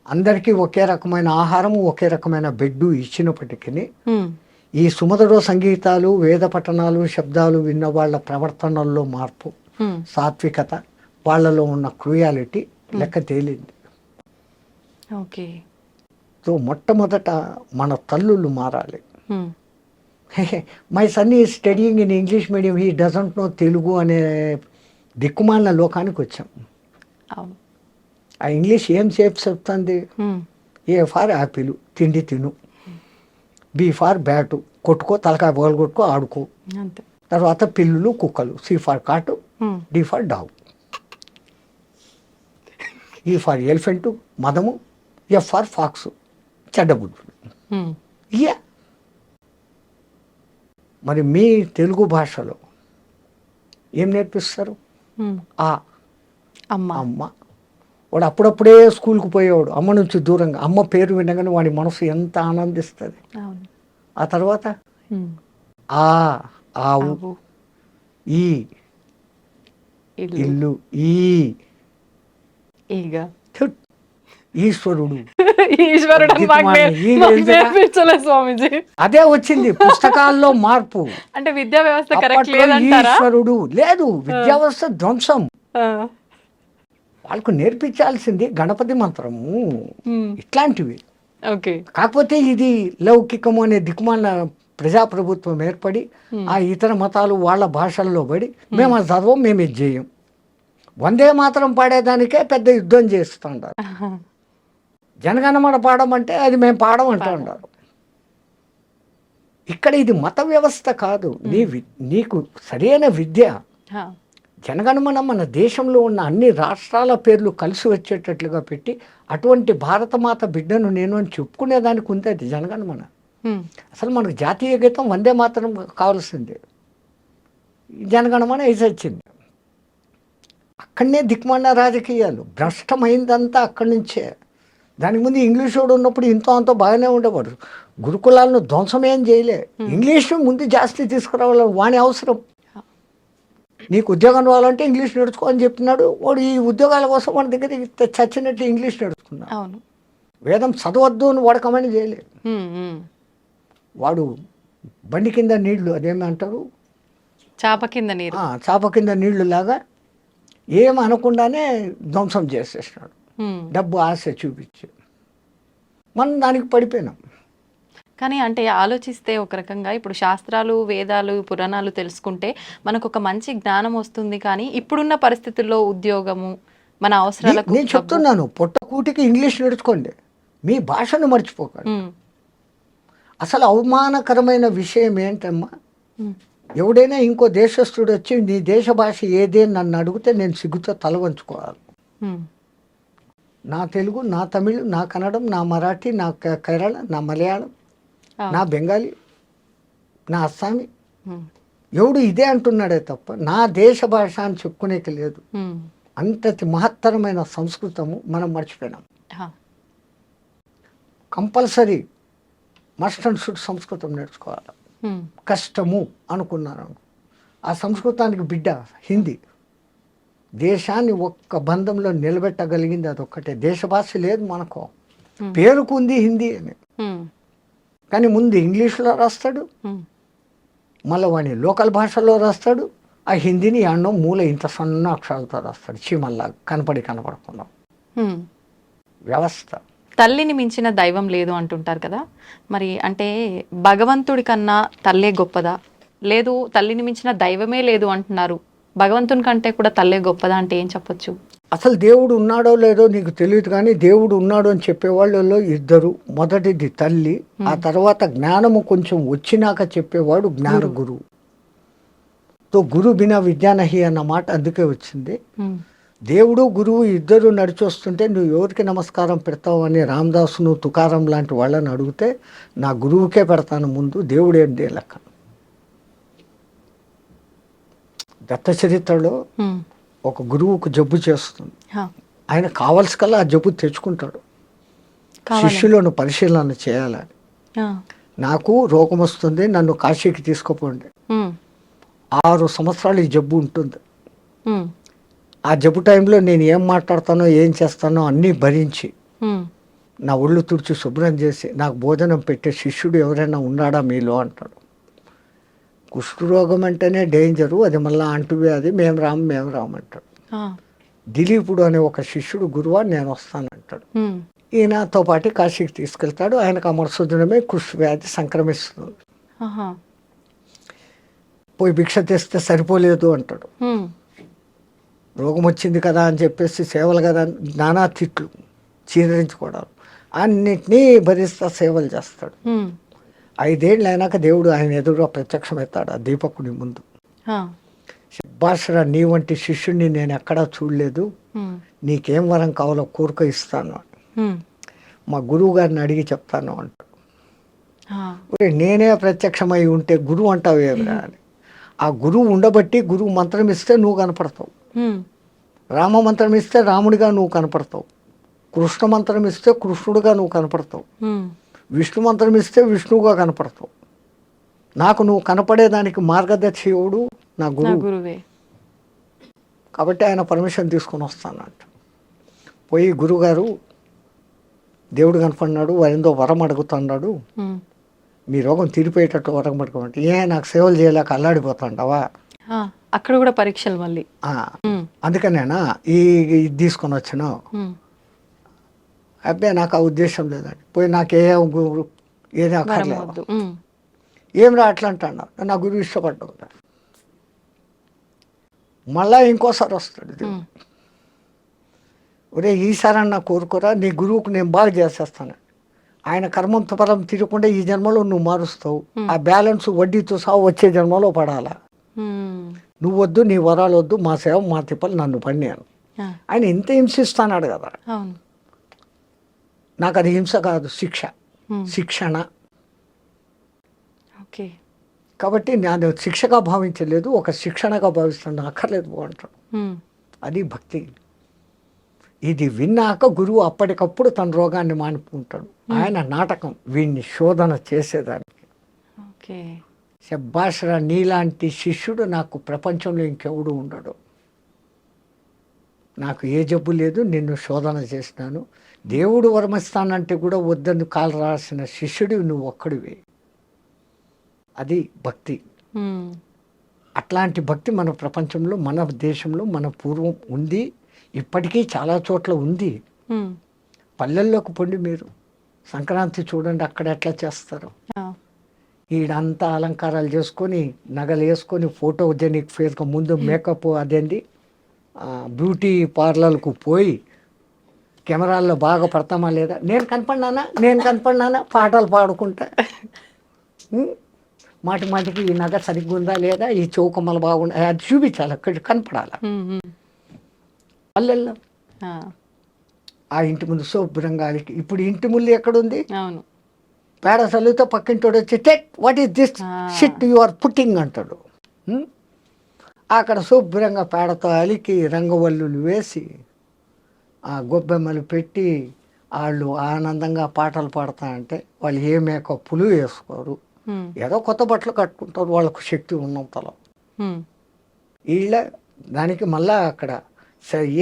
అందరికీ ఒకే రకమైన ఆహారము ఒకే రకమైన బెడ్డు ఇచ్చినప్పటికీ ఈ సుమధుర సంగీతాలు వేద పఠనాలు శబ్దాలు విన్న వాళ్ళ ప్రవర్తనల్లో మార్పు, సాత్వికత, వాళ్ళలో ఉన్న క్రూయాలిటీ లెక్క తేలింది. సో మొట్టమొదట మన తల్లులు మారాలి. My son is studying in English medium, he doesn't know Telugu అనే దిక్కుమాలిన లోకానికి వచ్చాం. ఆ ఇంగ్లీష్ ఏం సేపు చెప్తుంది, ఏ ఫార్ యాపిల్ తిండి తిను, బి ఫార్ బ్యాటు, కొట్టుకో, తలకాయ బోలు కొట్టుకో, ఆడుకో. అంతే. తర్వాత పిల్లులు, కుక్కలు, C for cat, D for dog, E for elephant, మదము, ఎఫ్ ఫార్ ఫాక్స్, చెడ్డబుద్ధుడు. ఇయా మరి మీ తెలుగు భాషలో ఏం నేర్పిస్తారు? ఆ అమ్మ. వాడు అప్పుడప్పుడే స్కూల్కి పోయేవాడు, అమ్మ నుంచి దూరంగా. అమ్మ పేరు వినగానే వాడి మనసు ఎంత ఆనందిస్తుంది. ఆ తర్వాత ఆ ఆవు, ఈ ఇల్లు, ఈ ఈశ్వరుడు. స్వామిజీ అదే వచ్చింది పుస్తకాల్లో మార్పు. అంటే విద్యా వ్యవస్థ కరెక్ట్ లేదంటారా? ఈశ్వరుడు లేదు, విద్యా వ్యవస్థ ధ్వంసం. వాళ్ళకు నేర్పించాల్సింది గణపతి మంత్రము, ఇట్లాంటివి. కాకపోతే ఇది లౌకికము అనే దిక్కుమాల ప్రజాప్రభుత్వం ఏర్పడి ఆ ఇతర మతాలు వాళ్ళ భాషల్లో పడి మేము అది చదవం, మేము ఇది చేయం. వందే మాత్రం పాడేదానికే పెద్ద యుద్ధం చేస్తుంటారు. జనగణమన పాడమంటే అది మేము పాడమంటూ ఉంటారు. ఇక్కడ ఇది మత వ్యవస్థ కాదు, నీకు సరైన విద్య. జనగణమన మన దేశంలో ఉన్న అన్ని రాష్ట్రాల పేర్లు కలిసి వచ్చేటట్లుగా పెట్టి అటువంటి భారతమాత బిడ్డను నేను అని చెప్పుకునేదానికి ఉంది అది జనగణమన. అసలు మనకు జాతీయ గీతం వందే మాత్రం కావాల్సిందే, జనగణమన వేసి వచ్చింది. అక్కడనే దిక్మాల రాజకీయాలు, భ్రష్టమైందంతా అక్కడి నుంచే. దానికి ముందు ఇంగ్లీష్ వాడు ఉన్నప్పుడు ఇంతో అంతో బాగానే ఉండేవాడు. గురుకులాలను ధ్వంసమేం చేయలే. ఇంగ్లీష్ ముందు జాస్తి తీసుకురావాలి, వాని అవసరం. నీకు ఉద్యోగం రావాలంటే ఇంగ్లీష్ నేర్చుకో అని చెప్తున్నాడు వాడు. ఈ ఉద్యోగాల కోసం మన దగ్గర చచ్చినట్టు ఇంగ్లీష్ నేర్చుకున్నాడు. వేదం చదవద్దు అని వాడకమని చేయలేదు. వాడు బండి కింద నీళ్లు, అదేమంటారు, చాప కింద నీరు, చాప కింద నీళ్లు లాగా ఏం అనకుండానే ధ్వంసం చేసేసినాడు. డబ్బు ఆశ చూపించి మనం దానికి పడిపోయినాం. కానీ అంటే ఆలోచిస్తే ఒక రకంగా ఇప్పుడు శాస్త్రాలు, వేదాలు, పురాణాలు తెలుసుకుంటే మనకు ఒక మంచి జ్ఞానం వస్తుంది. కానీ ఇప్పుడున్న పరిస్థితుల్లో ఉద్యోగము, మన అవసరాలకు నేను చెప్తున్నాను, పొట్టకూటికి ఇంగ్లీష్ నేర్చుకోండి, మీ భాషను మర్చిపోకండి. అసలు అవమానకరమైన విషయం ఏంటమ్మా, ఎవడైనా ఇంకో దేశస్థుడు వచ్చి నీ దేశ భాష ఏది అని నన్ను అడిగితే నేను సిగ్గుతో తల వంచుకోవాలి. నా తెలుగు, నా తమిళ్, నా కన్నడం, నా మరాఠీ, నా కేరళ, నా మలయాళం, నా బెంగాలీ, నా అస్సామీ, ఎవడు ఇదే అంటున్నాడే తప్ప నా దేశ భాష అని చెప్పుకునేకి లేదు. అంతటి మహత్తరమైన సంస్కృతము మనం మర్చిపోయినాం. కంపల్సరీ మస్ట్ అండ్ షుడ్ సంస్కృతం నేర్చుకోవాలి. కష్టము అనుకున్నాను. ఆ సంస్కృతానికి బిడ్డ హిందీ. దేశాన్ని ఒక్క బంధంలో నిలబెట్టగలిగింది అదొక్కటే. దేశ భాష లేదు మనకు, పేరుకుంది హిందీ అని. కానీ ముందు ఇంగ్లీష్లో రాస్తాడు, మళ్ళీ వాడిని లోకల్ భాషలో రాస్తాడు. ఆ హిందీని అన్నం మూల ఇంత సన్న అక్షరాలతో రాస్తాడు, చీమల్లా కనపడకుండా. వ్యవస్థ. తల్లిని మించిన దైవం లేదు అంటుంటారు కదా, మరి అంటే భగవంతుడి కన్నా తల్లే గొప్పదా? లేదు తల్లిని మించిన దైవమే లేదు అంటున్నారు, భగవంతుని కంటే కూడా తల్లే గొప్పదా అంటే ఏం చెప్పొచ్చు? అసలు దేవుడు ఉన్నాడో లేదో నీకు తెలియదు, కానీ దేవుడు ఉన్నాడు అని చెప్పేవాళ్ళలో ఇద్దరు. మొదటిది తల్లి, ఆ తర్వాత జ్ఞానము కొంచెం వచ్చినాక చెప్పేవాడు జ్ఞాన గురువు. తో గురు బినా విద్యానహి అన్న మాట అందుకే వచ్చింది. దేవుడు గురువు ఇద్దరు నడిచొస్తుంటే నువ్వు ఎవరికి నమస్కారం పెడతావు అని రామదాసును, తుకారం లాంటి వాళ్ళని అడిగితే నా గురువుకే పెడతాను ముందు, దేవుడు ఏంటి లెక్క. దత్త చరిత్రలో ఒక గురువుకు జబ్బు చేస్తుంది, ఆయన కావాల్సి కల్లా ఆ జబ్బు తెచ్చుకుంటాడు. శిష్యులను పరిశీలన చేయాలని, నాకు రోగం వస్తుంది, నన్ను కాశీకి తీసుకుపోండి. 6 సంవత్సరాలు ఈ జబ్బు ఉంటుంది. ఆ జబ్బు టైంలో నేను ఏం మాట్లాడతానో ఏం చేస్తానో అన్నీ భరించి నా ఒళ్ళు తుడిచి శుభ్రం చేసి నాకు భోజనం పెట్టే శిష్యుడు ఎవరైనా ఉన్నాడా మీలో అంటాడు. కుష్ఠరోగం అంటేనే డేంజరు, అది మళ్ళీ అంటువ్యాధి, మేము రాము అంటాడు. దిలీపుడు అనే ఒక శిష్యుడు గురువా నేను వస్తానంటాడు. ఈయనతో పాటు కాశీకి తీసుకెళ్తాడు. ఆయనకు ఆ మరుసదినమే కుష్ఠవ్యాధి సంక్రమిస్తుంది. పోయి భిక్ష తెస్తే సరిపోలేదు అంటాడు. రోగం వచ్చింది కదా అని చెప్పేసి సేవలు కదా నానా తిట్లు, చీదరించుకోవడాలు, అన్నిటినీ భరిస్తా సేవలు చేస్తాడు. 5 ఏళ్ళు అయినాక దేవుడు ఆయన ఎదురుగా ప్రత్యక్షమవుతాడు ఆ దీపకుడి ముందు. శభాషరా, నీ వంటి శిష్యుడిని నేను ఎక్కడా చూడలేదు, నీకేం వరం కావాలో కోరిక ఇస్తాను, మా గురువు గారిని అడిగి చెప్తాను అంటాడు. నేనే ప్రత్యక్షమై ఉంటే గురువు అంటావు ఏమిరా అని. ఆ గురువు ఉండబట్టి గురువు మంత్రం ఇస్తే నువ్వు కనపడతావు, రామ మంత్రం ఇస్తే రాముడిగా నువ్వు కనపడతావు, కృష్ణ మంత్రం ఇస్తే కృష్ణుడిగా నువ్వు కనపడతావు, విష్ణు మంత్రం ఇస్తే విష్ణువుగా కనపడతావు. నాకు నువ్వు కనపడేదానికి మార్గదర్శకుడు నా గురువే. కాబట్టి ఆయన పర్మిషన్ తీసుకొని వస్తానంట. పోయి గురువుగారు దేవుడు కనపడినాడు, వారిందో వరం అడుగుతున్నాడు, మీ రోగం తీరిపోయేటట్టు వరం అడుగుమంటే, నాకు సేవలు చేయలేక అల్లాడిపోతాండవా, అక్కడ కూడా పరీక్షలు మళ్ళీ. అందుకనేనా ఇది తీసుకొని వచ్చినావు. అబ్బాయి నాకు ఆ ఉద్దేశం లేదండి, పోయి ఏది అక్కర్లేదు, ఏం రా అట్లా అంటాడు. నా గురువు ఇష్టపడ్డావు. మళ్ళా ఇంకోసారి వస్తాడు దేవుడు, ఒరే ఈసారన్నా కోరుకోరా, నీ గురువుకు నేను బాగా చేసేస్తాను, ఆయన కర్మంతో పరం తీరకుండా ఈ జన్మలో నువ్వు మారుస్తావు, ఆ బ్యాలెన్స్ వడ్డీతో సాగు వచ్చే జన్మలో పడాలా, నువ్వు వద్దు, నీ వరాలు వద్దు, మా సేవ మా తిప్పలు నన్ను పడినాను. ఆయన ఇంత హింసిస్తానాడు కదా, నాకు అది హింస కాదు, శిక్షణ. కాబట్టి నేను శిక్షగా భావించలేదు, ఒక శిక్షణగా భావిస్తాను, అక్కర్లేదు బాగుంటాడు. అది భక్తి. ఇది విన్నాక గురువు అప్పటికప్పుడు తన రోగాన్ని మానుకుంటాడు. ఆయన నాటకం వీడిని శోధన చేసేదానికి. శభాషరా, నీలాంటి శిష్యుడు నాకు ప్రపంచంలో ఇంకెవడు ఉండడు, నాకు ఏ జబ్బు లేదు, నిన్ను శోధన చేసినాను, దేవుడు వరమిస్తానంటే కూడా వద్దని కాలు రాసిన శిష్యుడు నువ్వు ఒక్కడివే. అది భక్తి. అట్లాంటి భక్తి మన ప్రపంచంలో, మన దేశంలో, మన పూర్వం ఉంది, ఇప్పటికీ చాలా చోట్ల ఉంది. పల్లెల్లోకి పొండి మీరు సంక్రాంతి చూడండి, అక్కడ ఎట్లా చేస్తారు. ఈడంతా అలంకారాలు చేసుకొని, నగలు వేసుకొని, ఫోటోజెనిక్ ఫేస్గా ముందు మేకప్, అదేంటి బ్యూటీ పార్లర్కు పోయి కెమెరాల్లో బాగా పడతామా లేదా, నేను కనపడినానా పాటలు పాడుకుంటా, మాటి మాటికి ఈ నగ సరిగ్గా ఉందా లేదా, ఈ చౌకమ్మలు బాగుండా, అది చూపించాలి, అక్కడ కనపడాలి. పల్లెల్లో ఆ ఇంటి ముందు శుభ్రంగా, ఇప్పుడు ఇంటి ముందు ఎక్కడుంది, పేడ చల్లితో పక్కింటోడు వచ్చి టెట్ what is this shit you are putting అంటాడు. అక్కడ శుభ్రంగా పేడతో అలికి రంగవల్లులు వేసి ఆ గొబ్బెమ్మలు పెట్టి వాళ్ళు ఆనందంగా పాటలు పాడతా అంటే, వాళ్ళు ఏ మేకప్పులు వేసుకోరు, ఏదో కొత్త బట్టలు కట్టుకుంటారు, వాళ్ళకు శక్తి ఉన్నంతలో. వీళ్ళ దానికి మళ్ళా అక్కడ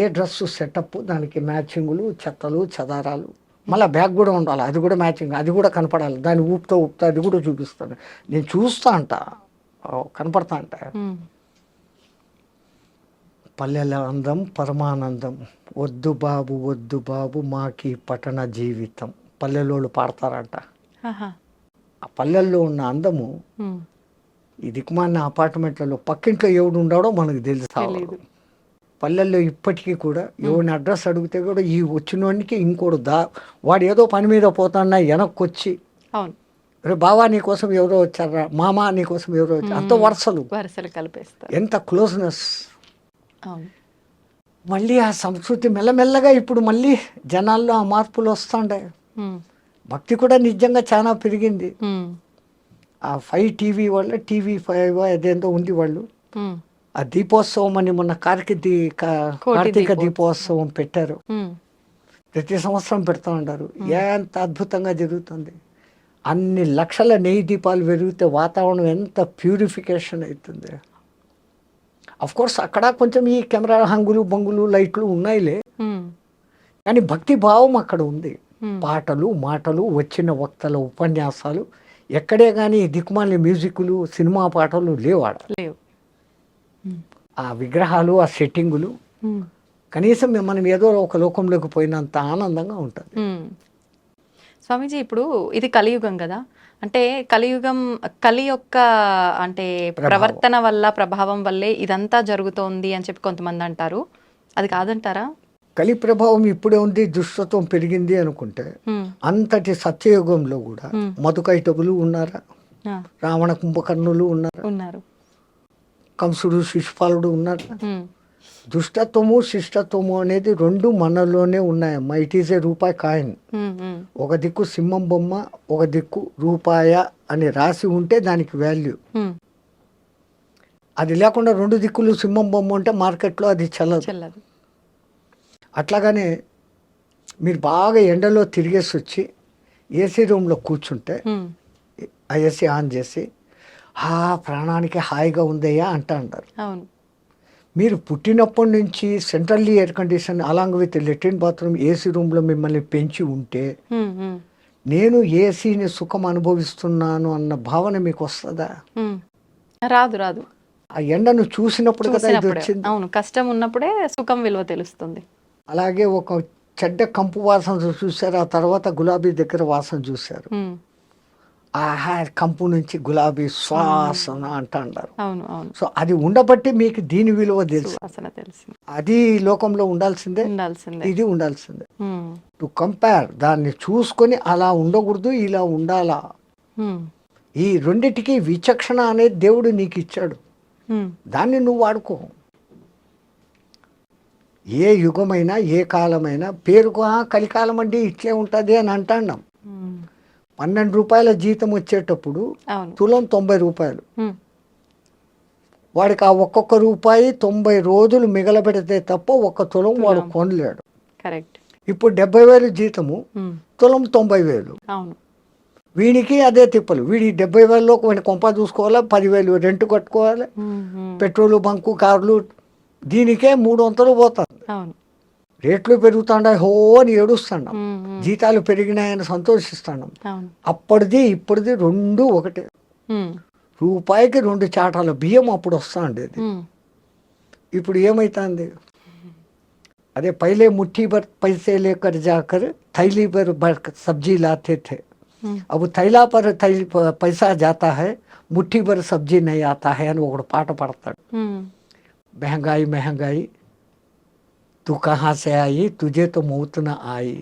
ఏ డ్రెస్సు సెటప్, దానికి మ్యాచింగులు, చెత్తలు చెదారాలు, మళ్ళీ బ్యాగ్ కూడా ఉండాలి, అది కూడా మ్యాచింగ్, అది కూడా కనపడాలి, దాన్ని ఊపుతా అది కూడా చూపిస్తాను, నేను చూస్తా అంట, కనపడతా అంట. పల్లెల అందం పరమానందం, వద్దు బాబు మాకి పట్టణ జీవితం, పల్లెలోళ్ళు పాడతారంట. ఆ పల్లెల్లో ఉన్న అందము ఈ దిక్కుమాలిన అపార్ట్మెంట్లలో పక్కింట్లో ఎవడు ఉండాడో మనకు తెలుసు. పల్లెల్లో ఇప్పటికీ కూడా ఎవరిని అడ్రస్ అడిగితే కూడా ఈ వచ్చినోడికి ఇంకోడు వాడు ఏదో పని మీద పోతాన్నా వెనక్కి వచ్చి, రే బావా నీకోసం ఎవరో వచ్చారా, మామ నీకోసం ఎవరో వచ్చారు, అంత వరుసలు కలిపేస్తారు, ఎంత క్లోజ్నెస్. మళ్ళీ ఆ సంస్కృతి మెల్లమెల్లగా ఇప్పుడు మళ్ళీ జనాల్లో ఆ మార్పులు వస్తుండే, భక్తి కూడా నిజంగా చాలా పెరిగింది. ఆ 5 టీవీ వల్ల TV5 అదేందో ఉంది, వాళ్ళు ఆ దీపోత్సవం అని మొన్న కార్తీక దీపోత్సవం పెట్టారు, ప్రతి సంవత్సరం పెడతా ఉంటారు. ఎంత అద్భుతంగా జరుగుతుంది, అన్ని లక్షల నెయ్యి దీపాలు పెరిగితే వాతావరణం ఎంత ప్యూరిఫికేషన్ అవుతుంది. అఫ్ కోర్స్ అక్కడ కొంచెం ఈ కెమెరా హంగులు బంగులు లైట్లు ఉన్నాయిలే, కానీ భక్తి భావం అక్కడ ఉంది. పాటలు మాటలు, వచ్చిన వక్తల ఉపన్యాసాలు, ఎక్కడే కానీ దిక్కుమాలి మ్యూజిక్లు, సినిమా పాటలు లేవు. ఆ విగ్రహాలు, ఆ సెట్టింగులు, కనీసం మనం ఏదో ఒక లోకంలోకి పోయినంత ఆనందంగా ఉంటుంది. స్వామీజీ, ఇప్పుడు ఇది కలియుగం కదా, అంటే కలి యొక్క అంటే ప్రవర్తన వల్ల, ప్రభావం వల్లే ఇదంతా జరుగుతోంది అని చెప్పి కొంతమంది అంటారు. అది కాదంటారా? కలి ప్రభావం ఇప్పుడే ఉంది, దుష్టత్వం పెరిగింది అనుకుంటే అంతటి సత్యయుగంలో కూడా మధుకైటబులు ఉన్నారా, రావణ కుంభకర్ణులు ఉన్నారు, కంసుడు శిశుపాలుడు ఉన్నారు. దుష్టత్వము శిష్టత్వము అనేది రెండు మనలోనే ఉన్నాయమ్మా. ఇట్ ఈస్ ఏ రూపాయి కాయిన్. ఒక దిక్కు సింహం బొమ్మ, ఒక దిక్కు రూపాయ అని రాసి ఉంటే దానికి వాల్యూ. అది లేకుండా రెండు దిక్కులు సింహం బొమ్మ ఉంటే మార్కెట్లో అది చల్లదు. అట్లాగానే మీరు బాగా ఎండలో తిరిగేసి వచ్చి ఏసీ రూమ్లో కూర్చుంటే ఆ ఏసీ ఆన్ చేసి ప్రాణానికి హాయిగా ఉందయ్యా అంటారు. అవును. మీరు పుట్టినప్పటి నుంచి centrally air condition along with latrine bathroom AC రూమ్లో మిమ్మల్ని పెంచి ఉంటే నేను ఏసీని సుఖం అనుభవిస్తున్నాను అన్న భావన మీకు వస్తుందా? రాదు. ఆ ఎండను చూసినప్పుడు కదా ఇది వచ్చింది. అవును, కష్టం ఉన్నప్పుడే సుఖం విలువ తెలుస్తుంది. అలాగే ఒక చెడ్డ కంపు వాసన చూశారు, ఆ తర్వాత గులాబీ దగ్గర వాసన చూశారు. కంపు నుంచి గులాబీ శ్వాసన అంటారు. సో అది ఉండబట్టి మీకు దీని విలువ తెలుసు. అది లోకంలో ఉండాల్సిందే, ఇది ఉండాల్సిందే. టు కంపేర్, దాన్ని చూసుకొని అలా ఉండకూడదు, ఇలా ఉండాలా. ఈ రెండిటికి విచక్షణ అనేది దేవుడు నీకు ఇచ్చాడు, దాన్ని నువ్వు వాడుకో. ఏ యుగమైనా ఏ కాలమైనా పేరుకు కలికాలం అండి ఇట్లే ఉంటుంది అని అంటాం. 12 రూపాయల జీతం వచ్చేటప్పుడు తులం 90 రూపాయలు. వాడికి ఆ ఒక్కొక్క రూపాయి 90 రోజులు మిగలబెడితే తప్ప ఒక్క తులం వాడు కొనలేడు. ఇప్పుడు 70,000 జీతము, తులం 90,000. వీడికి అదే తిప్పలు. వీడి 70,000లో కొన్ని కొంప చూసుకోవాలి, 10,000 రెంట్ కట్టుకోవాలి, పెట్రోలు బంకు కార్లు, దీనికే 300 పోతుంది. రేట్లు పెరుగుతాండా హో అని ఏడుస్తున్నాం, జీతాలు పెరిగినాయని సంతోషిస్తున్నాం. అప్పటిది ఇప్పటిది రెండు ఒకటే. రూపాయికి 2 చాటాల బియ్యం అప్పుడు వస్తా ఉండేది, ఇప్పుడు ఏమైతుంది? అదే పైలే ముఠ్ఠీ భర్ పైసే లేకర్ జాకర్ थैली भर सब्जी लाते थे, अब थैला पर पैसा जाता है, ముఠ్ఠీ భర్ సబ్జీ నహీ ఆతా హై అని ఒకడు పాట పడతాడు. महंगाई महंगाई तू कहाँ से आई, तुझे तो मौत न आई.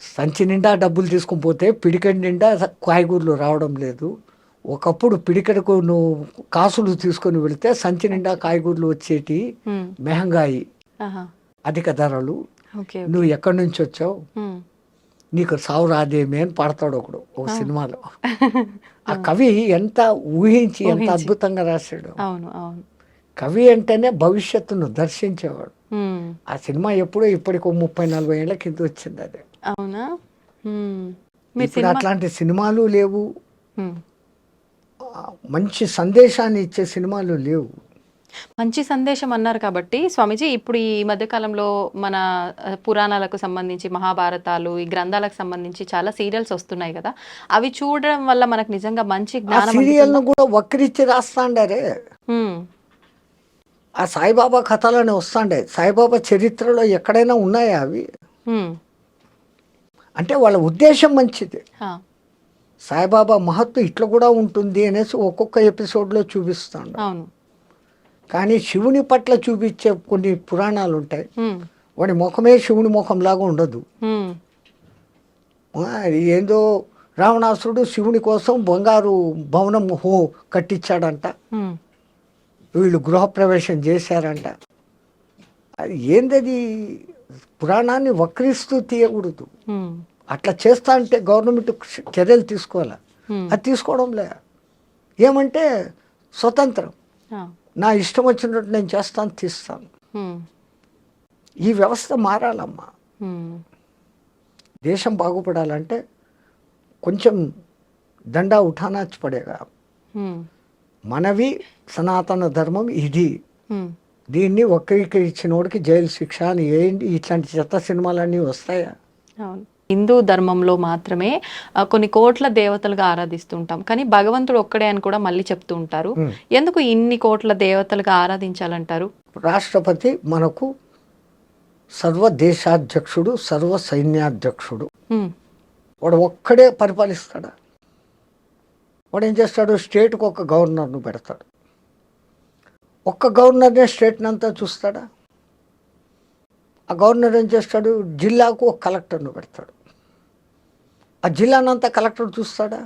సంచి నిండా డబ్బులు తీసుకుని పోతే పిడికడి నిండా కాయగూరలు రావడం లేదు. ఒకప్పుడు పిడికడకు నువ్వు కాసులు తీసుకొని వెళితే సంచి నిండా కాయగూరలు వచ్చేటి. మెహంగాయి, అధిక ధరలు, నువ్వు ఎక్కడి నుంచి వచ్చావు, నీకు సావు రాదేమి అని పాడతాడు ఒకడు ఒక సినిమాలో. ఆ కవి ఎంత ఊహించి ఎంత అద్భుతంగా రాశాడు. కవి అంటేనే భవిష్యత్తును దర్శించేవాడు. ఆ సినిమా ఎప్పుడో ఇప్పటికి 30-40 ఏళ్ల కింద వచ్చింది అది. అవునా? ఇప్పుడు అట్లాంటి సినిమాలు లేవు, మంచి సందేశాన్ని ఇచ్చే సినిమాలు లేవు. మంచి సందేశం అన్నారు కాబట్టి స్వామీజీ, ఇప్పుడు ఈ మధ్యకాలంలో మన పురాణాలకు సంబంధించి మహాభారతాలు, ఈ గ్రంథాలకు సంబంధించి చాలా సీరియల్స్ వస్తున్నాయి కదా, అవి చూడడం వల్ల మనకు నిజంగా మంచి జ్ఞానం. సీరియల్ను కూడా వక్రించి రాస్తాండారే. ఆ సాయిబాబా కథలని వస్తాండే, సాయిబాబా చరిత్రలో ఎక్కడైనా ఉన్నాయా అవి? అంటే వాళ్ళ ఉద్దేశం మంచిది. సాయిబాబా మహత్వం ఇట్లా కూడా ఉంటుంది అనేసి ఒక్కొక్క ఎపిసోడ్లో చూపిస్తాడు. కానీ శివుని పట్ల చూపించే కొన్ని పురాణాలు ఉంటాయి, వాడి ముఖమే శివుని ముఖం లాగా ఉండదు. ఏందో రావణాసురుడు శివుని కోసం బంగారు భవనం కట్టించాడంట, వీళ్ళు గృహప్రవేశం చేశారంట. అది ఏందది? పురాణాన్ని వక్రిస్తూ తీయకూడదు. అట్లా చేస్తా అంటే గవర్నమెంట్ చర్యలు తీసుకోవాలి. అది తీసుకోవడంలే. ఏమంటే స్వతంత్రం, నా ఇష్టం వచ్చినట్టు నేను చేస్తాను, తీస్తాను. ఈ వ్యవస్థ మారాలమ్మా. దేశం బాగుపడాలంటే కొంచెం దండా ఉఠానాచి పడేగా. మనవి సనాతన ధర్మం ఇది, దీన్ని వక్రీకరించినోడికి జైలు శిక్ష అని ఏంటి? ఇట్లాంటి చెత్త సినిమాలన్నీ వస్తాయా? హిందూ ధర్మంలో మాత్రమే కొన్ని కోట్ల దేవతలుగా ఆరాధిస్తుంటాం, కానీ భగవంతుడు ఒక్కడే అని కూడా మళ్ళీ చెప్తూ ఉంటారు. ఎందుకు ఇన్ని కోట్ల దేవతలుగా ఆరాధించాలంటారు? రాష్ట్రపతి మనకు సర్వ దేశాధ్యక్షుడు, సర్వ సైన్యాధ్యక్షుడు. వాడు ఒక్కడే పరిపాలిస్తాడా? వాడు ఏం చేస్తాడు? స్టేట్కి ఒక గవర్నర్ను పెడతాడు. ఒక్క గవర్నర్నే స్టేట్ని అంతా చూస్తాడా? ఆ గవర్నర్ ఏం చేస్తాడు, జిల్లాకు ఒక కలెక్టర్ను పెడతాడు. ఆ జిల్లానంతా కలెక్టర్ చూస్తాడా?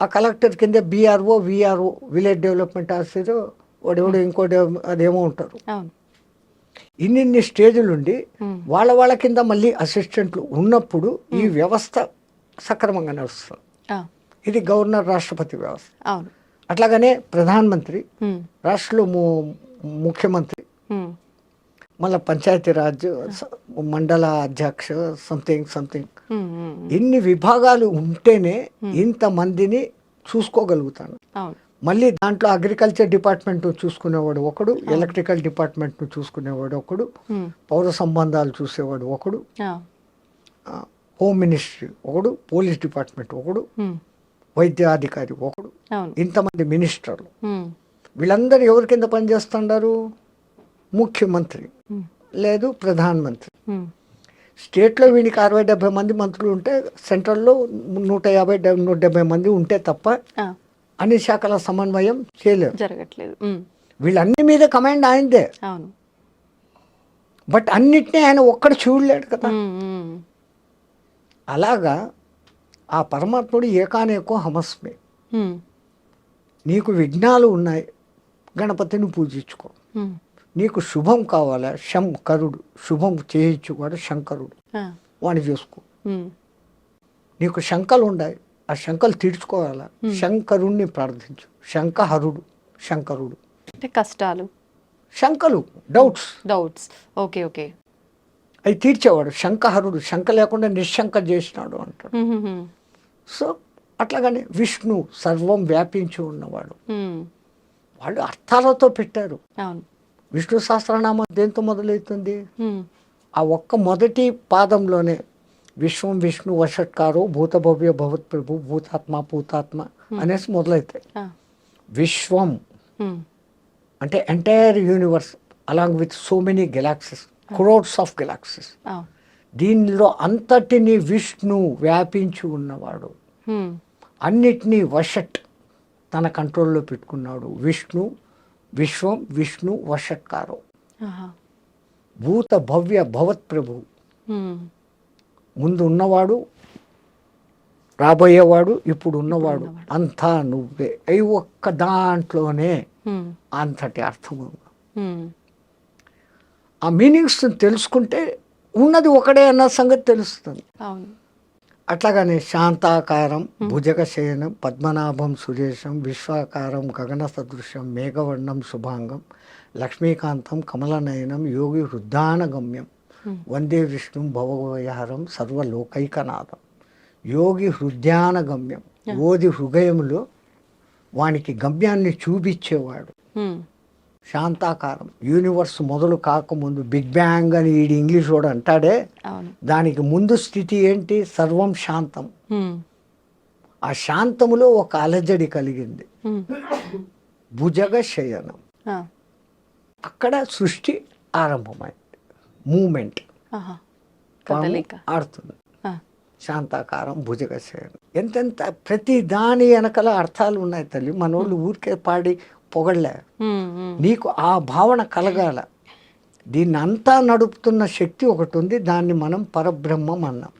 ఆ కలెక్టర్ కింద BRO, VRO, village development officer, వాడెవడు ఇంకోటి అదేమో ఉంటారు. అవును. ఇన్ని స్టేజ్లు ఉండి వాళ్ళ కింద మళ్ళీ అసిస్టెంట్లు ఉన్నప్పుడు ఈ వ్యవస్థ సక్రమంగా నడుస్తుంది. ఇది గవర్నర్ రాష్ట్రపతి వ్యవస్థ. అవును. అట్లాగనే ప్రధానమంత్రి, రాష్ట్రంలో ముఖ్యమంత్రి, మళ్ళీ పంచాయతీరాజ్, మండల అధ్యక్ష, సంథింగ్ ఇన్ని విభాగాలు ఉంటేనే ఇంతమందిని చూసుకోగలుగుతాను. మళ్ళీ దాంట్లో అగ్రికల్చర్ డిపార్ట్మెంట్ చూసుకునేవాడు ఒకడు, ఎలక్ట్రికల్ డిపార్ట్మెంట్ చూసుకునేవాడు ఒకడు, పౌర సంబంధాలు చూసేవాడు ఒకడు, హోమ్ మినిస్ట్రీ ఒకడు, పోలీస్ డిపార్ట్మెంట్ ఒకడు, వైద్యాధికారి ఒకడు, ఇంతమంది మినిస్టర్లు. వీళ్ళందరూ ఎవరి కింద పనిచేస్తున్నారు? ముఖ్యమంత్రి లేదు ప్రధానమంత్రి. స్టేట్లో వీనికి 60-70 మంది మంత్రులు ఉంటే సెంట్రల్లో 150-170 మంది ఉంటే తప్ప అన్ని శాఖల సమన్వయం చేయలేదు, జరగట్లేదు. వీళ్ళన్ని మీద కమాండ్ ఆయనదే. బట్ అన్నిటినీ ఆయన ఒక్కడు చూడలేడు కదా. అలాగా ఆ పరమాత్ముడు ఏకానేకో హమస్మే. నీకు విఘ్నాలు ఉన్నాయి, గణపతిని పూజించుకో. నీకు శుభం కావాలా, శంకరుడు, శుభం చేయించుకోడు శంకరుడు, వాడిని చూసుకో. నీకు శంకలు ఉన్నాయి, ఆ శంకలు తీర్చుకోవాలా, శంకరుణ్ణి ప్రార్థించు. శంకహరుడు, శంకరుడు అంటే కష్టాలు, శంకలు, డౌట్స్ ఓకే ఓకే, అవి తీర్చేవాడు శంకహరుడు. శంక లేకుండా నిశ్శంక చేసినాడు అంటాడు. సో అట్లాగనే విష్ణు సర్వం వ్యాపించి ఉన్నవాడు. వాళ్ళు అర్థాలతో పెట్టారు. విష్ణు సహస్రనామం దేంతో మొదలవుతుంది? ఆ ఒక్క మొదటి పాదంలోనే విశ్వం విష్ణు వషట్కారో భూత భవ్య భవత్ ప్రభు భూతాత్మ పూతాత్మ అనేసి మొదలవుతాయి. విశ్వం అంటే entire universe along with so many galaxies, crores of galaxies. దీనిలో అంతటిని విష్ణు వ్యాపించి ఉన్నవాడు, అన్నిటినీ వషట్ తన కంట్రోల్లో పెట్టుకున్నాడు. విష్ణు విశ్వం విష్ణు వషట్కారో భూత భవ్య భవత్ ప్రభు. ముందు ఉన్నవాడు, రాబోయేవాడు, ఇప్పుడు ఉన్నవాడు, అంతా నువ్వే. అవి ఒక్క దాంట్లోనే అంతటి అర్థము. ఆ మీనింగ్స్ తెలుసుకుంటే ఉన్నది ఒకడే అన్న సంగతి తెలుస్తుంది. అట్లాగనే శాంతాకారం భుజగ శయనం పద్మనాభం సురేశం విశ్వాకారం గగన సదృశం మేఘవర్ణం శుభాంగం లక్ష్మీకాంతం కమలనయనం యోగి హృద్యానగమ్యం వందే విష్ణు భవభయహరం సర్వలోకైకనాథం. యోగి హృదయానగమ్యం, ఓది హృదయంలో వానికి గమ్యాన్ని చూపించేవాడు. శాంతాకారం, యూనివర్స్ మొదలు కాకముందు బిగ్ బ్యాంగ్ అని ఈడి ఇంగ్లీష్ వాడు అంటాడే, దానికి ముందు స్థితి ఏంటి? సర్వం శాంతం. ఆ శాంతములో ఒక అలజడి కలిగింది, భుజగ శయనం. అక్కడ సృష్టి ఆరంభమైంది, మూమెంట్ ఆడుతుంది. శాంతాకారం భుజగ శయనం. ఎంతెంత ప్రతి దాని వెనకల అర్థాలు ఉన్నాయి తల్లి. మనోళ్ళు ఊరికే పాడి పొగళ్ళే. నీకు ఆ భావన కలగాల. దీన్ని అంతా నడుపుతున్న శక్తి ఒకటి ఉంది, దాన్ని మనం పరబ్రహ్మం అన్నాం.